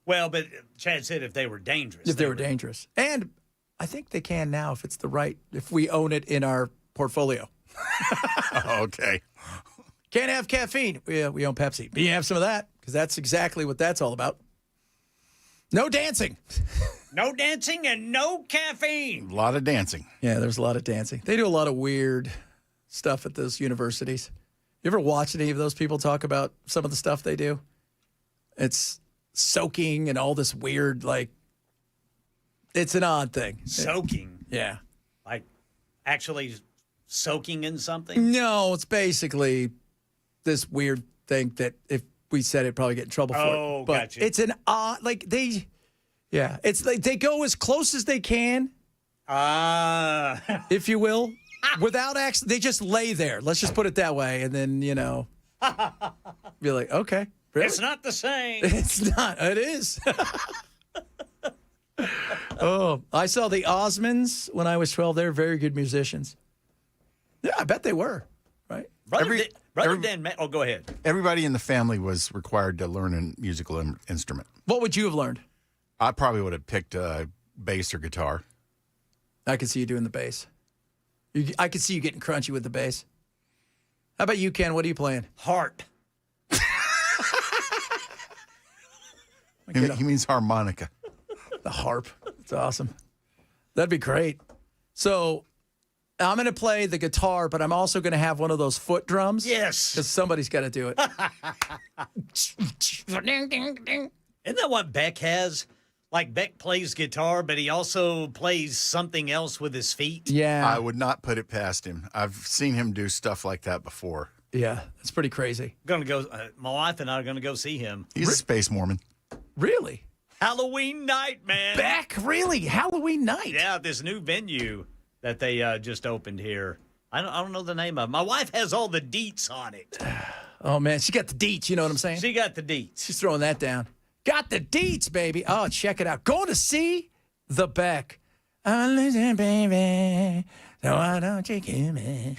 Speaker 3: Well, but Chad said if they were dangerous.
Speaker 1: If they were dangerous. And I think they can now if we own it in our portfolio.
Speaker 2: Okay.
Speaker 1: Can't have caffeine. We own Pepsi. But you have some of that because that's exactly what that's all about. No dancing.
Speaker 3: No dancing and no caffeine.
Speaker 2: A lot of dancing.
Speaker 1: Yeah, there's a lot of dancing. They do a lot of weird stuff at those universities. You ever watch any of those people talk about some of the stuff they do? It's soaking and all this weird, it's an odd thing.
Speaker 3: Soaking?
Speaker 1: Yeah.
Speaker 3: Like actually soaking in something?
Speaker 1: No, it's basically this weird thing that if we said it, probably get in trouble for it.
Speaker 3: Oh,
Speaker 1: But
Speaker 3: gotcha.
Speaker 1: it's an odd, it's like they go as close as they can, if you will, without they just lay there. Let's just put it that way. And then, be like, okay. Really?
Speaker 3: It's not the same.
Speaker 1: It's not. It is. Oh, I saw the Osmonds when I was 12. They're very good musicians. Yeah, I bet they were. Right?
Speaker 3: Brother Dan, go ahead.
Speaker 2: Everybody in the family was required to learn a musical instrument.
Speaker 1: What would you have learned?
Speaker 2: I probably would have picked bass or guitar.
Speaker 1: I could see you doing the bass. I could see you getting crunchy with the bass. How about you, Ken? What are you playing?
Speaker 3: Harp.
Speaker 2: He means harmonica.
Speaker 1: The harp. That's awesome. That'd be great. So I'm going to play the guitar, but I'm also going to have one of those foot drums.
Speaker 3: Yes.
Speaker 1: Because somebody's got to do it.
Speaker 3: Isn't that what Beck has? Like Beck plays guitar, but he also plays something else with his feet.
Speaker 1: Yeah.
Speaker 2: I would not put it past him. I've seen him do stuff like that before.
Speaker 1: Yeah, that's pretty crazy.
Speaker 3: Gonna go. My wife and I are gonna go see him.
Speaker 2: He's a space Mormon.
Speaker 1: Really?
Speaker 3: Halloween night, man.
Speaker 1: Beck, really? Halloween night?
Speaker 3: Yeah, this new venue that they just opened here. I don't know the name of it. My wife has all the deets on it.
Speaker 1: Oh, man. She got the deets. You know what I'm saying?
Speaker 3: She got the deets.
Speaker 1: She's throwing that down. Got the deets, baby. Oh, check it out. Going to see the Beck. Oh, listen, baby. So why don't you give me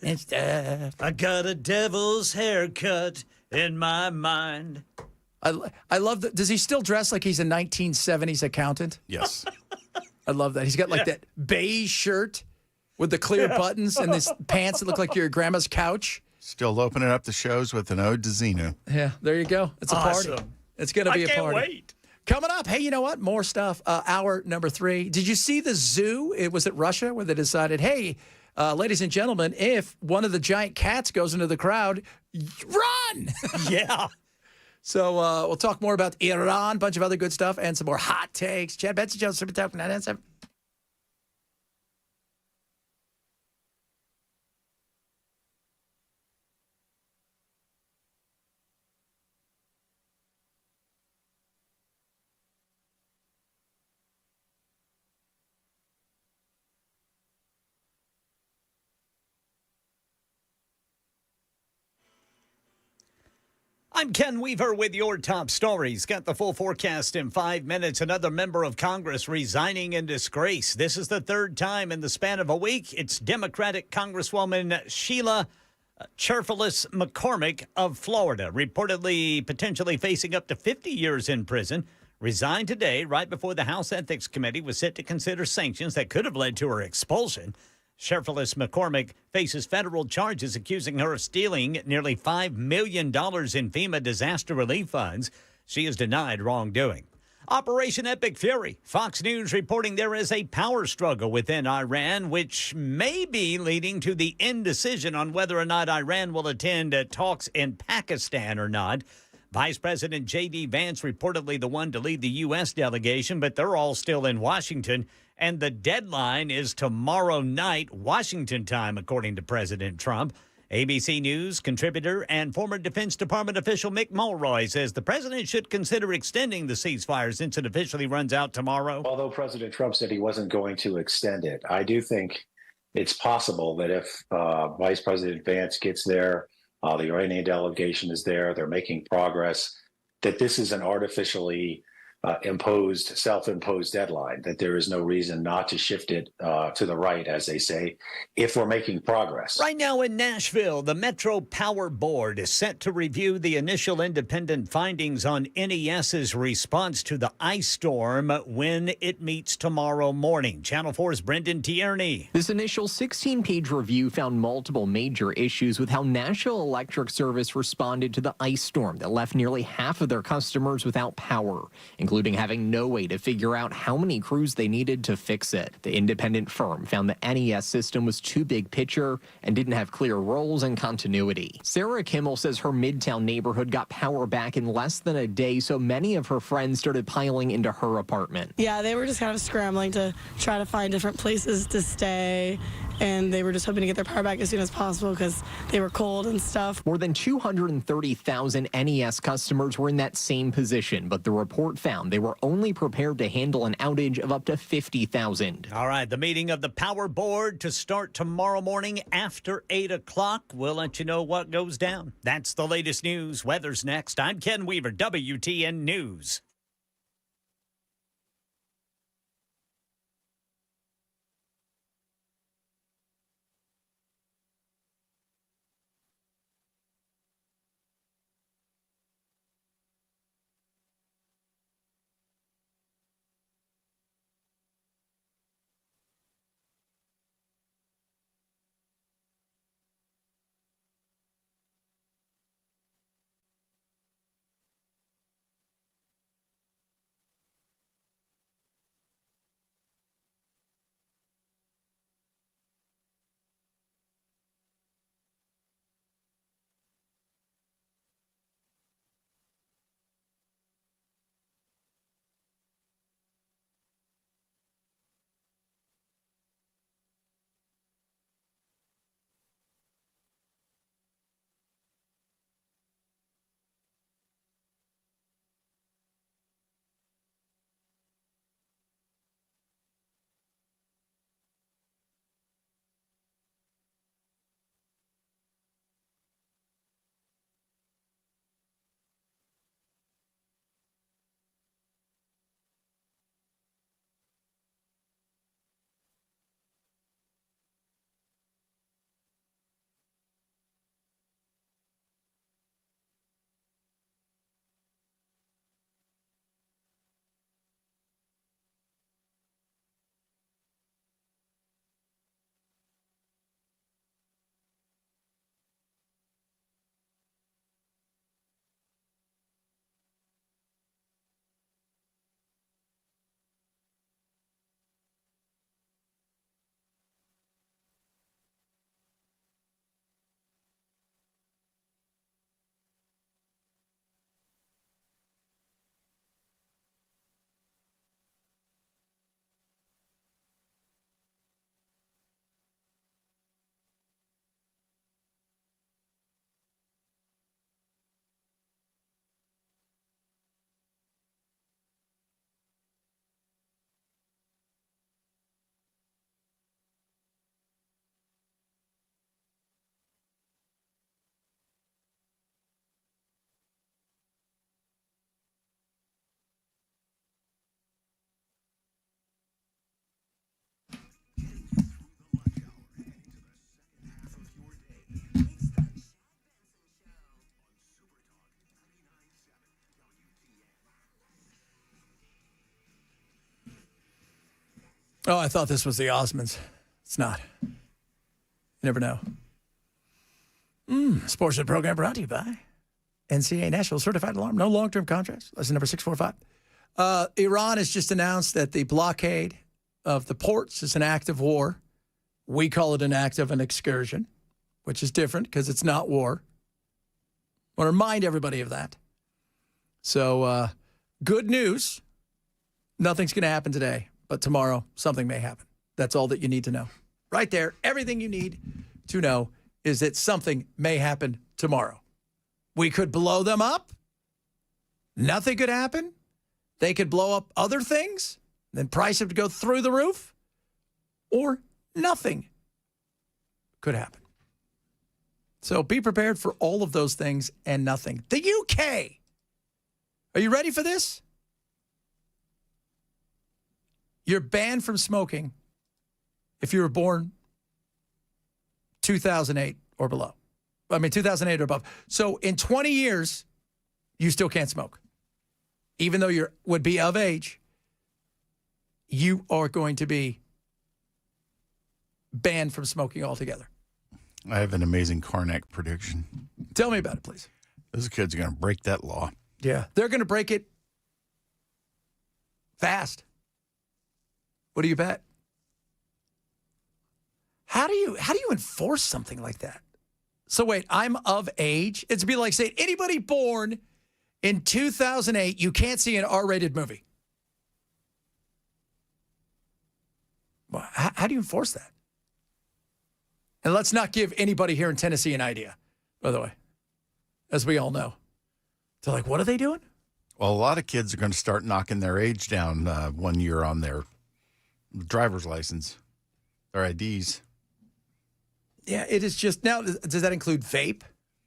Speaker 1: and stuff?
Speaker 3: I got a devil's haircut in my mind.
Speaker 1: I love that. Does he still dress like he's a 1970s accountant?
Speaker 2: Yes.
Speaker 1: I love that. He's got that beige shirt with the clear buttons and this pants that look like your grandma's couch.
Speaker 2: Still opening up the shows with an ode to Xenu.
Speaker 1: Yeah, there you go. It's a party. It's going to be a party.
Speaker 3: I can't wait.
Speaker 1: Coming up, hey, you know what? More stuff. Hour number 3. Did you see the zoo? It was at Russia where they decided, hey, ladies and gentlemen, if one of the giant cats goes into the crowd, run! Iran.
Speaker 3: Yeah.
Speaker 1: So we'll talk more about Iran, a bunch of other good stuff, and some more hot takes. Chad Betsy Jones, Super Talk 997.
Speaker 3: I'm Ken Weaver with your top stories. Got the full forecast in 5 minutes. Another member of Congress resigning in disgrace. This is the third time in the span of a week. It's Democratic Congresswoman Sheila Cherfilus McCormick of Florida, reportedly potentially facing up to 50 years in prison. Resigned today, right before the House Ethics Committee was set to consider sanctions that could have led to her expulsion. Cherfilus McCormick faces federal charges accusing her of stealing nearly $5 million in FEMA disaster relief funds. She has denied wrongdoing. Operation Epic Fury. Fox News reporting there is a power struggle within Iran, which may be leading to the indecision on whether or not Iran will attend talks in Pakistan or not. Vice President J.D. Vance reportedly the one to lead the U.S. delegation, but they're all still in Washington. And the deadline is tomorrow night, Washington time, according to President Trump. ABC News contributor and former Defense Department official Mick Mulroy says the president should consider extending the ceasefire since it officially runs out tomorrow.
Speaker 15: Although President Trump said he wasn't going to extend it, I do think it's possible that if Vice President Vance gets there, the Iranian delegation is there, they're making progress, that this is an artificially self-imposed deadline, that there is no reason not to shift it to the right, as they say, if we're making progress.
Speaker 3: Right now in Nashville, the Metro Power Board is set to review the initial independent findings on NES's response to the ice storm when it meets tomorrow morning. Channel 4's Brendan Tierney.
Speaker 18: This initial 16-page review found multiple major issues with how Nashville Electric Service responded to the ice storm that left nearly half of their customers without power, including having no way to figure out how many crews they needed to fix it. The independent firm found the NES system was too big picture and didn't have clear roles and continuity. Sarah Kimmel says her Midtown neighborhood got power back in less than a day, so many of her friends started piling into her apartment.
Speaker 19: Yeah, they were just kind of scrambling to try to find different places to stay, and they were just hoping to get their power back as soon as possible because they were cold and stuff.
Speaker 18: More than 230,000 NES customers were in that same position, but the report found they were only prepared to handle an outage of up to 50,000.
Speaker 3: All right, the meeting of the Power Board to start tomorrow morning after 8 o'clock. We'll let you know what goes down. That's the latest news. Weather's next. I'm Ken Weaver, WTN News.
Speaker 1: Oh, I thought this was the Osmonds. It's not. You never know. Sports program brought to you by NCAA National Certified Alarm. No long-term contracts. Lesson number 645. Iran has just announced that the blockade of the ports is an act of war. We call it an act of an excursion, which is different because it's not war. I want to remind everybody of that. So, good news. Nothing's going to happen today, but tomorrow something may happen. That's all that you need to know. Right there, everything you need to know is that something may happen tomorrow. We could blow them up. Nothing could happen. They could blow up other things. Then price would go through the roof. Or nothing could happen. So be prepared for all of those things and nothing. The UK. Are you ready for this? You're banned from smoking if you were born 2008 or below. 2008 or above. So in 20 years, you still can't smoke. Even though you would be of age, you are going to be banned from smoking altogether.
Speaker 2: I have an amazing Karnak prediction.
Speaker 1: Tell me about it, please.
Speaker 2: Those kids are going to break that law.
Speaker 1: Yeah. They're going to break it fast. What do you bet? How do you enforce something like that? So wait, I'm of age? It'd be like saying anybody born in 2008, you can't see an R-rated movie. Well, how do you enforce that? And let's not give anybody here in Tennessee an idea, by the way, as we all know. They're like, what are they doing?
Speaker 2: Well, a lot of kids are going to start knocking their age down 1 year on their driver's license, their IDs.
Speaker 1: Yeah, it is just now. Does that include vape?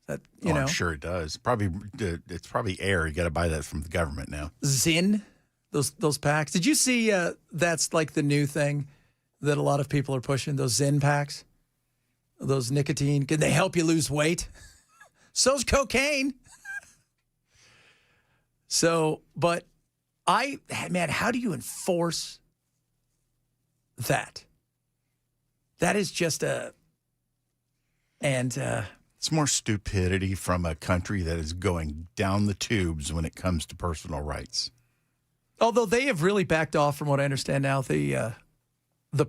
Speaker 1: That you know,
Speaker 2: I'm sure it does. It's probably air. You got to buy that from the government now.
Speaker 1: Zyn, those packs. Did you see? That's like the new thing that a lot of people are pushing. Those Zyn packs, those nicotine. Can they help you lose weight? So's cocaine. So, but how do you enforce that? That is just
Speaker 2: it's more stupidity from a country that is going down the tubes when it comes to personal rights.
Speaker 1: Although they have really backed off from what I understand now, the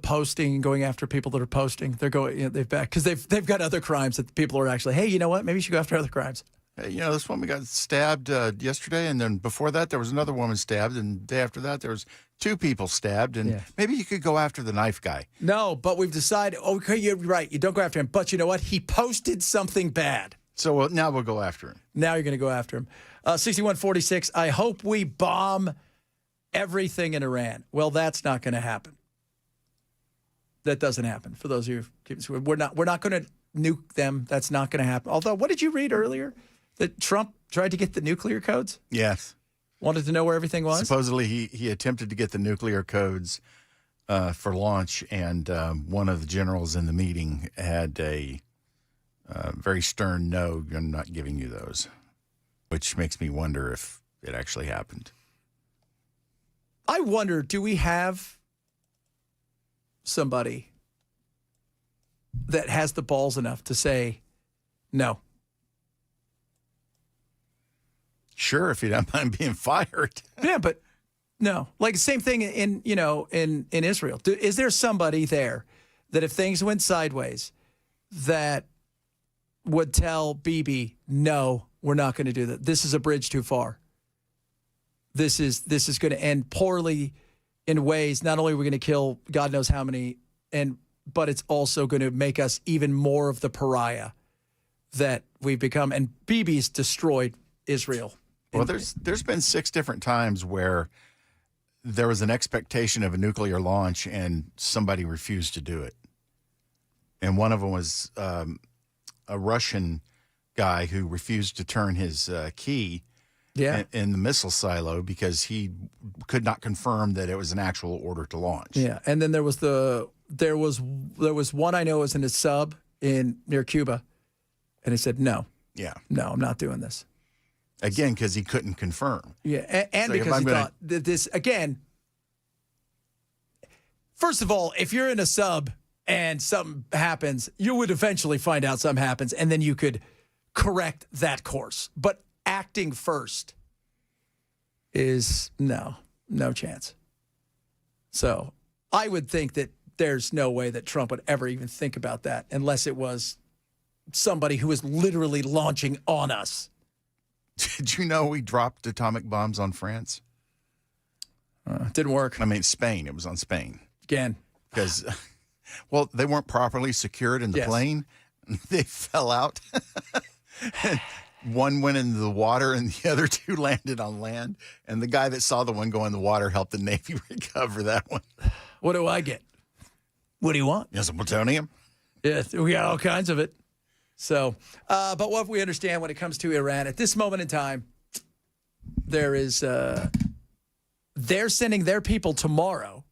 Speaker 1: posting and going after people that are posting, they've backed because they've got other crimes that people are actually, hey, you know what? Maybe you should go after other crimes.
Speaker 2: Hey, this woman got stabbed yesterday, and then before that there was another woman stabbed, and the day after that there was 2 people stabbed, and maybe you could go after the knife guy.
Speaker 1: No, but we've decided, okay, you're right, you don't go after him, but you know what? He posted something bad.
Speaker 2: So now we'll go after him.
Speaker 1: Now you're going to go after him. 6146, I hope we bomb everything in Iran. Well, that's not going to happen. That doesn't happen. For those of you, we're not going to nuke them. That's not going to happen. Although, what did you read earlier? That Trump tried to get the nuclear codes?
Speaker 2: Yes.
Speaker 1: Wanted to know where everything was?
Speaker 2: Supposedly he attempted to get the nuclear codes for launch, and one of the generals in the meeting had a very stern no, I'm not giving you those, which makes me wonder if it actually happened.
Speaker 1: I wonder, do we have somebody that has the balls enough to say no?
Speaker 2: Sure, if you don't mind being fired.
Speaker 1: Yeah, but no. Like the same thing in Israel. Is there somebody there that if things went sideways that would tell Bibi, no, we're not going to do that. This is a bridge too far. This is going to end poorly in ways. Not only are we going to kill God knows how many, but it's also going to make us even more of the pariah that we've become. And Bibi's destroyed Israel.
Speaker 2: Well, there's been 6 different times where there was an expectation of a nuclear launch and somebody refused to do it. And one of them was a Russian guy who refused to turn his key in the missile silo because he could not confirm that it was an actual order to launch.
Speaker 1: Yeah, and then there was one I know was in a sub near Cuba, and he said no.
Speaker 2: Yeah,
Speaker 1: no, I'm not doing this.
Speaker 2: Again, because he couldn't confirm.
Speaker 1: Yeah, and
Speaker 2: so
Speaker 1: because he thought that this, again, First of all, if you're in a sub and something happens, you would eventually find out something happens, and then you could correct that course. But acting first is no chance. So I would think that there's no way that Trump would ever even think about that unless it was somebody who is literally launching on us.
Speaker 2: Did you know we dropped atomic bombs on France?
Speaker 1: Didn't work.
Speaker 2: I mean, Spain. It was on Spain.
Speaker 1: Again.
Speaker 2: Because, well, they weren't properly secured in the plane. They fell out. One went into the water and the other two landed on land. And the guy that saw the one go in the water helped the Navy recover that one.
Speaker 1: What do I get? What do you want?
Speaker 2: Yes, plutonium.
Speaker 1: Yes, we got all kinds of it. So, but what we understand when it comes to Iran, at this moment in time, there is, they're sending their people tomorrow.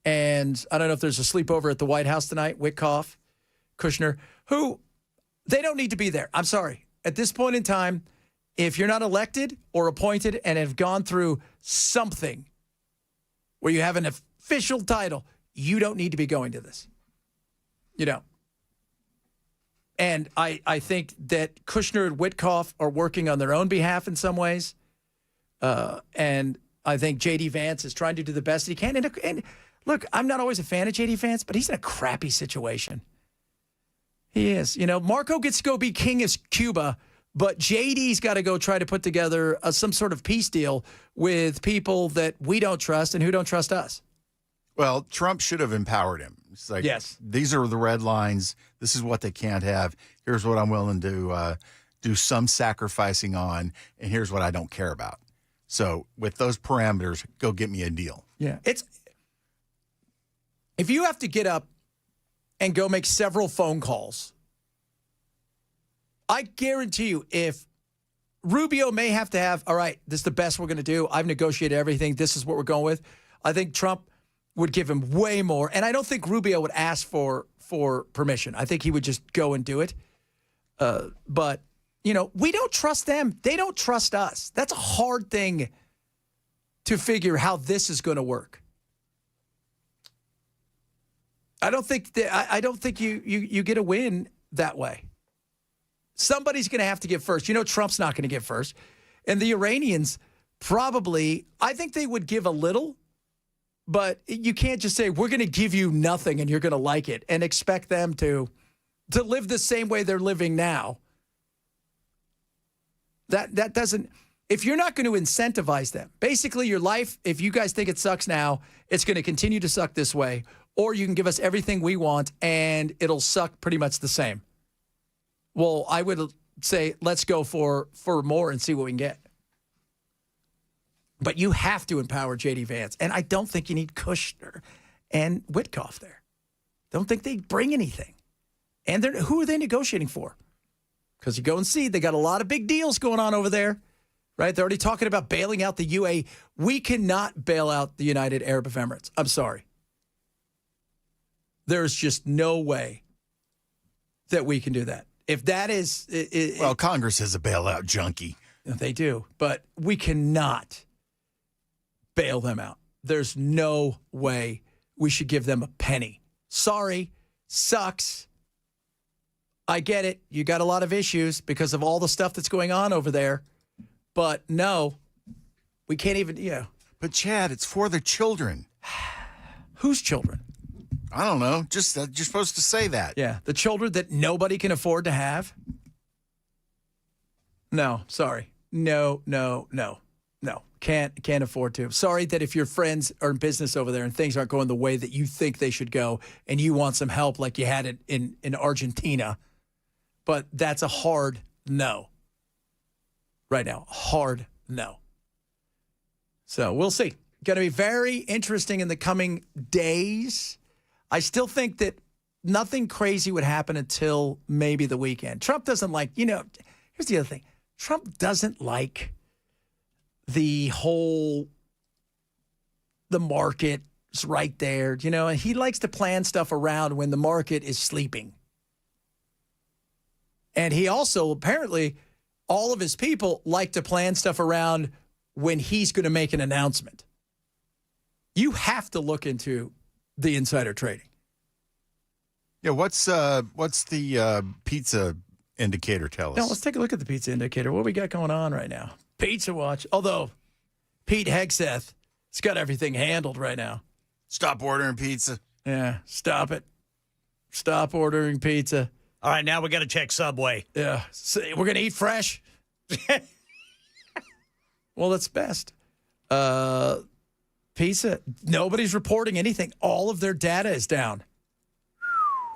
Speaker 1: And I don't know if there's a sleepover at the White House tonight, Witkoff, Kushner, who, they don't need to be there. I'm sorry. At this point in time, if you're not elected or appointed and have gone through something where you have an official title, you don't need to be going to this. You don't. And I think that Kushner and Witkoff are working on their own behalf in some ways. And I think J.D. Vance is trying to do the best he can. And look, I'm not always a fan of J.D. Vance, but he's in a crappy situation. He is. You know, Marco gets to go be king of Cuba, but J.D.'s got to go try to put together some sort of peace deal with people that we don't trust and who don't trust us.
Speaker 2: Well, Trump should have empowered him. It's like,
Speaker 1: yes,
Speaker 2: these are the red lines. This is what they can't have. Here's what I'm willing to do some sacrificing on, and here's what I don't care about. So with those parameters, go get me a deal.
Speaker 1: Yeah. If you have to get up and go make several phone calls, I guarantee you, if Rubio may have to have, all right, this is the best we're going to do. I've negotiated everything. This is what we're going with. I think Trump would give him way more. And I don't think Rubio would ask for permission. I think he would just go and do it. But, you know, we don't trust them. They don't trust us. That's a hard thing to figure how this is going to work. I don't think you get a win that way. Somebody's going to have to give first. You know, Trump's not going to give first. And the Iranians probably, I think they would give a little, but you can't just say, we're going to give you nothing and you're going to like it and expect them to live the same way they're living now. That doesn't, if you're not going to incentivize them, basically your life, if you guys think it sucks now, it's going to continue to suck this way, or you can give us everything we want and it'll suck pretty much the same. Well, I would say, let's go for more and see what we can get. But you have to empower J.D. Vance. And I don't think you need Kushner and Witkoff there. Don't think they bring anything. And who are they negotiating for? Because you go and see, they got a lot of big deals going on over there, right? They're already talking about bailing out the UAE. We cannot bail out the United Arab Emirates. I'm sorry. There's just no way that we can do that. If that is...
Speaker 2: well, Congress is a bailout junkie.
Speaker 1: They do. But we cannot bail them out. There's no way we should give them a penny. Sorry. Sucks. I get it. You got a lot of issues because of all the stuff that's going on over there. But no, we can't even,
Speaker 2: But Chad, it's for the children.
Speaker 1: Whose children?
Speaker 2: I don't know. Just you're supposed to say that.
Speaker 1: Yeah, the children that nobody can afford to have. No, sorry. No. Can't afford to. Sorry that if your friends are in business over there and things aren't going the way that you think they should go and you want some help like you had it in Argentina. But that's a hard no. Right now, hard no. So we'll see. Going to be very interesting in the coming days. I still think that nothing crazy would happen until maybe the weekend. Trump doesn't like, here's the other thing. Trump doesn't like the market's right there, and he likes to plan stuff around when the market is sleeping. And he also, apparently, all of his people like to plan stuff around when he's going to make an announcement. You have to look into the insider trading.
Speaker 2: Yeah, what's the pizza indicator tell us?
Speaker 1: Now, let's take a look at the pizza indicator. What we got going on right now? Pizza Watch. Although Pete Hegseth has got everything handled right now.
Speaker 2: Stop ordering pizza.
Speaker 1: Yeah, stop it. Stop ordering pizza.
Speaker 3: All right, now we got to check Subway.
Speaker 1: Yeah, we're going to eat fresh. Well, that's best. Pizza, nobody's reporting anything. All of their data is down.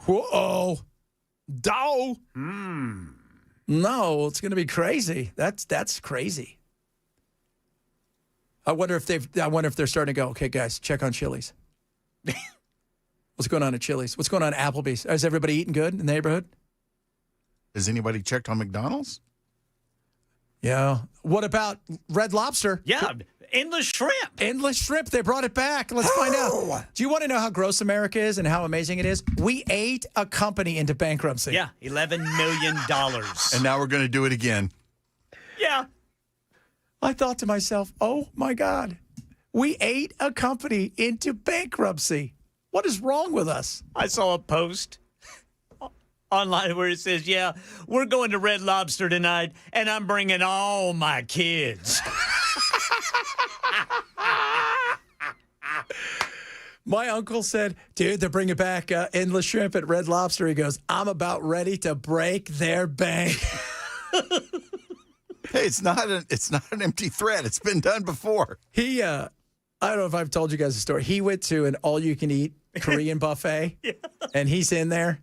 Speaker 1: Whoa. Dow. No, it's going to be crazy. That's crazy. I wonder if they're starting to go, okay, guys, check on Chili's. What's going on at Chili's? What's going on at Applebee's? Is everybody eating good in the neighborhood?
Speaker 2: Has anybody checked on McDonald's?
Speaker 1: Yeah. What about Red Lobster?
Speaker 3: Yeah, endless shrimp.
Speaker 1: Endless shrimp. They brought it back. Let's find out. Do you want to know how gross America is and how amazing it is? We ate a company into bankruptcy.
Speaker 3: Yeah, $11 million.
Speaker 2: And now we're going to do it again.
Speaker 3: Yeah.
Speaker 1: I thought to myself, oh, my God. We ate a company into bankruptcy. What is wrong with us?
Speaker 3: I saw a post online where it says, yeah, we're going to Red Lobster tonight, and I'm bringing all my kids.
Speaker 1: My uncle said, dude, they're bringing back endless shrimp at Red Lobster. He goes, I'm about ready to break their bank.
Speaker 2: Hey, it's not an empty threat. It's been done before.
Speaker 1: He, I don't know if I've told you guys the story. He went to an all-you-can-eat Korean buffet, and he's in there,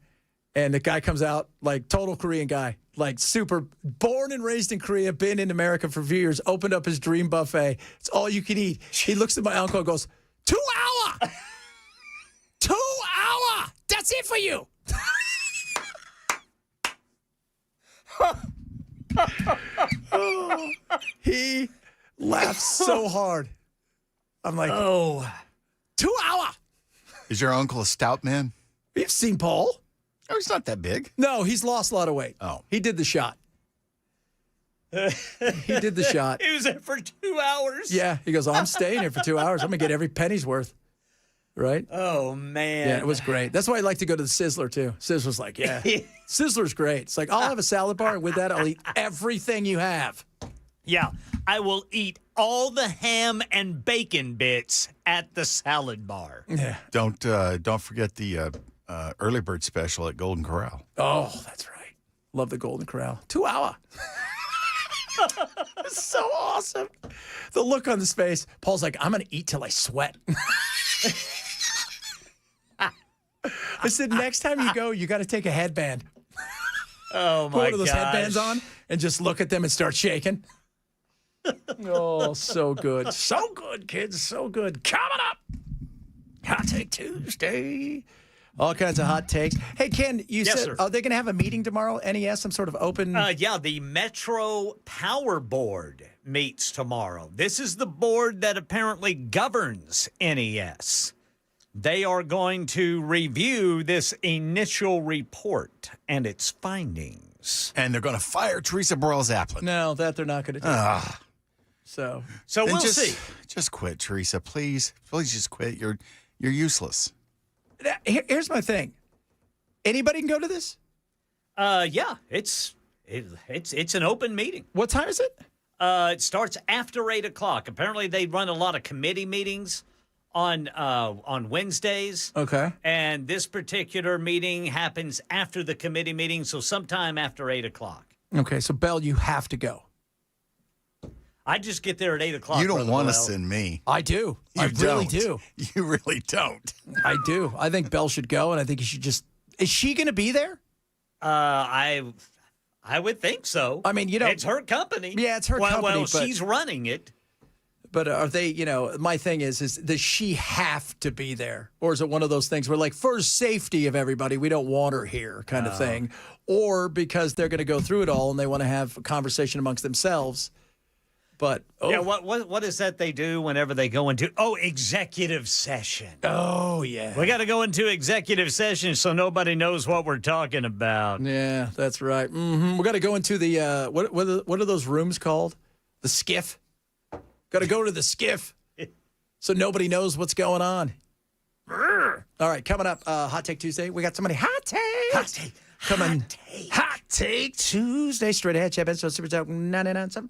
Speaker 1: and the guy comes out, like, total Korean guy, like, super, born and raised in Korea, been in America for a few years, opened up his dream buffet. It's all you can eat. He looks at my uncle and goes, 2 hour! 2 hour! That's it for you! He laughed so hard. I'm like, oh, 2 hour!
Speaker 2: Is your uncle a stout man?
Speaker 1: You've seen Paul.
Speaker 2: Oh, he's not that big.
Speaker 1: No, he's lost a lot of weight.
Speaker 2: Oh.
Speaker 1: He did the shot. He did the shot.
Speaker 3: He was there for 2 hours.
Speaker 1: Yeah. He goes, I'm staying here for 2 hours. I'm going to get every penny's worth. Right?
Speaker 3: Oh, man.
Speaker 1: Yeah, it was great. That's why I like to go to the Sizzler, too. Sizzler's like, yeah. Sizzler's great. It's like, I'll have a salad bar, and with that, I'll eat everything you have.
Speaker 3: Yeah, I will eat all the ham and bacon bits at the salad bar.
Speaker 1: Yeah.
Speaker 2: Don't forget the early bird special at Golden Corral.
Speaker 1: Oh, that's right. Love the Golden Corral. 2 hour. It's so awesome. The look on his face. Paul's like, I'm going to eat till I sweat. I said, next time you go, you got to take a headband.
Speaker 3: Oh, my God.
Speaker 1: Put one of those headbands on and just look at them and start shaking. Oh, so good. So good, kids. So good. Coming up. Hot Take Tuesday. All kinds of hot takes. Hey, Ken, you
Speaker 3: Yes,
Speaker 1: said,
Speaker 3: sir.
Speaker 1: are they going to have a meeting tomorrow? NES, some sort of open?
Speaker 3: Yeah, the Metro Power Board meets tomorrow. This is the board that apparently governs NES. They are going to review this initial report and its findings.
Speaker 2: And they're going to fire Teresa Burrell-Zappelin.
Speaker 1: No, that they're not going to do. So
Speaker 2: Then
Speaker 3: we'll see.
Speaker 2: Just quit, Teresa. Please. Please just quit. You're useless.
Speaker 1: Here's my thing. Anybody can go to this?
Speaker 3: Yeah, it's an open meeting.
Speaker 1: What time is it?
Speaker 3: It starts after 8 o'clock. Apparently, they run a lot of committee meetings on Wednesdays.
Speaker 1: Okay.
Speaker 3: And this particular meeting happens after the committee meeting, so sometime after 8 o'clock.
Speaker 1: Okay, so Bell, you have to go.
Speaker 3: I just get there at 8 o'clock.
Speaker 2: You don't
Speaker 3: Brother
Speaker 2: want to
Speaker 3: Noel.
Speaker 2: send me.
Speaker 1: I do. I really
Speaker 2: don't.
Speaker 1: do.
Speaker 2: You really don't.
Speaker 1: I do. I think Bell should go, and I think you should just. Is she going to be there?
Speaker 3: I would think so.
Speaker 1: I mean,
Speaker 3: it's her company.
Speaker 1: Yeah, it's her company.
Speaker 3: Well,
Speaker 1: but,
Speaker 3: she's running it.
Speaker 1: But are they? My thing is does she have to be there, or is it one of those things where, like, for safety of everybody, we don't want her here, kind of thing, or because they're going to go through it all and they want to have a conversation amongst themselves? But
Speaker 3: yeah, what is that they do whenever they go into executive session?
Speaker 1: Oh yeah,
Speaker 3: we got to go into executive session so nobody knows what we're talking about.
Speaker 1: Yeah, that's right. We got to go into the what are those rooms called? The skiff. Got to go to the skiff. so nobody knows what's going on. All right, coming up, Hot Take Tuesday. We got somebody hot take.
Speaker 12: Hot take.
Speaker 1: Coming.
Speaker 12: Hot take.
Speaker 1: Hot Take Tuesday. Straight ahead, Chad Benson, Super Talk 99.7.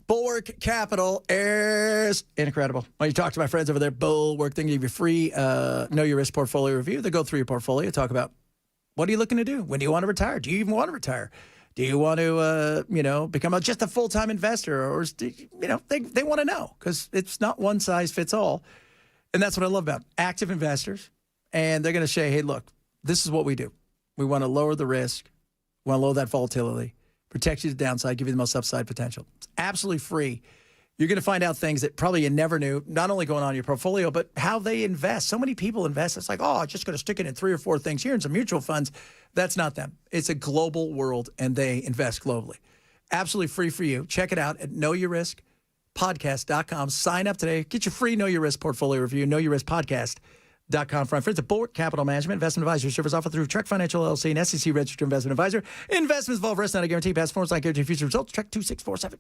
Speaker 1: Bulwark Capital airs incredible. When you talk to my friends over there, Bulwark, they can give you free Know Your Risk portfolio review. They go through your portfolio, talk about what are you looking to do? When do you want to retire? Do you even want to retire? Do you want to, become just a full-time investor? Or, they want to know because it's not one size fits all. And that's what I love about active investors. And they're going to say, hey, look, this is what we do. We want to lower the risk. We want to lower that volatility. Protect you to the downside, give you the most upside potential. It's absolutely free. You're going to find out things that probably you never knew, not only going on in your portfolio, but how they invest. So many people invest. It's like, I'm just going to stick it in 3 or 4 things here in some mutual funds. That's not them. It's a global world, and they invest globally. Absolutely free for you. Check it out at knowyourriskpodcast.com. Sign up today. Get your free Know Your Risk portfolio review, knowyourriskpodcast.com. From friends at Bulwark Capital Management, investment advisory service offered through Trek Financial LLC, an SEC registered investment advisor. Investments involve risk, not a guarantee. Past performance, not guarantee future results. Trek 2647.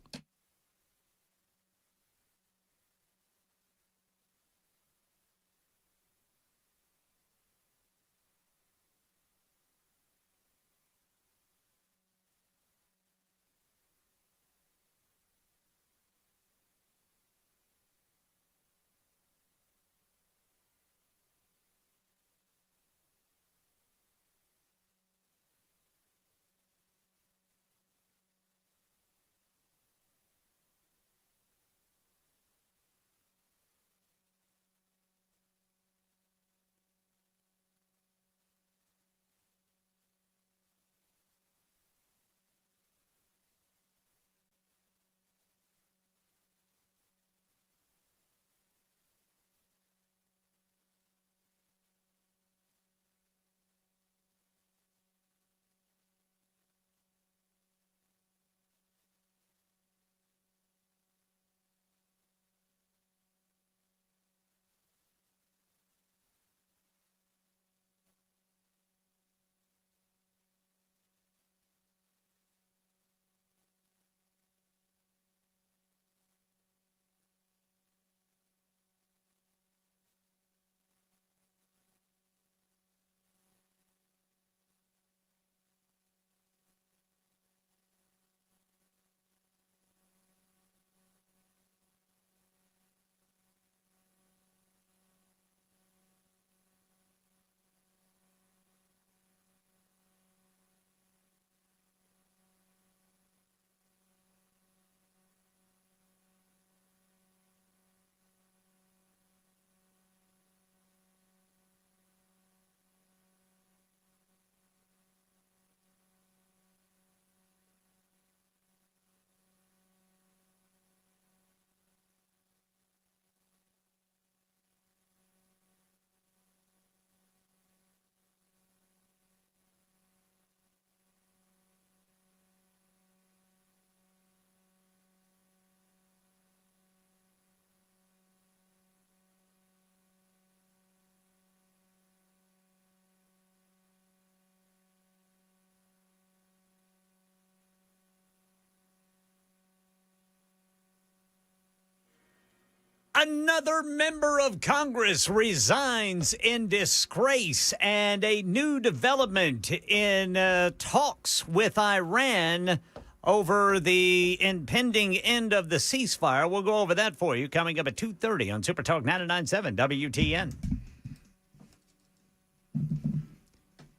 Speaker 3: Another member of Congress resigns in disgrace, and a new development in talks with Iran over the impending end of the ceasefire. We'll go over that for you coming up at 2:30 on Super Talk 99.7 WTN.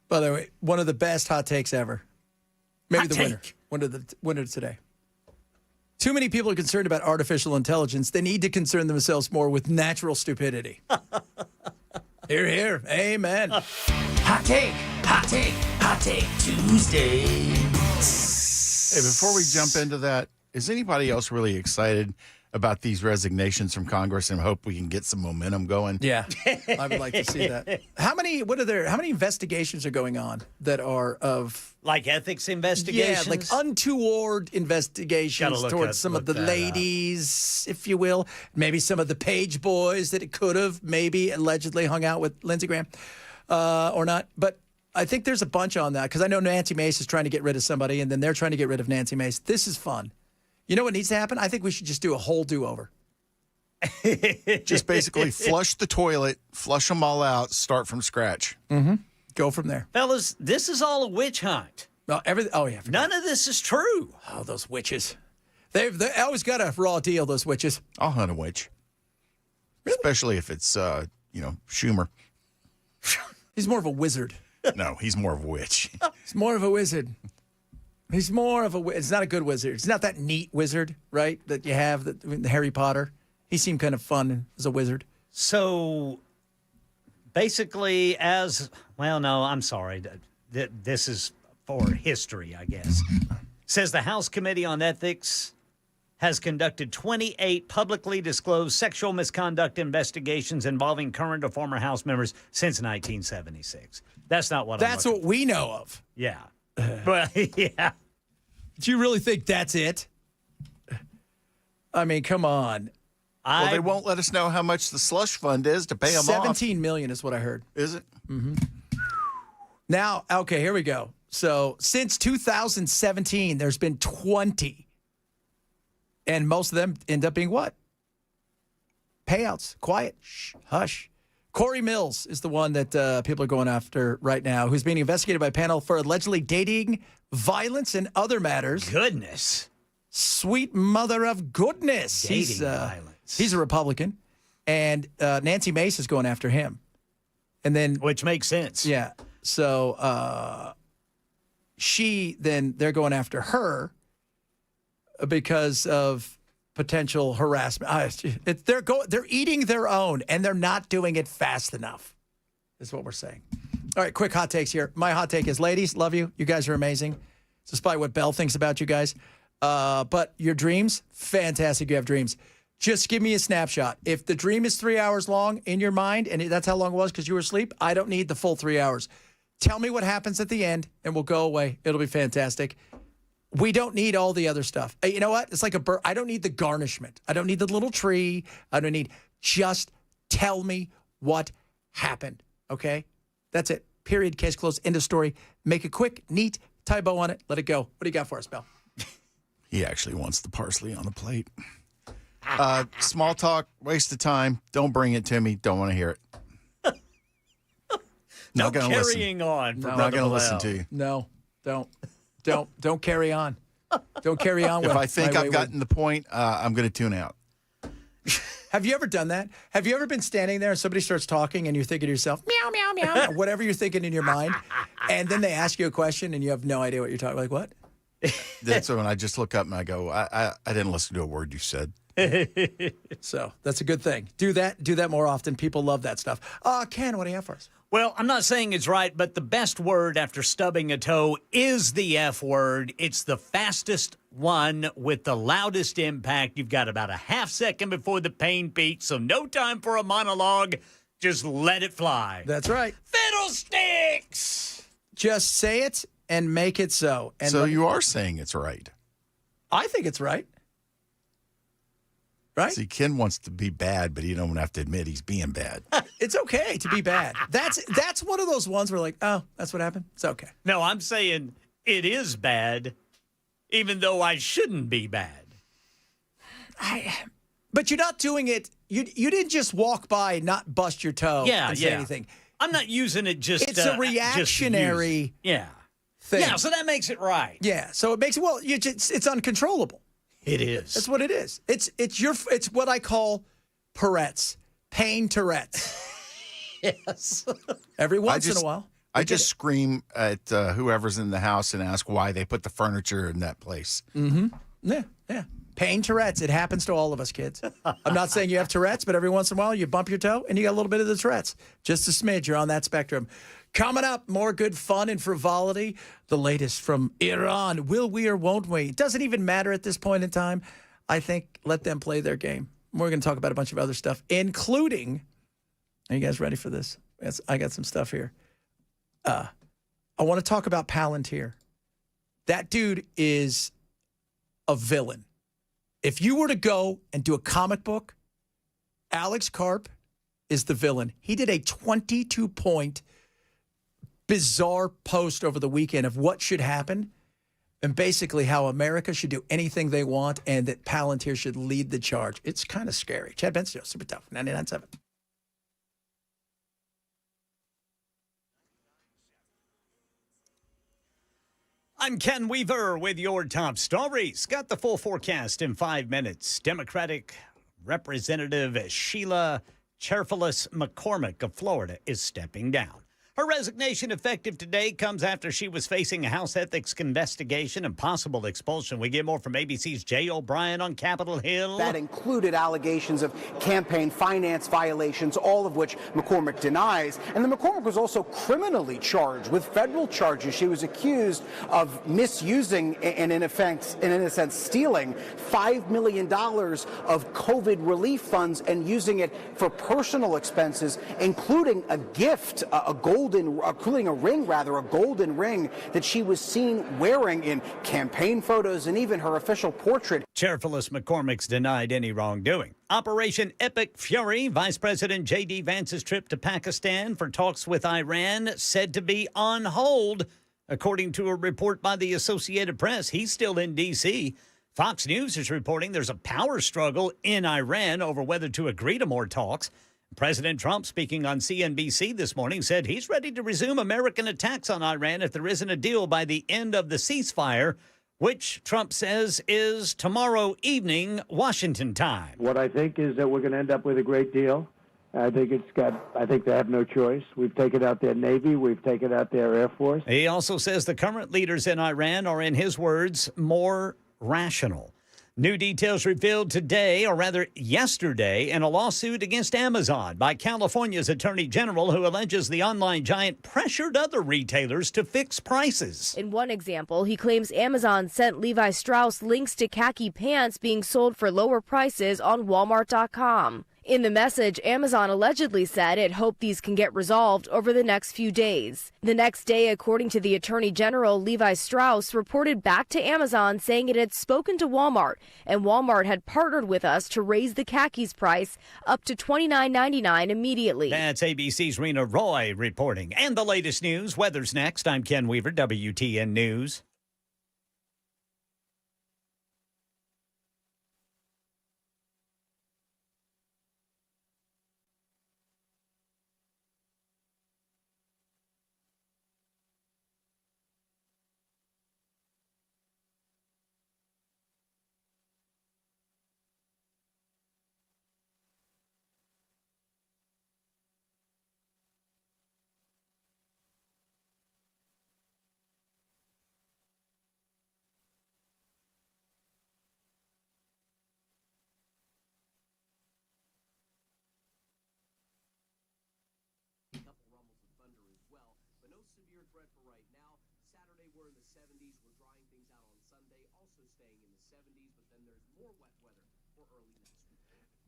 Speaker 1: By the way, one of the best hot takes ever. Maybe
Speaker 3: Hot
Speaker 1: the winner.
Speaker 3: take.
Speaker 1: Winner today. Too many people are concerned about artificial intelligence. They need to concern themselves more with natural stupidity. Hear, hear. Amen.
Speaker 12: Hot take. Hot take. Hot take Tuesday.
Speaker 2: Hey, before we jump into that, is anybody else really excited about these resignations from Congress and hope we can get some momentum going?
Speaker 1: Yeah, I would like to see that. How many investigations are going on that are of
Speaker 3: Like ethics investigations?
Speaker 1: Yeah, like untoward investigations towards some of the ladies, if you will. Maybe some of the page boys that it could have maybe allegedly hung out with Lindsey Graham or not. But I think there's a bunch on that because I know Nancy Mace is trying to get rid of somebody, and then they're trying to get rid of Nancy Mace. This is fun. You know what needs to happen? I think we should just do a whole do-over.
Speaker 2: Just basically flush the toilet, flush them all out, start from scratch.
Speaker 1: Mm-hmm. Go from there.
Speaker 3: Fellas, this is all a witch hunt.
Speaker 1: Oh, yeah.
Speaker 3: None of this is true.
Speaker 1: Oh, those witches. They always got a raw deal, those witches.
Speaker 2: I'll hunt a witch. Really? Especially if it's, Schumer.
Speaker 1: He's more of a wizard.
Speaker 2: No, he's more of a witch.
Speaker 1: He's more of a wizard. He's more of a It's not a good wizard. It's not that neat wizard, right, that you have, Harry Potter. He seemed kind of fun as a wizard.
Speaker 3: So, basically, I'm sorry. This is for history, I guess. Says the House Committee on Ethics has conducted 28 publicly disclosed sexual misconduct investigations involving current or former House members since 1976. That's not what
Speaker 1: That's what we know of.
Speaker 3: Yeah. But, yeah.
Speaker 1: Do you really think that's it? I mean, come on.
Speaker 2: Well, they won't let us know how much the slush fund is to pay them off.
Speaker 1: $17 million is what I heard.
Speaker 2: Is it?
Speaker 1: Mm-hmm. Now, okay, here we go. So since 2017, there's been 20. And most of them end up being what? Payouts. Quiet. Shh. Hush. Corey Mills is the one that people are going after right now, who's being investigated by a panel for allegedly dating, violence, and other matters.
Speaker 3: Goodness.
Speaker 1: Sweet mother of goodness.
Speaker 3: Dating violence.
Speaker 1: He's a Republican, and Nancy Mace is going after him. And then,
Speaker 3: which makes sense.
Speaker 1: Yeah. So they're going after her because of potential harassment. They're eating their own, and they're not doing it fast enough, is what we're saying. All right, quick hot takes here. My hot take is, ladies, love you. You guys are amazing, despite what Belle thinks about you guys. But your dreams, fantastic. You have dreams. Just give me a snapshot. If the dream is 3 hours long in your mind, and that's how long it was because you were asleep, I don't need the full 3 hours. Tell me what happens at the end, and we'll go away. It'll be fantastic. We don't need all the other stuff. You know what? It's like a bird. I don't need the garnishment. I don't need the little tree. I don't need. Just tell me what happened, okay? That's it. Period. Case closed. End of story. Make a quick, neat tie bow on it. Let it go. What do you got for us, Bill?
Speaker 2: He actually wants the parsley on the plate. Small talk, waste of time. Don't bring it to me. Don't want to hear it.
Speaker 3: No
Speaker 2: Not gonna
Speaker 3: carrying
Speaker 2: listen.
Speaker 3: on.
Speaker 2: No, not going to listen to you.
Speaker 1: No, don't carry on. Don't carry on.
Speaker 2: If
Speaker 1: with
Speaker 2: I think
Speaker 1: my
Speaker 2: I've
Speaker 1: wayward.
Speaker 2: gotten the point, I'm going to tune out.
Speaker 1: Have you ever done that? Have you ever been standing there and somebody starts talking and you're thinking to yourself, meow, meow, meow, or whatever you're thinking in your mind, and then they ask you a question and you have no idea what you're talking? Like, what?
Speaker 2: That's when I just look up and I go, I didn't listen to a word you said.
Speaker 1: So that's a good thing. Do that more often. People love that stuff. Ken, what do you have for us?
Speaker 3: Well, I'm not saying it's right, but the best word after stubbing a toe is the F word. It's the fastest one with the loudest impact. You've got about a half second before the pain peaks, so no time for a monologue. Just let it fly.
Speaker 1: That's right.
Speaker 3: Fiddlesticks!
Speaker 1: Just say it and make it so. And
Speaker 2: so you are saying it's right.
Speaker 1: I think it's right. Right?
Speaker 2: See, Ken wants to be bad, but he don't have to admit he's being bad.
Speaker 1: It's okay to be bad. That's one of those ones where like, oh, that's what happened. It's okay.
Speaker 3: No, I'm saying it is bad, even though I shouldn't be bad.
Speaker 1: But you're not doing it. You didn't just walk by and not bust your toe and say anything.
Speaker 3: I'm not using it just.
Speaker 1: It's a reactionary thing.
Speaker 3: Yeah, so that makes it right.
Speaker 1: Yeah, so it makes it it's uncontrollable.
Speaker 3: It is.
Speaker 1: That's what it is. It's what I call Tourette's. Pain Tourette's.
Speaker 3: Yes.
Speaker 1: Every once in a while.
Speaker 2: I just scream at whoever's in the house and ask why they put the furniture in that place.
Speaker 1: Mm-hmm. Yeah. Pain Tourette's. It happens to all of us, kids. I'm not saying you have Tourette's, but every once in a while you bump your toe and you got a little bit of the Tourette's. Just a smidge. You're on that spectrum. Coming up, more good fun and frivolity. The latest from Iran. Will we or won't we? It doesn't even matter at this point in time. I think let them play their game. We're going to talk about a bunch of other stuff, including, are you guys ready for this? I got some stuff here. I want to talk about Palantir. That dude is a villain. If you were to go and do a comic book, Alex Karp is the villain. He did a 22-point bizarre post over the weekend of what should happen and basically how America should do anything they want and that Palantir should lead the charge. It's kind of scary. Chad Benson, Super Tough, 99.7.
Speaker 3: I'm Ken Weaver with your top stories. Got the full forecast in 5 minutes. Democratic Representative Sheila Cherfilus McCormick of Florida is stepping down. Her resignation, effective today, comes after she was facing a House ethics investigation and possible expulsion. We get more from ABC's Jay O'Brien on Capitol Hill.
Speaker 20: That included allegations of campaign finance violations, all of which McCormick denies. And then McCormick was also criminally charged with federal charges. She was accused of misusing and, in a sense, stealing $5 million of COVID relief funds and using it for personal expenses, including a gift, including a golden ring that she was seen wearing in campaign photos and even her official portrait.
Speaker 3: Cherfilus McCormick's denied any wrongdoing. Operation Epic Fury, Vice President J.D. Vance's trip to Pakistan for talks with Iran said to be on hold. According to a report by the Associated Press, he's still in D.C. Fox News is reporting there's a power struggle in Iran over whether to agree to more talks. President Trump, speaking on CNBC this morning, said he's ready to resume American attacks on Iran if there isn't a deal by the end of the ceasefire, which Trump says is tomorrow evening, Washington time.
Speaker 4: What I think is that we're going to end up with a great deal. I think they have no choice. We've taken out their Navy. We've taken out their Air Force.
Speaker 3: He also says the current leaders in Iran are, in his words, more rational. New details revealed today, or rather yesterday, in a lawsuit against Amazon by California's Attorney General, who alleges the online giant pressured other retailers to fix prices.
Speaker 21: In one example, he claims Amazon sent Levi Strauss links to khaki pants being sold for lower prices on Walmart.com. In the message, Amazon allegedly said it hoped these can get resolved over the next few days. The next day, according to the Attorney General, Levi Strauss reported back to Amazon saying it had spoken to Walmart, and Walmart had partnered with us to raise the khakis price up to $29.99 immediately.
Speaker 3: That's ABC's Rena Roy reporting. And the latest news. Weather's next. I'm Ken Weaver, WTN News.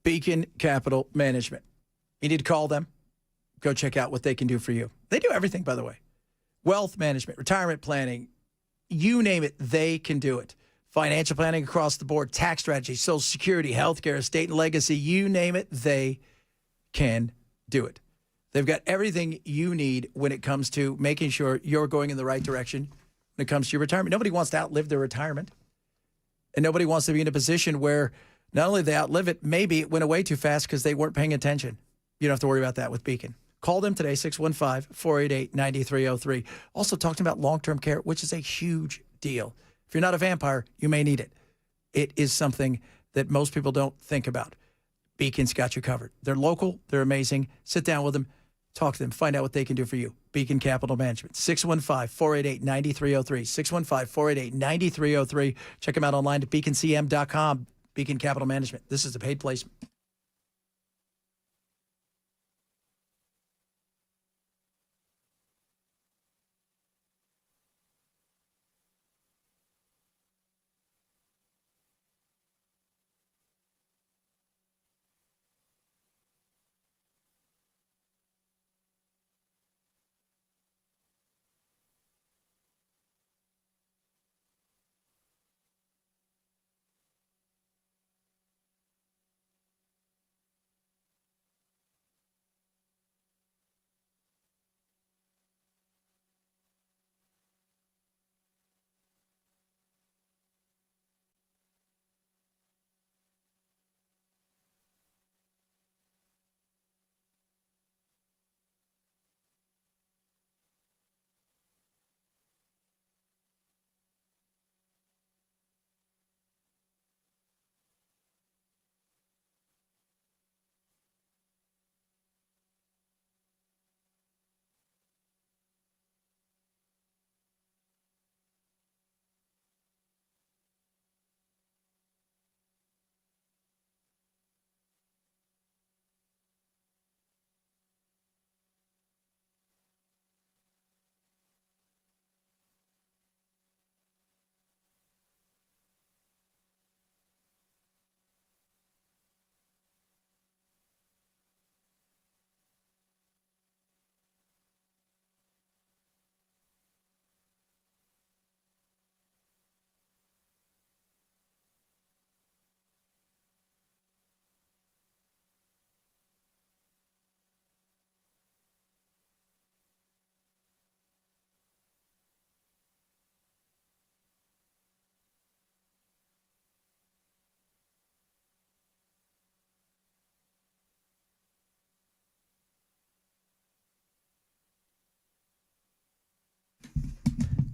Speaker 1: Beacon Capital Management. You need to call them. Go check out what they can do for you. They do everything, by the way. Wealth management, retirement planning, you name it, they can do it. Financial planning across the board, tax strategy, Social Security, healthcare, estate and legacy, you name it, they can do it. They've got everything you need when it comes to making sure you're going in the right direction when it comes to your retirement. Nobody wants to outlive their retirement. And nobody wants to be in a position where not only they outlive it, maybe it went away too fast because they weren't paying attention. You don't have to worry about that with Beacon. Call them today, 615-488-9303. Also talking about long-term care, which is a huge deal. If you're not a vampire, you may need it. It is something that most people don't think about. Beacon's got you covered. They're local. They're amazing. Sit down with them. Talk to them. Find out what they can do for you. Beacon Capital Management, 615-488-9303, 615-488-9303. Check them out online at beaconcm.com. Beacon Capital Management. This is a paid placement.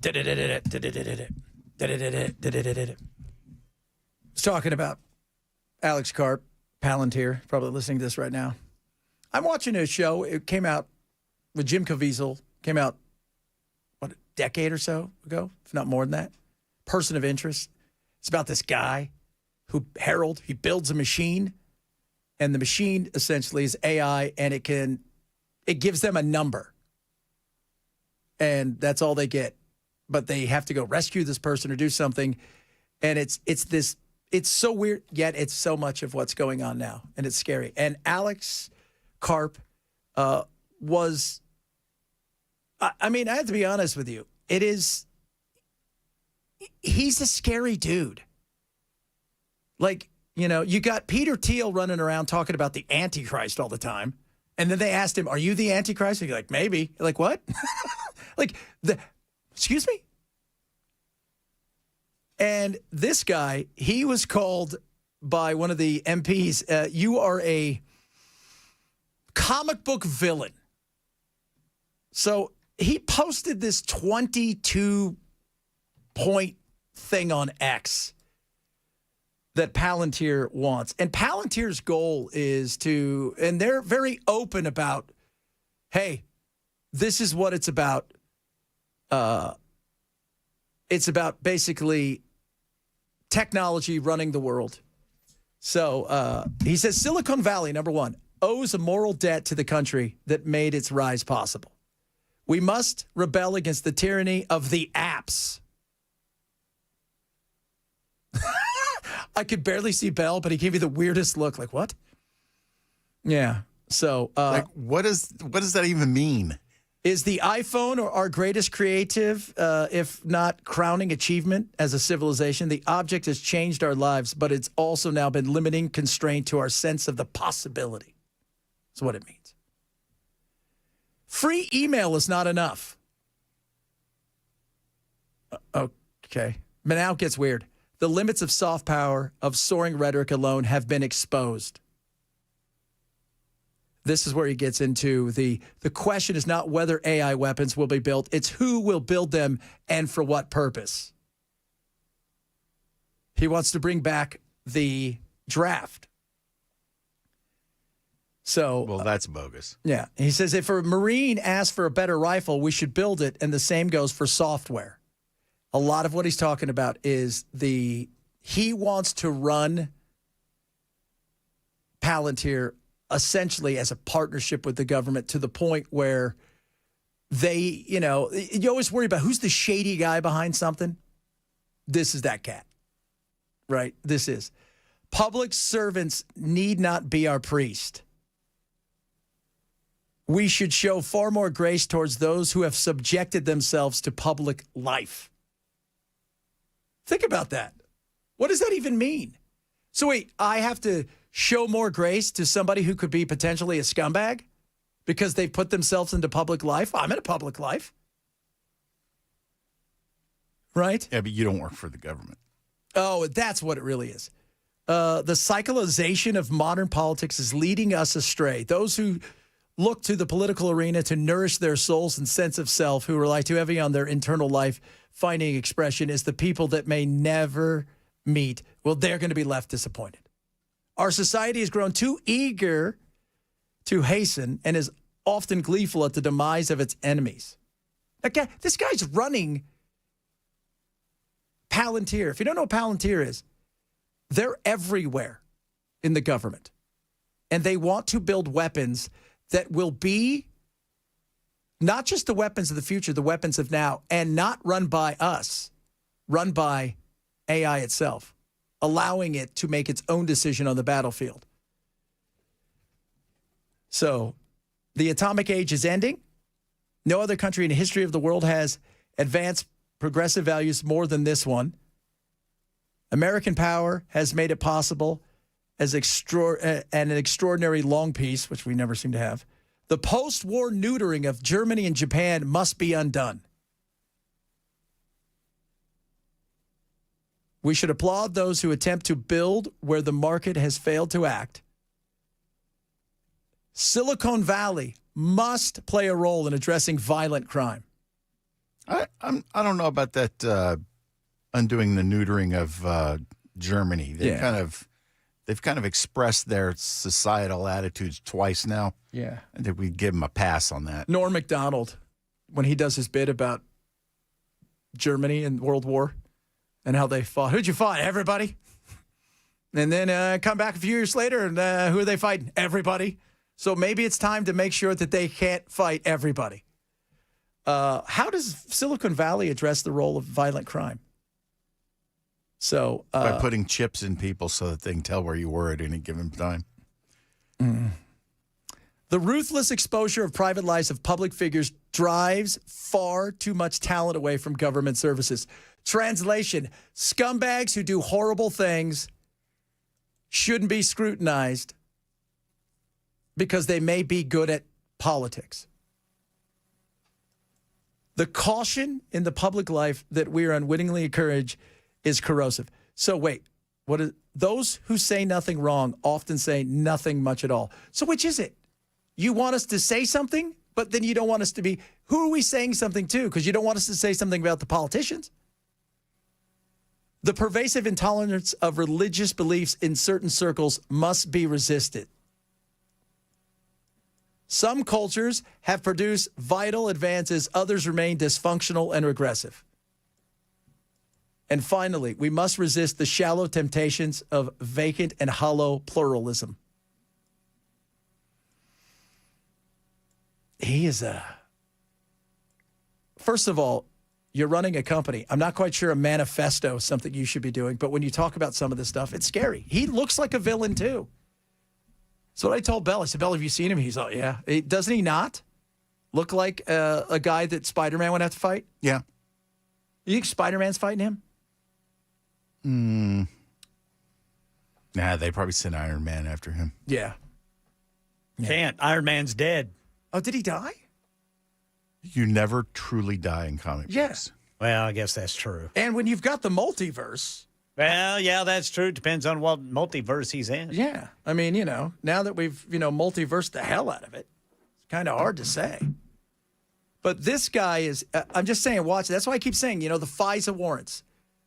Speaker 1: It's talking about Alex Karp, Palantir, probably listening to this right now. I'm watching a show. It came out with Jim Caviezel. Came out, what, a decade or so ago, if not more than that. Person of Interest. It's about this guy who, Harold, he builds a machine, and the machine essentially is AI, and it gives them a number. And that's all they get. But they have to go rescue this person or do something. And it's so weird, yet it's so much of what's going on now. And it's scary. And Alex Karp was, I mean, I have to be honest with you. He's a scary dude. Like, you know, you got Peter Thiel running around talking about the Antichrist all the time. And then they asked him, are you the Antichrist? And he's like, maybe. Like, what? Excuse me? And this guy, he was called by one of the MPs, you are a comic book villain. So he posted this 22-point thing on X that Palantir wants. And Palantir's goal is to, and they're very open about, hey, this is what it's about. It's about basically technology running the world. So he says Silicon Valley, number one, owes a moral debt to the country that made its rise possible. We must rebel against the tyranny of the apps. I could barely see Bell, but he gave me the weirdest look. Like, what? Yeah. So,
Speaker 2: what does that even mean?
Speaker 1: Is the iPhone our greatest creative, if not crowning achievement as a civilization? The object has changed our lives, but it's also now been limiting constraint to our sense of the possibility. That's what it means. Free email is not enough. Okay. But now it gets weird. The limits of soft power, of soaring rhetoric alone have been exposed. This is where he gets into the question is not whether AI weapons will be built, it's who will build them and for what purpose. He wants to bring back the draft. So,
Speaker 2: well, that's bogus.
Speaker 1: Yeah. He says if a Marine asks for a better rifle, we should build it, and the same goes for software. A lot of what he's talking about is he wants to run Palantir essentially as a partnership with the government to the point where they, you know, you always worry about who's the shady guy behind something. This is that cat, right? This is. Public servants need not be our priest. We should show far more grace towards those who have subjected themselves to public life. Think about that. What does that even mean? So wait, I have to show more grace to somebody who could be potentially a scumbag because they've put themselves into public life? I'm in a public life. Right?
Speaker 2: Yeah, but you don't work for the government.
Speaker 1: Oh, that's what it really is. The cyclicalization of modern politics is leading us astray. Those who look to the political arena to nourish their souls and sense of self, who rely too heavy on their internal life finding expression, is the people that may never meet. Well, they're going to be left disappointed. Our society has grown too eager to hasten and is often gleeful at the demise of its enemies. Okay, this guy's running Palantir. If you don't know what Palantir is, they're everywhere in the government. And they want to build weapons that will be not just the weapons of the future, the weapons of now, and not run by us, run by AI itself, allowing it to make its own decision on the battlefield. So the atomic age is ending. No other country in the history of the world has advanced progressive values more than this one. American power has made it possible as an extraordinary long peace, which we never seem to have. The post-war neutering of Germany and Japan must be undone. We should applaud those who attempt to build where the market has failed to act. Silicon Valley must play a role in addressing violent crime.
Speaker 2: I don't know about that undoing the neutering of Germany. They've kind of expressed their societal attitudes twice now.
Speaker 1: Yeah.
Speaker 2: I think we give them a pass on that.
Speaker 1: Norm Macdonald, when he does his bit about Germany and World War and how they fought. Who'd you fight? Everybody. And then come back a few years later, and who are they fighting? Everybody. So maybe it's time to make sure that they can't fight everybody. How does Silicon Valley address the role of violent crime? So
Speaker 2: by putting chips in people so that they can tell where you were at any given time.
Speaker 1: The ruthless exposure of private lives of public figures drives far too much talent away from government services. Translation, scumbags who do horrible things shouldn't be scrutinized because they may be good at politics. The caution in the public life that we are unwittingly encourage is corrosive. So wait, those who say nothing wrong often say nothing much at all. So which is it? You want us to say something, but then you don't want us to be, who are we saying something to? Because you don't want us to say something about the politicians. The pervasive intolerance of religious beliefs in certain circles must be resisted. Some cultures have produced vital advances, others remain dysfunctional and regressive. And finally, we must resist the shallow temptations of vacant and hollow pluralism. First of all, you're running a company. I'm not quite sure a manifesto is something you should be doing, but when you talk about some of this stuff, it's scary. He looks like a villain too. So what I told Bell, I said, Bell, have you seen him? He's like, yeah. Doesn't he not look like a guy that Spider-Man would have to fight?
Speaker 2: Yeah.
Speaker 1: You think Spider-Man's fighting him?
Speaker 2: Nah, they probably sent Iron Man after him.
Speaker 1: Yeah.
Speaker 3: Can't. Iron Man's dead.
Speaker 1: Oh, did he die?
Speaker 2: You never truly die in comic books.
Speaker 1: Yes.
Speaker 3: Well, I guess that's true.
Speaker 1: And when you've got the multiverse.
Speaker 3: Well, yeah, that's true. Depends on what multiverse he's in.
Speaker 1: Yeah. I mean, now that we've, multiversed the hell out of it, it's kind of hard to say. But this guy is, I'm just saying, watch. That's why I keep saying, the FISA warrants.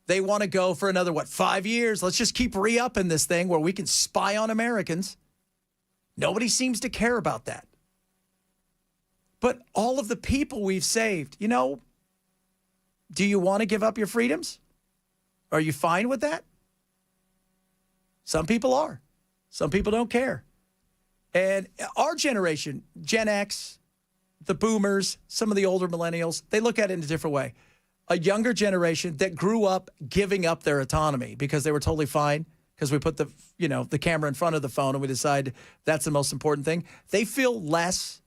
Speaker 1: They want to go for another, 5 years? Let's just keep re-upping this thing where we can spy on Americans. Nobody seems to care about that. But all of the people we've saved, do you want to give up your freedoms? Are you fine with that? Some people are. Some people don't care. And our generation, Gen X, the boomers, some of the older millennials, they look at it in a different way. A younger generation that grew up giving up their autonomy because they were totally fine because we put the camera in front of the phone and we decide that's the most important thing. They feel less,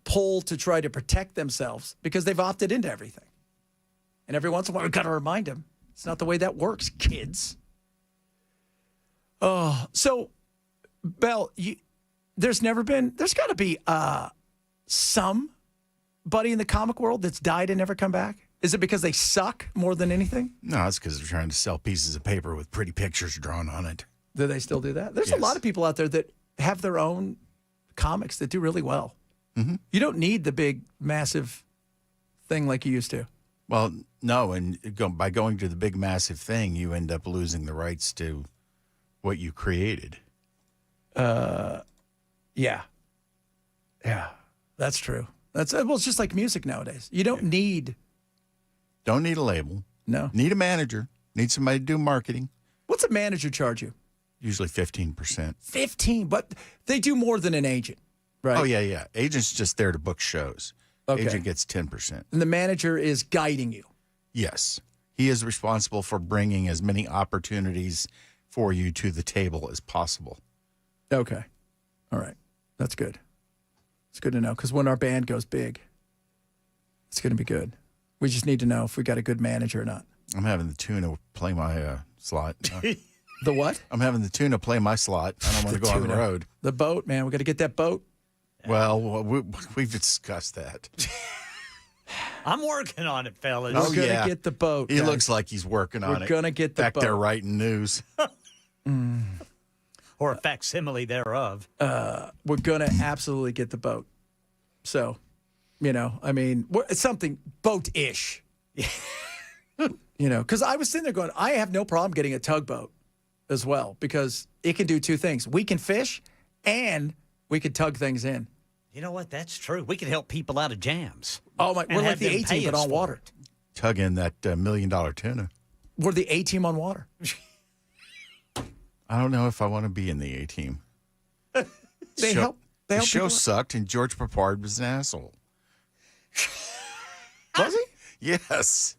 Speaker 1: pull to try to protect themselves because they've opted into everything. And every once in a while, we've got to remind them, it's not the way that works, kids. Oh, so, Bell, there's got to be somebody in the comic world that's died and never come back? Is it because they suck more than anything?
Speaker 2: No, it's because they're trying to sell pieces of paper with pretty pictures drawn on it.
Speaker 1: Do they still do that? There's a lot of people out there that have their own comics that do really well.
Speaker 2: Mm-hmm.
Speaker 1: You don't need the big, massive thing like you used to.
Speaker 2: Well, no, and by going to the big, massive thing, you end up losing the rights to what you created.
Speaker 1: Yeah. Yeah, that's true. It's just like music nowadays. You don't need...
Speaker 2: Don't need a label.
Speaker 1: No.
Speaker 2: Need a manager. Need somebody to do marketing.
Speaker 1: What's a manager charge you?
Speaker 2: Usually 15%.
Speaker 1: 15, but they do more than an agent, right?
Speaker 2: Oh, yeah. Agent's just there to book shows.
Speaker 1: Okay.
Speaker 2: Agent gets 10%.
Speaker 1: And the manager is guiding you.
Speaker 2: Yes. He is responsible for bringing as many opportunities for you to the table as possible.
Speaker 1: Okay. All right. That's good. It's good to know because when our band goes big, it's going to be good. We just need to know if we got a good manager or not.
Speaker 2: I'm having the tuna play my slot.
Speaker 1: The what?
Speaker 2: I'm having the tuna play my slot. I don't want to go on the road.
Speaker 1: The boat, man. We got to get that boat.
Speaker 2: Well, we've discussed that.
Speaker 3: I'm working on it, fellas.
Speaker 1: We're going to get the boat.
Speaker 2: He
Speaker 1: guys.
Speaker 2: looks like he's working on it.
Speaker 1: We're going to get the
Speaker 2: back
Speaker 1: boat.
Speaker 2: there writing news.
Speaker 3: Or a facsimile thereof.
Speaker 1: We're going to absolutely get the boat. So I mean, it's something boat-ish. Because I was sitting there going, I have no problem getting a tugboat as well because it can do two things. We can fish and we can tug things in.
Speaker 3: You know what? That's true. We can help people out of jams.
Speaker 1: Oh, my. We're like the A-team, but on water.
Speaker 2: Tug in that $1 million tuna.
Speaker 1: We're the A-team on water.
Speaker 2: I don't know if I want to be in the A-team.
Speaker 1: They help
Speaker 2: the show
Speaker 1: people.
Speaker 2: sucked, and George Papard was an asshole.
Speaker 1: Was he?
Speaker 2: Yes.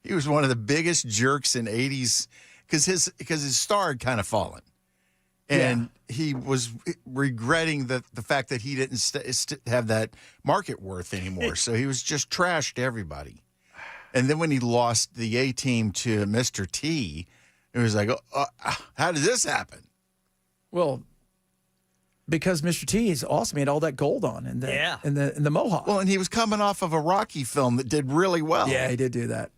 Speaker 2: He was one of the biggest jerks in 80s because his star had kind of fallen. And he was regretting the fact that he didn't have that market worth anymore. So he was just trash to everybody. And then when he lost the A-team to Mr. T, it was like, how did this happen?
Speaker 1: Well, because Mr. T is awesome. He had all that gold on in the Mohawk.
Speaker 2: Well, and he was coming off of a Rocky film that did really well.
Speaker 1: Yeah, he did do that.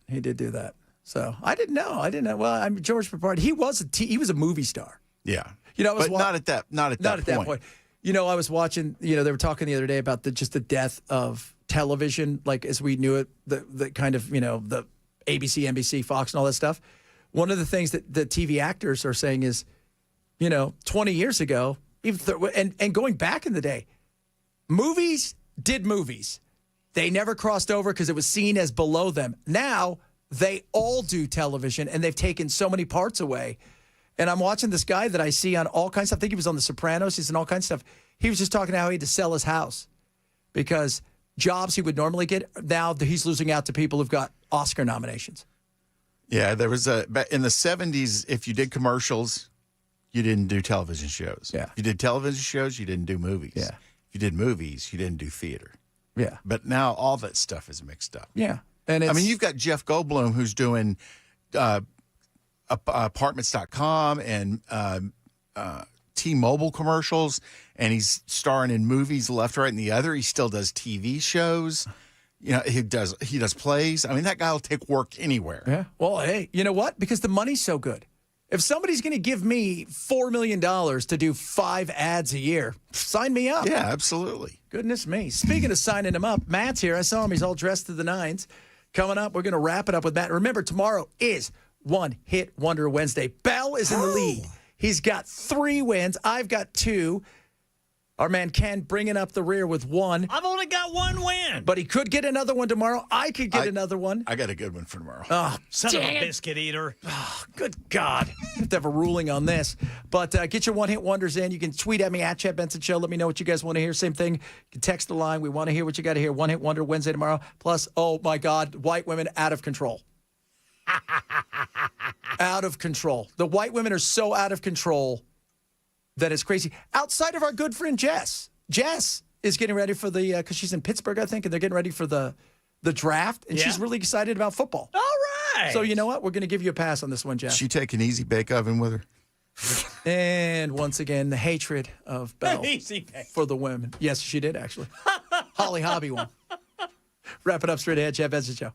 Speaker 1: So I didn't know. Well, I'm George Papard. He was a movie star.
Speaker 2: Yeah.
Speaker 1: I was
Speaker 2: not at that point.
Speaker 1: I was watching, they were talking the other day about the death of television, like as we knew it, the kind of, the ABC, NBC, Fox and all that stuff. One of the things that the TV actors are saying is, 20 years ago, and going back in the day, movies did movies. They never crossed over because it was seen as below them. Now they all do television, and they've taken so many parts away. And I'm watching this guy that I see on all kinds of stuff. I think he was on The Sopranos. He's in all kinds of stuff. He was just talking about how he had to sell his house because jobs he would normally get, now he's losing out to people who've got Oscar nominations.
Speaker 2: Yeah, there was in the 70s, if you did commercials, you didn't do television shows.
Speaker 1: Yeah.
Speaker 2: If you did television shows, you didn't do movies.
Speaker 1: Yeah.
Speaker 2: If you did movies, you didn't do theater.
Speaker 1: Yeah.
Speaker 2: But now all that stuff is mixed up.
Speaker 1: Yeah. And
Speaker 2: you've got Jeff Goldblum who's doing apartments.com and T-Mobile commercials, and he's starring in movies left, right, and the other. He still does TV shows. He does plays. I mean, that guy will take work anywhere.
Speaker 1: Yeah. Well, hey, you know what? Because the money's so good. If somebody's going to give me $4 million to do 5 ads a year, sign me up.
Speaker 2: Yeah, absolutely.
Speaker 1: Goodness me. Speaking of signing him up, Matt's here. I saw him. He's all dressed to the nines. Coming up, we're going to wrap it up with Matt. Remember, tomorrow is One Hit Wonder Wednesday. Bell is in the lead. He's got 3 wins. I've got 2. Our man Ken bringing up the rear with 1.
Speaker 3: I've only got 1 win.
Speaker 1: But he could get another one tomorrow. I could get another one.
Speaker 2: I got a good one for tomorrow.
Speaker 1: Oh,
Speaker 3: son of a biscuit eater.
Speaker 1: Oh, good God. You have to have a ruling on this. But get your one-hit wonders in. You can tweet at me at Chet Benson Show. Let me know what you guys want to hear. Same thing. You can text the line. We want to hear what you got to hear. One-hit wonder Wednesday tomorrow. Plus, oh, my God, white women out of control. Out of control. The white women are so out of control that it's crazy. Outside of our good friend Jess. Jess is getting ready for the, because she's in Pittsburgh, I think, and they're getting ready for the draft, and she's really excited about football.
Speaker 3: All right.
Speaker 1: So you know what? We're going to give you a pass on this one, Jess.
Speaker 2: She take an easy bake oven with her?
Speaker 1: And once again, the hatred of Belle
Speaker 3: Easy bake.
Speaker 1: for the women. Yes, she did, actually. Holly Hobby one. Wrap it up straight ahead, Chet Benson Show.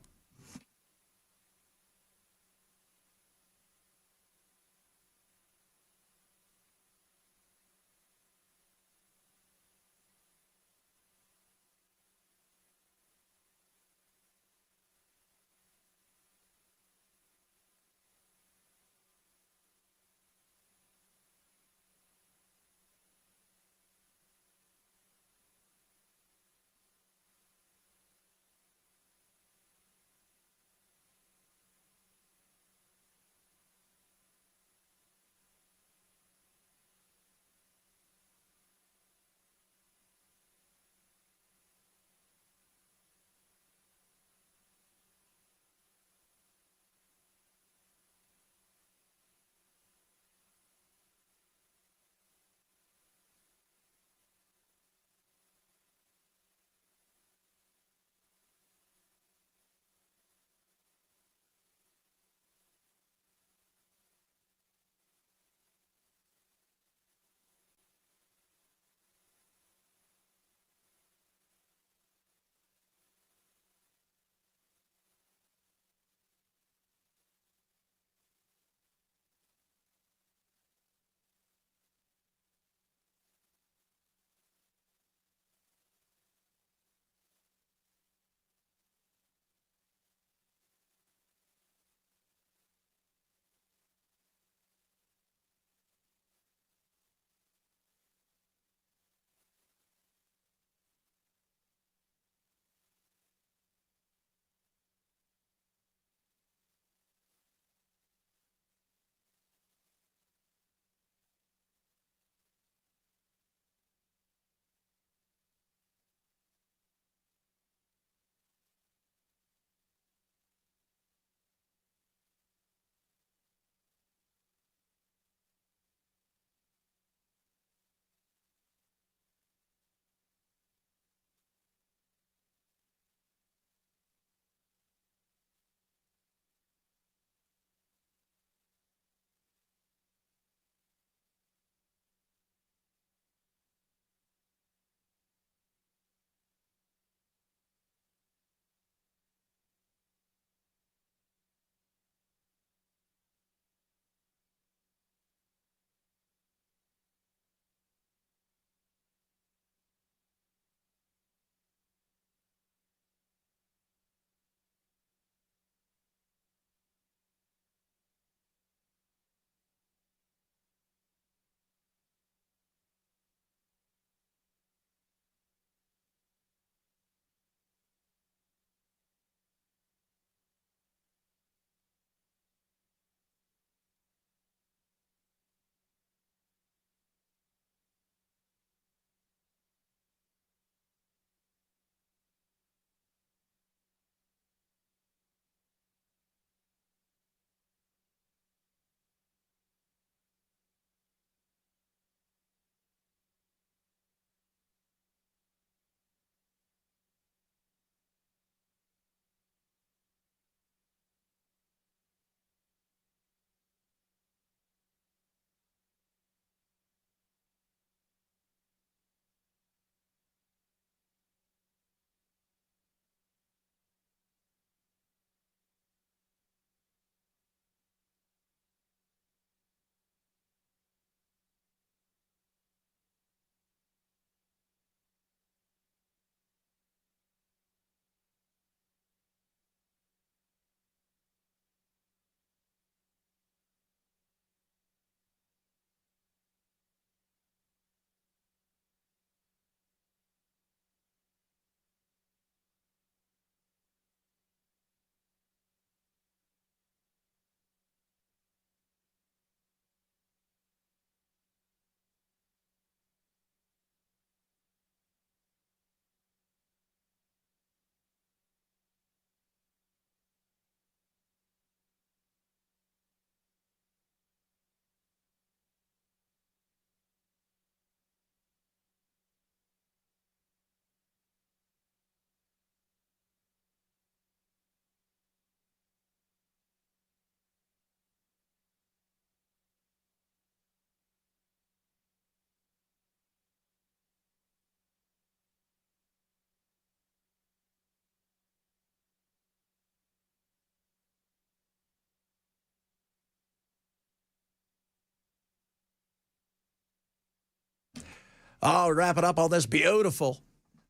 Speaker 1: Oh, wrap it up on this beautiful,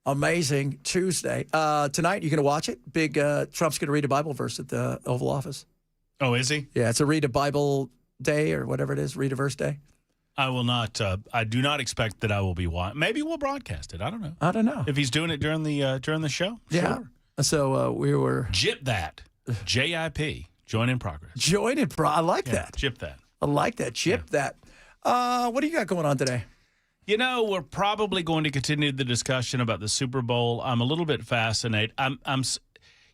Speaker 1: amazing Tuesday. Tonight, you're going to watch it. Big Trump's going to read a Bible verse at the Oval Office.
Speaker 6: Oh, is he?
Speaker 1: Yeah, it's a read a Bible day or whatever it is, read a verse day.
Speaker 6: I will not. I do not expect that I will be watching. Maybe we'll broadcast it. I don't know.
Speaker 1: I don't know
Speaker 6: if he's doing it during the show.
Speaker 1: Yeah.
Speaker 6: Sure.
Speaker 1: So we were
Speaker 6: Jip that. JIP. Join in progress.
Speaker 1: Join in progress. I like that.
Speaker 6: Jip that.
Speaker 1: I like that. Jip that. What do you got going on today?
Speaker 6: You know, we're probably going to continue the discussion about the Super Bowl. I'm a little bit fascinated. I'm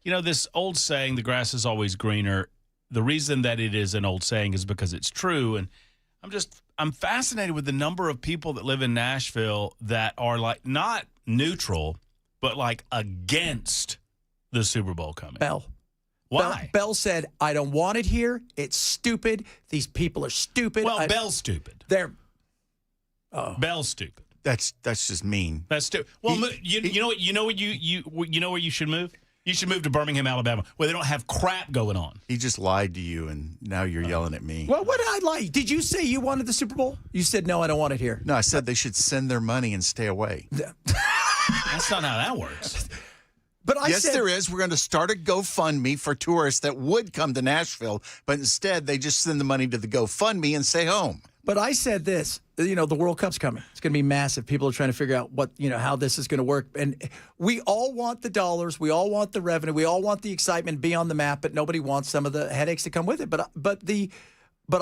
Speaker 6: this old saying, the grass is always greener. The reason that it is an old saying is because it's true. And I'm fascinated with the number of people that live in Nashville that are like not neutral, but like against the Super Bowl coming.
Speaker 1: Bell.
Speaker 6: Why?
Speaker 1: Bell said, I don't want it here. It's stupid. These people are stupid.
Speaker 6: Well, Bell's stupid. Bell's stupid.
Speaker 2: That's just mean.
Speaker 6: That's stupid. Well, you know where you should move? You should move to Birmingham, Alabama, where they don't have crap going on.
Speaker 2: He just lied to you, and now you're yelling at me.
Speaker 1: Well, what did I lie? Did you say you wanted the Super Bowl? You said, no, I don't want it here.
Speaker 2: No, I said they should send their money and stay away.
Speaker 6: That's not how that works.
Speaker 1: But
Speaker 2: yes, there is. We're going to start a GoFundMe for tourists that would come to Nashville, but instead they just send the money to the GoFundMe and stay home.
Speaker 1: But I said this, the World Cup's coming. It's going to be massive. People are trying to figure out how this is going to work. And we all want the dollars. We all want the revenue. We all want the excitement, be on the map, but nobody wants some of the headaches that come with it. But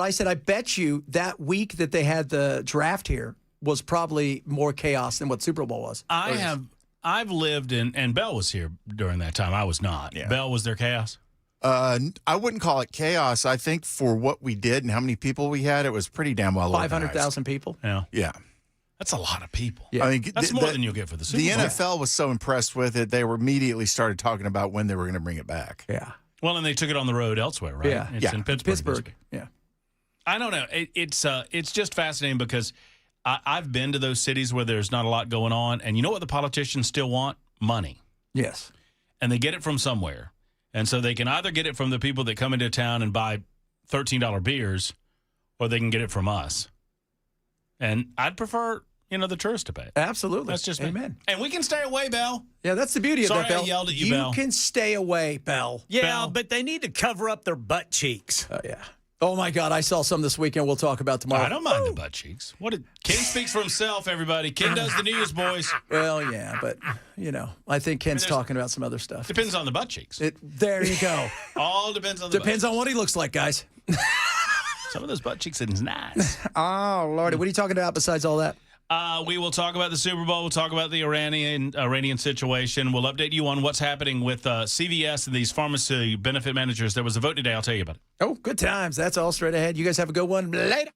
Speaker 1: I said, I bet you that week that they had the draft here was probably more chaos than what Super Bowl was.
Speaker 6: I've lived in, and Bell was here during that time. I was not. Yeah. Bell, was there chaos?
Speaker 2: I wouldn't call it chaos. I think for what we did and how many people we had, it was pretty damn well organized.
Speaker 1: 500,000 people?
Speaker 6: Yeah.
Speaker 2: Yeah.
Speaker 6: That's a lot of people.
Speaker 2: Yeah. I mean,
Speaker 6: that's more than you'll get for the Super Bowl.
Speaker 2: The NFL was so impressed with it, they were immediately started talking about when they were going to bring it back.
Speaker 1: Yeah.
Speaker 6: Well, and they took it on the road elsewhere, right?
Speaker 1: Yeah.
Speaker 6: It's in Pittsburgh.
Speaker 1: Yeah.
Speaker 6: I don't know. It's just fascinating because I've been to those cities where there's not a lot going on, and you know what the politicians still want? Money.
Speaker 1: Yes.
Speaker 6: And they get it from somewhere. And so they can either get it from the people that come into town and buy $13 beers, or they can get it from us. And I'd prefer, the tourists to pay it.
Speaker 1: Absolutely.
Speaker 6: That's just
Speaker 1: Amen.
Speaker 6: Me. And we can stay away, Bell.
Speaker 1: Yeah, that's the beauty of that, Bell.
Speaker 6: Sorry I yelled at you, Bell.
Speaker 1: You can stay away, Bell.
Speaker 3: Yeah,
Speaker 1: Bell.
Speaker 3: but they need to cover up their butt cheeks.
Speaker 1: Oh, yeah. Oh, my God. I saw some this weekend we'll talk about tomorrow.
Speaker 6: I don't mind the butt cheeks. Ken speaks for himself, everybody. Ken does the news, boys.
Speaker 1: Well, yeah, but, I think Ken's talking about some other stuff.
Speaker 6: Depends on the butt cheeks.
Speaker 1: There you go.
Speaker 6: All depends on the
Speaker 1: Depends on what he looks like, guys.
Speaker 6: Some of those butt cheeks is nice.
Speaker 1: Oh, Lordy. What are you talking about besides all that?
Speaker 6: We will talk about the Super Bowl. We'll talk about the Iranian situation. We'll update you on what's happening with CVS and these pharmacy benefit managers. There was a vote today. I'll tell you about it.
Speaker 1: Oh, good times. That's all straight ahead. You guys have a good one. Later.